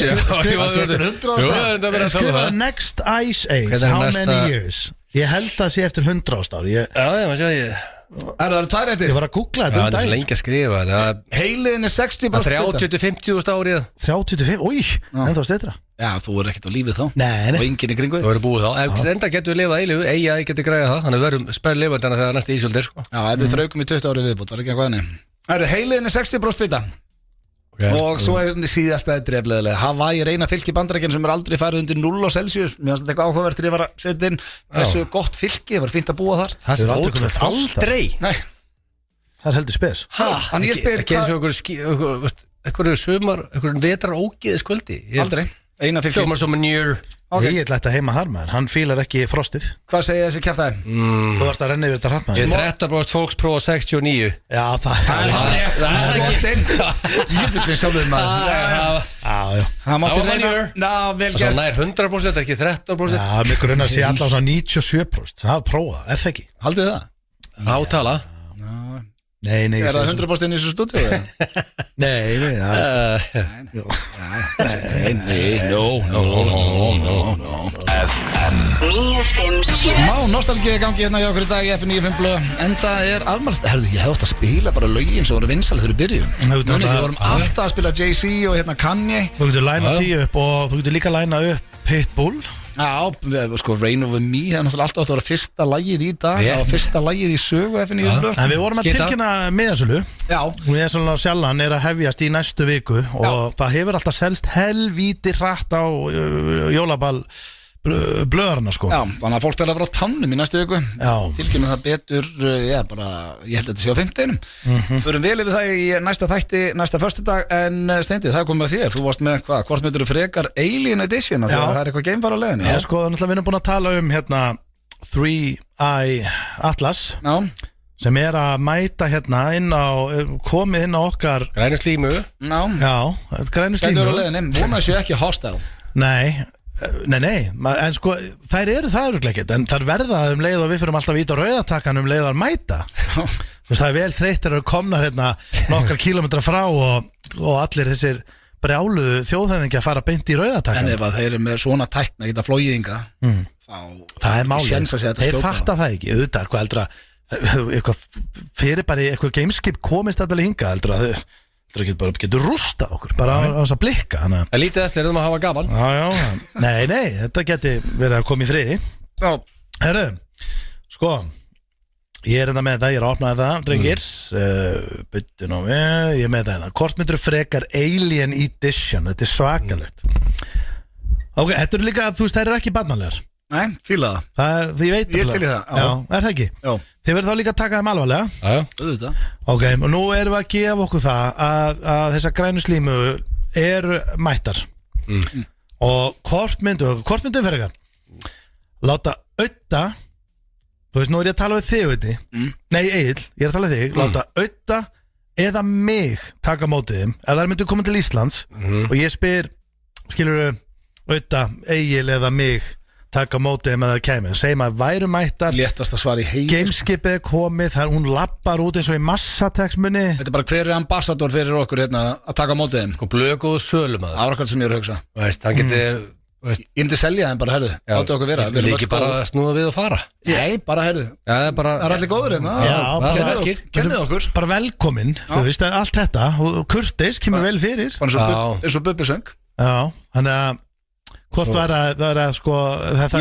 Speaker 2: Skrifa next ice age How many years? Ég held það sé eftir 100 ástár
Speaker 3: Já, maður sjá ég
Speaker 1: Það eru tvær eftir
Speaker 2: Ég var að googla þetta
Speaker 3: Það er lengi að skrifa
Speaker 1: Heiliðin er 60%
Speaker 3: 30-50 árið
Speaker 2: 35, úi, en þá steitra
Speaker 1: Já, þú er ekkert á lífið þá
Speaker 2: Nei
Speaker 1: Og enginn í kringu
Speaker 3: Þú verður búið þá Enda getur við lifað eilifu Eigi að ég geti græða það Þannig að við verðum spærð lifað þegar næsta ísöldir
Speaker 1: Já, ef við þraukum í 20 árið viðbútt Var ekki að hvaðni Það eru heiliðin er 60% fita Og svo er síðast að drefleðilega Hawaii er eina fylki Bandaríkjanna sem er aldrei farið undir 0 Celsius Mér finnst þetta eitthvað áhugavert þegar ég var að setja inn Þessu gott fylki, það var fínt að búa þar
Speaker 3: Það er aldrei
Speaker 1: Nei
Speaker 2: Það er heldur spes.
Speaker 1: En ég spyr
Speaker 3: Ekki eins og einhverju sumar, einhverju vetrar ógeðis kvöldi.
Speaker 1: Aldrei, 1.50.
Speaker 3: Hljómar svo manjur.
Speaker 2: Ég ætla þetta heima þar maður, hann fílar ekki frostið.
Speaker 1: Hvað segir þessi kjaftaði?
Speaker 2: Þú ert að renna yfir þetta hratt maður.
Speaker 3: 13% fólks prófa 69.
Speaker 2: Já, það er
Speaker 1: rétt. Jöfullin sjálfur maður.
Speaker 2: Já.
Speaker 1: Það mátti
Speaker 3: var
Speaker 1: reyna.
Speaker 3: mannur.
Speaker 1: Ná, vel
Speaker 3: Það er
Speaker 1: gert.
Speaker 3: nær 100%, ekki 13%.
Speaker 2: Já, mig grunnar sé alltaf svona 97%. Það er prófað, er það ekki?
Speaker 1: Haldið það?
Speaker 3: Átala.
Speaker 2: Nei,
Speaker 1: Er það 100% inn í þessu stúdíu?
Speaker 2: Nei,
Speaker 1: No.
Speaker 4: FM
Speaker 5: 957
Speaker 1: Má nostalgíu gangi hérna hjá okkur í dag í F95 blöð. Enda er almarst. Herðu, ég hef átt að spila bara lögin sem voru vinsalið þegar við byrjum. Við vorum alltaf að spila Jay-Z og hérna Kanye.
Speaker 2: Þú getur lænað því upp og þú getur líka lænað upp Pitbull.
Speaker 1: Já, sko, Rain Over Me, það er náttúrulega alltaf átt að vera fyrsta lagið í dag. Það var fyrsta lagið í sögu F95 blöð.
Speaker 2: En við vorum að
Speaker 3: Skita.
Speaker 2: tilkynna miðasölu.
Speaker 1: Já.
Speaker 2: Og ég er svona sjálfan er að hefjast í næstu viku og það hefur alltaf selst helvíti hratt á jólaball blöðarna sko.
Speaker 1: Já, þannig að fólk þarf að vera á tannum í næstu viku.
Speaker 2: Já.
Speaker 1: Tilkynum það betur, bara, ég held að þetta sé á 5. Förum vel yfir það í næsta þætti, næsta föstudag, en Steindi, það er komið að þér. Þú varst með hvað, hvort myndir þú frekar Alien Edition, þegar það er eitthvað geimfar á leiðinni.
Speaker 2: Já, sko, þannig að við erum búin að tala um hérna 3i Atlas
Speaker 1: Já,
Speaker 2: sem er að mæta hérna komið inn á okkar
Speaker 3: Grænu slímu.
Speaker 2: Já, grænu
Speaker 1: Steindi
Speaker 2: slímu
Speaker 1: var á leiðinni, vonaði séu ekki hostile.
Speaker 2: Nei, en sko þær eru það örugglega ekkert en þær verða leið og við fyrir alltaf ít á rauðatakkan leið að mæta það er vel þreytt þegar eru komnar hérna nokkar kílómetra frá og allir þessir brjáluðu þjóðhöfðingi að fara beint í rauðatakkan.
Speaker 1: En ef að þeir eru með svona tækna geta flóiðinga þá
Speaker 2: það er málið,
Speaker 1: séns að segja þetta
Speaker 2: þeir
Speaker 1: skjóta.
Speaker 2: fatta það ekki auðvitað, hvað eldra eitthvað fyrir bara eitthvað gameskip komist allir hinga eldra það getur rústa okkur bara á þess að blikka hana.
Speaker 3: Það lítið eftir að hafa gaman.
Speaker 2: Já, nei, þetta geti verið að koma í friði.
Speaker 1: Já,
Speaker 2: Herru, sko ég er þetta með þetta, ég er að opna þetta drengir, byttu nú við ég er með þetta, hvort myndur frekar Alien Edition, þetta er svakalegt Ok, þetta eru líka, þú veist, þær eru ekki barnalegar
Speaker 1: nei, fíla það.
Speaker 2: Það er, því ég veit
Speaker 1: Ég til í það, já.
Speaker 2: Já, er það ekki?
Speaker 1: Já,
Speaker 2: Þið verður þá líka að taka þeim alvarlega
Speaker 3: Já.
Speaker 1: auðvitað.
Speaker 2: Ok, og nú erum við að gefa okkur það að þessar grænu slímu eru mættar og hvort myndu fyrir ykkar láta auðta þú veist, nú er ég að tala við þig veit nei, Egill, ég er að tala við þig láta auðta eða mig taka mótið þeim, ef það myndu koma til Íslands og ég spyr skilur auðta, Egill eða mig taka mótið með það kemur, segjum að væru mættar
Speaker 1: Léttast að svara í heim.
Speaker 2: gameskipið er komið, þar hún lappar út eins og í massateksmunni.
Speaker 1: Þetta er bara hver er ambassador fyrir okkur hérna að taka á mótið þeim.
Speaker 3: Sko blöðgóðu sölumæður.
Speaker 1: Það var okkar sem ég er að hugsa.
Speaker 3: Hann getur
Speaker 1: Ég myndi selja þeim bara, herðu, áttu okkur vera. Við erum
Speaker 3: líki
Speaker 1: öll
Speaker 3: bara
Speaker 1: góð.
Speaker 3: að snúða við og fara.
Speaker 1: Nei, bara herðu.
Speaker 3: Það er bara
Speaker 1: Það er allir góður hérna.
Speaker 2: Já,
Speaker 3: það er
Speaker 2: bara-
Speaker 3: feskir.
Speaker 1: Kennið okkur.
Speaker 2: bara velkomin, þú veist að allt þetta og kurteis kemur vel fyrir.
Speaker 1: Bara
Speaker 3: Já.
Speaker 1: eins og Bubbi söng.
Speaker 2: Já, þannig að hvort var að sko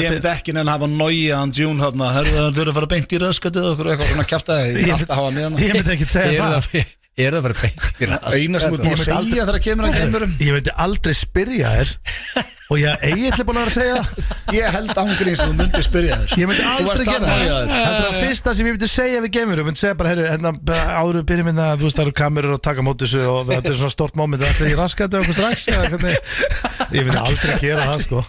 Speaker 1: Ég myndi ekki neina hafa nóiðan djún hérna, herðu, þau eru að fara beint í röskatið okkur og eitthvað svona kjaftaði. Ég er alltaf að hafa með hana.
Speaker 2: ég myndi ekki segja það.
Speaker 3: Er það bara beintir
Speaker 1: Eina sem þú ert búin að segja þegar kemur að gemurum.
Speaker 2: Ég myndi aldrei spyrja þér og ég eigi eitthvað búin að vera að segja það.
Speaker 1: Ég held ángrín sem þú myndi spyrja þér.
Speaker 2: Ég myndi
Speaker 1: Þú
Speaker 2: aldrei
Speaker 1: ert
Speaker 2: gera það.
Speaker 1: það.
Speaker 2: Þetta er það fyrsta sem ég myndi segja við gemurum. Ég myndi segja bara, herru, hérna áður við byrjum hérna, þú veist það eru kamerur og taka móti þessu og þetta er svona stort moment, þetta er í raskandi okkur strax eða hvernig. Ég myndi aldrei gera það sko.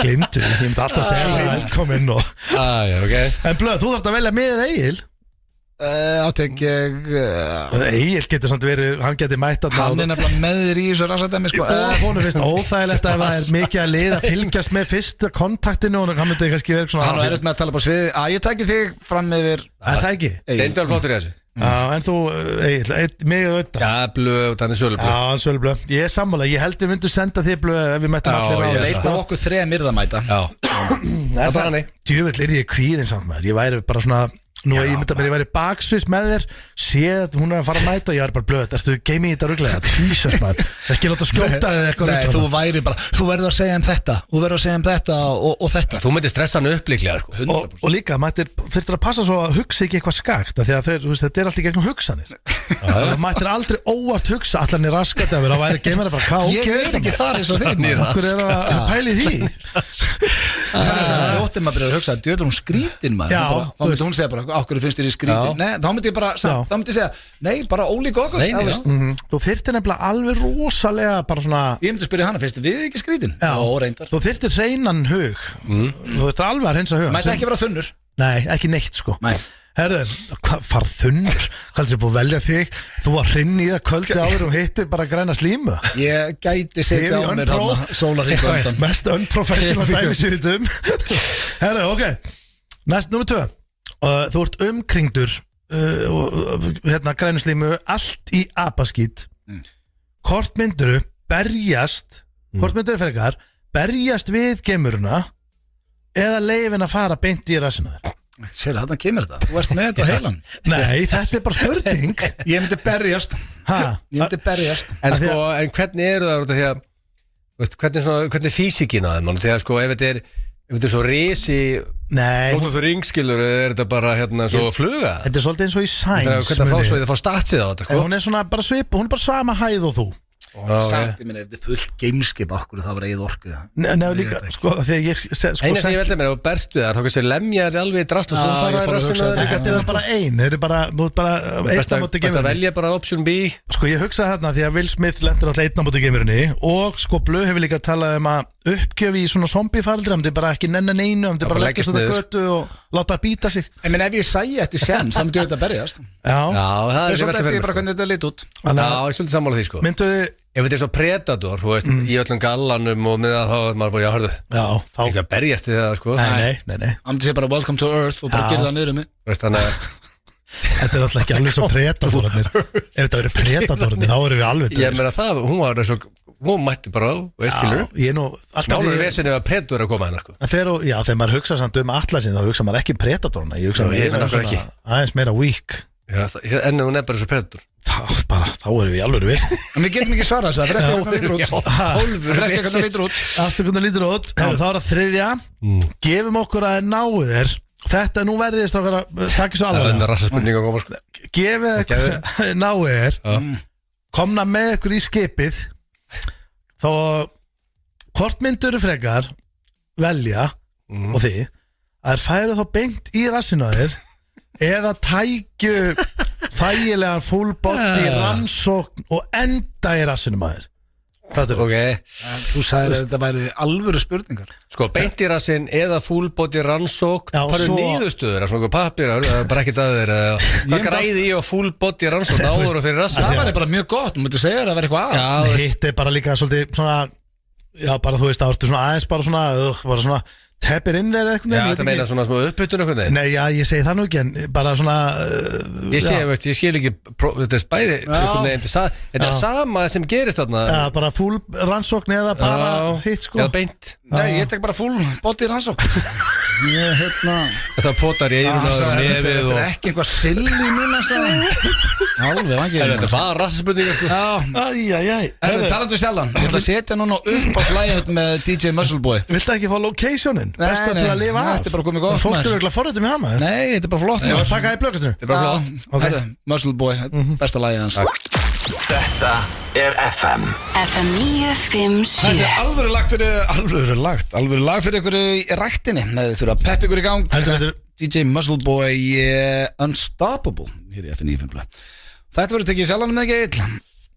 Speaker 2: Glimtu, ég myndi alltaf segja það velkomin og En blöð, þú þarfst að velja með Egil.
Speaker 1: Átek ég
Speaker 2: Egil getur samt verið, hann getur mætt að
Speaker 1: Hann er nefnilega með þér í þessu rassadæmi sko.
Speaker 2: og honum finnst óþægilegt að það er mikið að liða að fylgjast með fyrsta kontaktinu og hann myndi kannski verið svona
Speaker 1: Hann var erut með að tala upp á sviði Ég tæki þig fram yfir
Speaker 2: Er það ekki?
Speaker 3: Steindar flottur í þessu.
Speaker 2: Já, en þú, Egil, mig og auðvitað
Speaker 3: Já, blöð og þannig sölublöð.
Speaker 2: Já, hann svölu blöð Ég er sammála, ég held við myndum senda þig blöð ef við mættum
Speaker 3: Já,
Speaker 2: allir á
Speaker 3: ég
Speaker 2: þér,
Speaker 1: Leit
Speaker 2: sko.
Speaker 1: á okkur þrem yrðamæta
Speaker 3: Já.
Speaker 2: Er
Speaker 3: það þannig?
Speaker 2: Djöfull er ég kvíðinn samt maður Ég væri bara svona Nú ég myndi að mér, ég væri baksvis með þér Séð, hún er að fara að mæta og ég er bara blöð Ertu geimi í þetta ruglega? Jesus maður Ekki láta skjóta þig eitthvað
Speaker 1: Nei,
Speaker 2: ruglega
Speaker 1: þú væri bara Þú verður að segja þetta Þú verður að segja þetta og þetta
Speaker 3: Þú myndir stressa hann upp líklega sko.
Speaker 1: 100%.
Speaker 2: og líka, þurftir að passa svo að hugsa ekki eitthvað skakt af því að þeir, þú veist, þetta er alltaf í gegnum hugsanir og mættir aldrei óvart hugsa allar niður raskat að vera að væri geimara bara hvað
Speaker 1: Ég er ekki þar eins og þig
Speaker 2: okkur er að pæli því
Speaker 1: Það er óttið maður byrjar að hugsa Djöður hún skrítin maður
Speaker 2: Já,
Speaker 1: Þá myndi hún segja bara okkur finnst þér í skrítin. Nei, þá myndi ég bara, þá myndi ég segja, nei, bara ólík okkur.
Speaker 2: Þú þyrftir nefnilega alveg rosalega bara svona.
Speaker 1: Ég myndi spyrja hana, finnst þið við ekki skrítin?
Speaker 2: Já,
Speaker 1: reyndar.
Speaker 2: Þú þyrftir hreinan hug. Þú þyrftir alveg að hreinsa hug.
Speaker 1: Mætti ekki vera þunnur.
Speaker 2: Nei, ekki neitt sko.
Speaker 1: Nei.
Speaker 2: Herðu, far þunnur? Hvað er búið að velja þig? Þú var hrinn í það kvöldi áður og hittir bara græna slímu.
Speaker 1: Ég gæti segja á mér hana sólarhring undan.
Speaker 2: Mest unprofessional dæmi sér Herðu, ok. Næst nummer 2. Þú ert umkringdur grænu slímu, allt í apaskít. Hvort mynduru berjast, hvort mynduru frekar berjast við gemuruna eða leifin að fara beint í rassina þér?
Speaker 1: Sér það, þannig kemur þetta. Þú ert með þetta á heilan.
Speaker 2: Nei, þetta er bara spurning.
Speaker 1: Ég myndi berjast. Ég myndi berjast.
Speaker 3: En sko, en hvernig eru það út af því að veist, hvernig er físikinn að þeim? Þegar sko, ef þetta er svo risi Lóttu þú ringskilur, er þetta bara svo fluga?
Speaker 2: Þetta er svolítið eins og í Science.
Speaker 3: Hvernig þá fá statsið á þetta?
Speaker 2: Hún er svona bara svip, hún er bara sama hæð og þú.
Speaker 1: Samt, ég minna, ef þið fullt gameskip okkur þá var eigið orku
Speaker 2: Nei, líka, sko, þegar ég
Speaker 3: eina sem ég veldi mér, ef þú berst við það þá kannski lemja þér alveg í drast og svo fara þér rassinu
Speaker 2: þetta er bara ein, þeir eru bara einn á móti
Speaker 3: geimurinn það velja bara option B
Speaker 2: sko, ég hugsa þarna því að Will Smith lendir alltaf einn á móti geimurinni og sko, Blöð hefur líka talað að uppgjöf í svona zombie-faraldri, hann er bara ekki nennan einu, hann er bara leggja svona götu og láta að býta sig.
Speaker 1: En ef ég sæi eftir sjans, þá myndi ég þetta berjast.
Speaker 3: Já, það er
Speaker 1: svolítið eftir bara hvernig þetta lít út.
Speaker 3: Já, ég er svolítið sammála því sko.
Speaker 2: Mynduðu
Speaker 3: ef þetta er svo predator, þú veist, í öllum gallanum og með það þá er maður bara, já, hörðu ekki að berjast við það, sko
Speaker 2: Nei
Speaker 1: Hann myndi segja bara welcome to earth og bara gera það niður um mig
Speaker 3: veist, þannig að
Speaker 2: þetta er alltaf ekki alveg svo predatorarnir ef þetta verið predatorarnir, þá erum við alveg
Speaker 3: ég meina það, hún mætti bara veist, skilur Náður vesinni að predator að koma hennar, sko
Speaker 2: þegar maður hugsa samt Atlasin, þá hugsa maður ekki predatorna ég hugsa aðeins meira weak
Speaker 3: en hún er bara svo predator
Speaker 2: þá erum við alveg við
Speaker 1: en við getum ekki svarað þess að 30 lítur út
Speaker 2: þá er það þriðja gefum okkur að náu þér þetta nú verðið strákar að taka svo alveg gefið náu þér komna með ykkur í skipið þá hvort myndur frekar velja og því að þær færu þá beint í rassinu að þér eða tækju þægilegan full body rannsókn og enda í rassinum að þér
Speaker 1: Þú sagðir að þetta væri alvöru spurningar
Speaker 3: Sko, beint í rassin eða full body rannsókn farið nýðustöður, svona pappir bara ekkert að þeir hvað græði ég á full body rannsókn áður og fyrir rassin
Speaker 1: Það væri bara mjög gott, þú myndir segja að það væri eitthvað að
Speaker 2: Hitt er bara líka svolítið svona já, bara þú veist, það ertu svona aðeins bara svona teppir inn þeir eitthvað
Speaker 3: Já, það meina svona smá uppbytun eitthvað
Speaker 2: Nei, já, ég segi það nú ekki en bara svona
Speaker 3: Ég sé ekki þetta er spæði þetta er sama sem gerist þarna
Speaker 2: Já, bara full rannsókn eða bara hitt sko
Speaker 3: Já, beint
Speaker 1: Nei, ég tek bara full body rannsókn
Speaker 3: Það potar í einu
Speaker 1: Þetta er ekki einhvað silli núna Alveg,
Speaker 3: þetta er bara rassaspurningar
Speaker 2: Æjæjæj
Speaker 1: Talandu sjálfan, ég ætla að setja núna upp á flæðið með DJ Muscleboy
Speaker 2: Viltu ekki fá locationin? Besta til að lifa af
Speaker 1: Þetta er bara komið gott
Speaker 2: Fólk eru ekki forrættu með hana
Speaker 1: Nei, þetta er bara flott
Speaker 2: Ég var að taka það í blökastinu
Speaker 3: Þetta er bara flott
Speaker 1: Muscleboy, besta lagið hans
Speaker 4: Þetta er FM
Speaker 5: FM 957
Speaker 1: Þetta er alvöru lag fyrir ykkur í ræktinni Þau þurfa að peppa ykkur í gang DJ Muscleboy Unstoppable Hér í FM 957 Þetta verður tekið sjálfanum eða ekki illa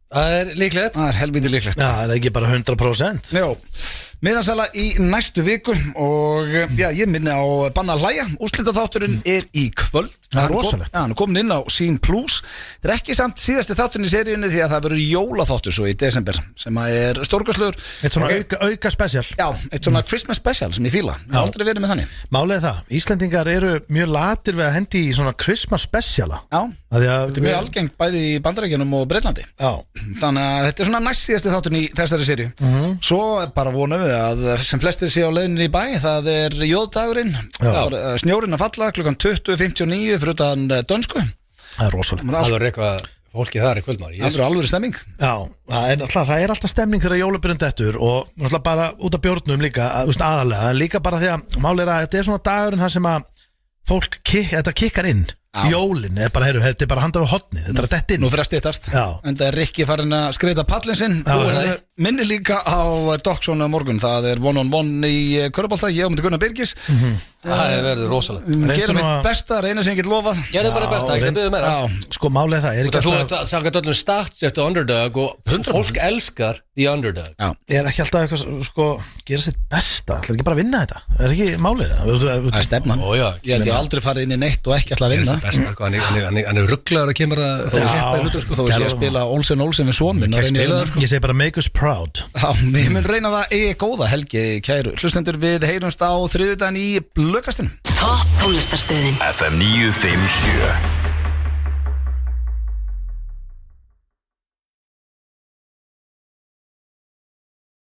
Speaker 3: Það er líklegt
Speaker 1: Það er helviti líklegt
Speaker 2: Já, það er ekki bara 100%
Speaker 1: Jó Miðansala í næstu viku og já, ég minni á Banna að hlæja Úrslitaþátturinn er í kvöld
Speaker 2: Það er rosalegt
Speaker 1: Hann er komin inn á Scene Plus Það er ekki samt síðasti þátturinn í seríunni því að það verður jólaþáttur svo í desember sem að er stórkastlur
Speaker 2: Eitt svona auka special
Speaker 1: Já, eitt svona Christmas special sem ég fíla Það har aldrei verið með þannig
Speaker 2: Málið það, Íslendingar eru mjög latir við að hendi í svona Christmas speciala
Speaker 1: Já, þetta er mjög algengt bæði í Bandaríkjunum og Breitlandi
Speaker 2: Já
Speaker 1: Þannig að þetta er svona næst síðasti þátturinn í þessari seríu Svo bara vonum við að sem flestir sé á leiðinni í bæ það er jóðdagurinn snjórinn að falla klukkan 20:59 fyrir utan dönsku
Speaker 2: Það er rosalegt
Speaker 3: Það er eitthvað fólki þar í kvöldmár
Speaker 1: Það er alveg stemming
Speaker 2: Já, það er alltaf stemming þegar jólabyrjun dettur og náttúrulega bara út af bjórnum líka aðalega, en líka bara því að mál er að þetta er svona dagurinn þar sem að fólk þetta kikkar inn jólin er bara, þetta er bara handað á hotni þetta er að dett inn
Speaker 1: Nú fyrir að styttast
Speaker 2: Já.
Speaker 1: En það er Rikki farin að skreita pallin sinn minni líka á Docksson á morgun. Það er one-on-one í Körubolta. Ég myndi Gunnar Birgis.
Speaker 3: Það verður rosalegt.
Speaker 1: Gera mitt besta, reyna sem ég get lofað.
Speaker 3: Gerðu bara besta, ekki að byggja meira.
Speaker 2: Sko málið það er ekki
Speaker 3: Þú
Speaker 2: alltaf
Speaker 3: ert sagt öllum stats eftir underdog og fólk elskar the underdog.
Speaker 2: Er ekki alltaf eitthvað sko gera sitt besta, ætlar ekki bara að vinna þetta. Er ekki málið það?
Speaker 1: Það er stefnan. Ég held ég aldrei farið inn í neitt og ekki alltaf að vinna.
Speaker 3: Hann er rugglaður að kemur að
Speaker 1: Þó sé að spila Olsen við son minn.
Speaker 2: Ég segi bara make us proud.
Speaker 1: Já, við mun reyna það góða helgi, kæru hlustendur. Við heyrumst á þriðjudaginn í Blökastinum.
Speaker 5: Topp tónlistarstöðin
Speaker 4: FM 957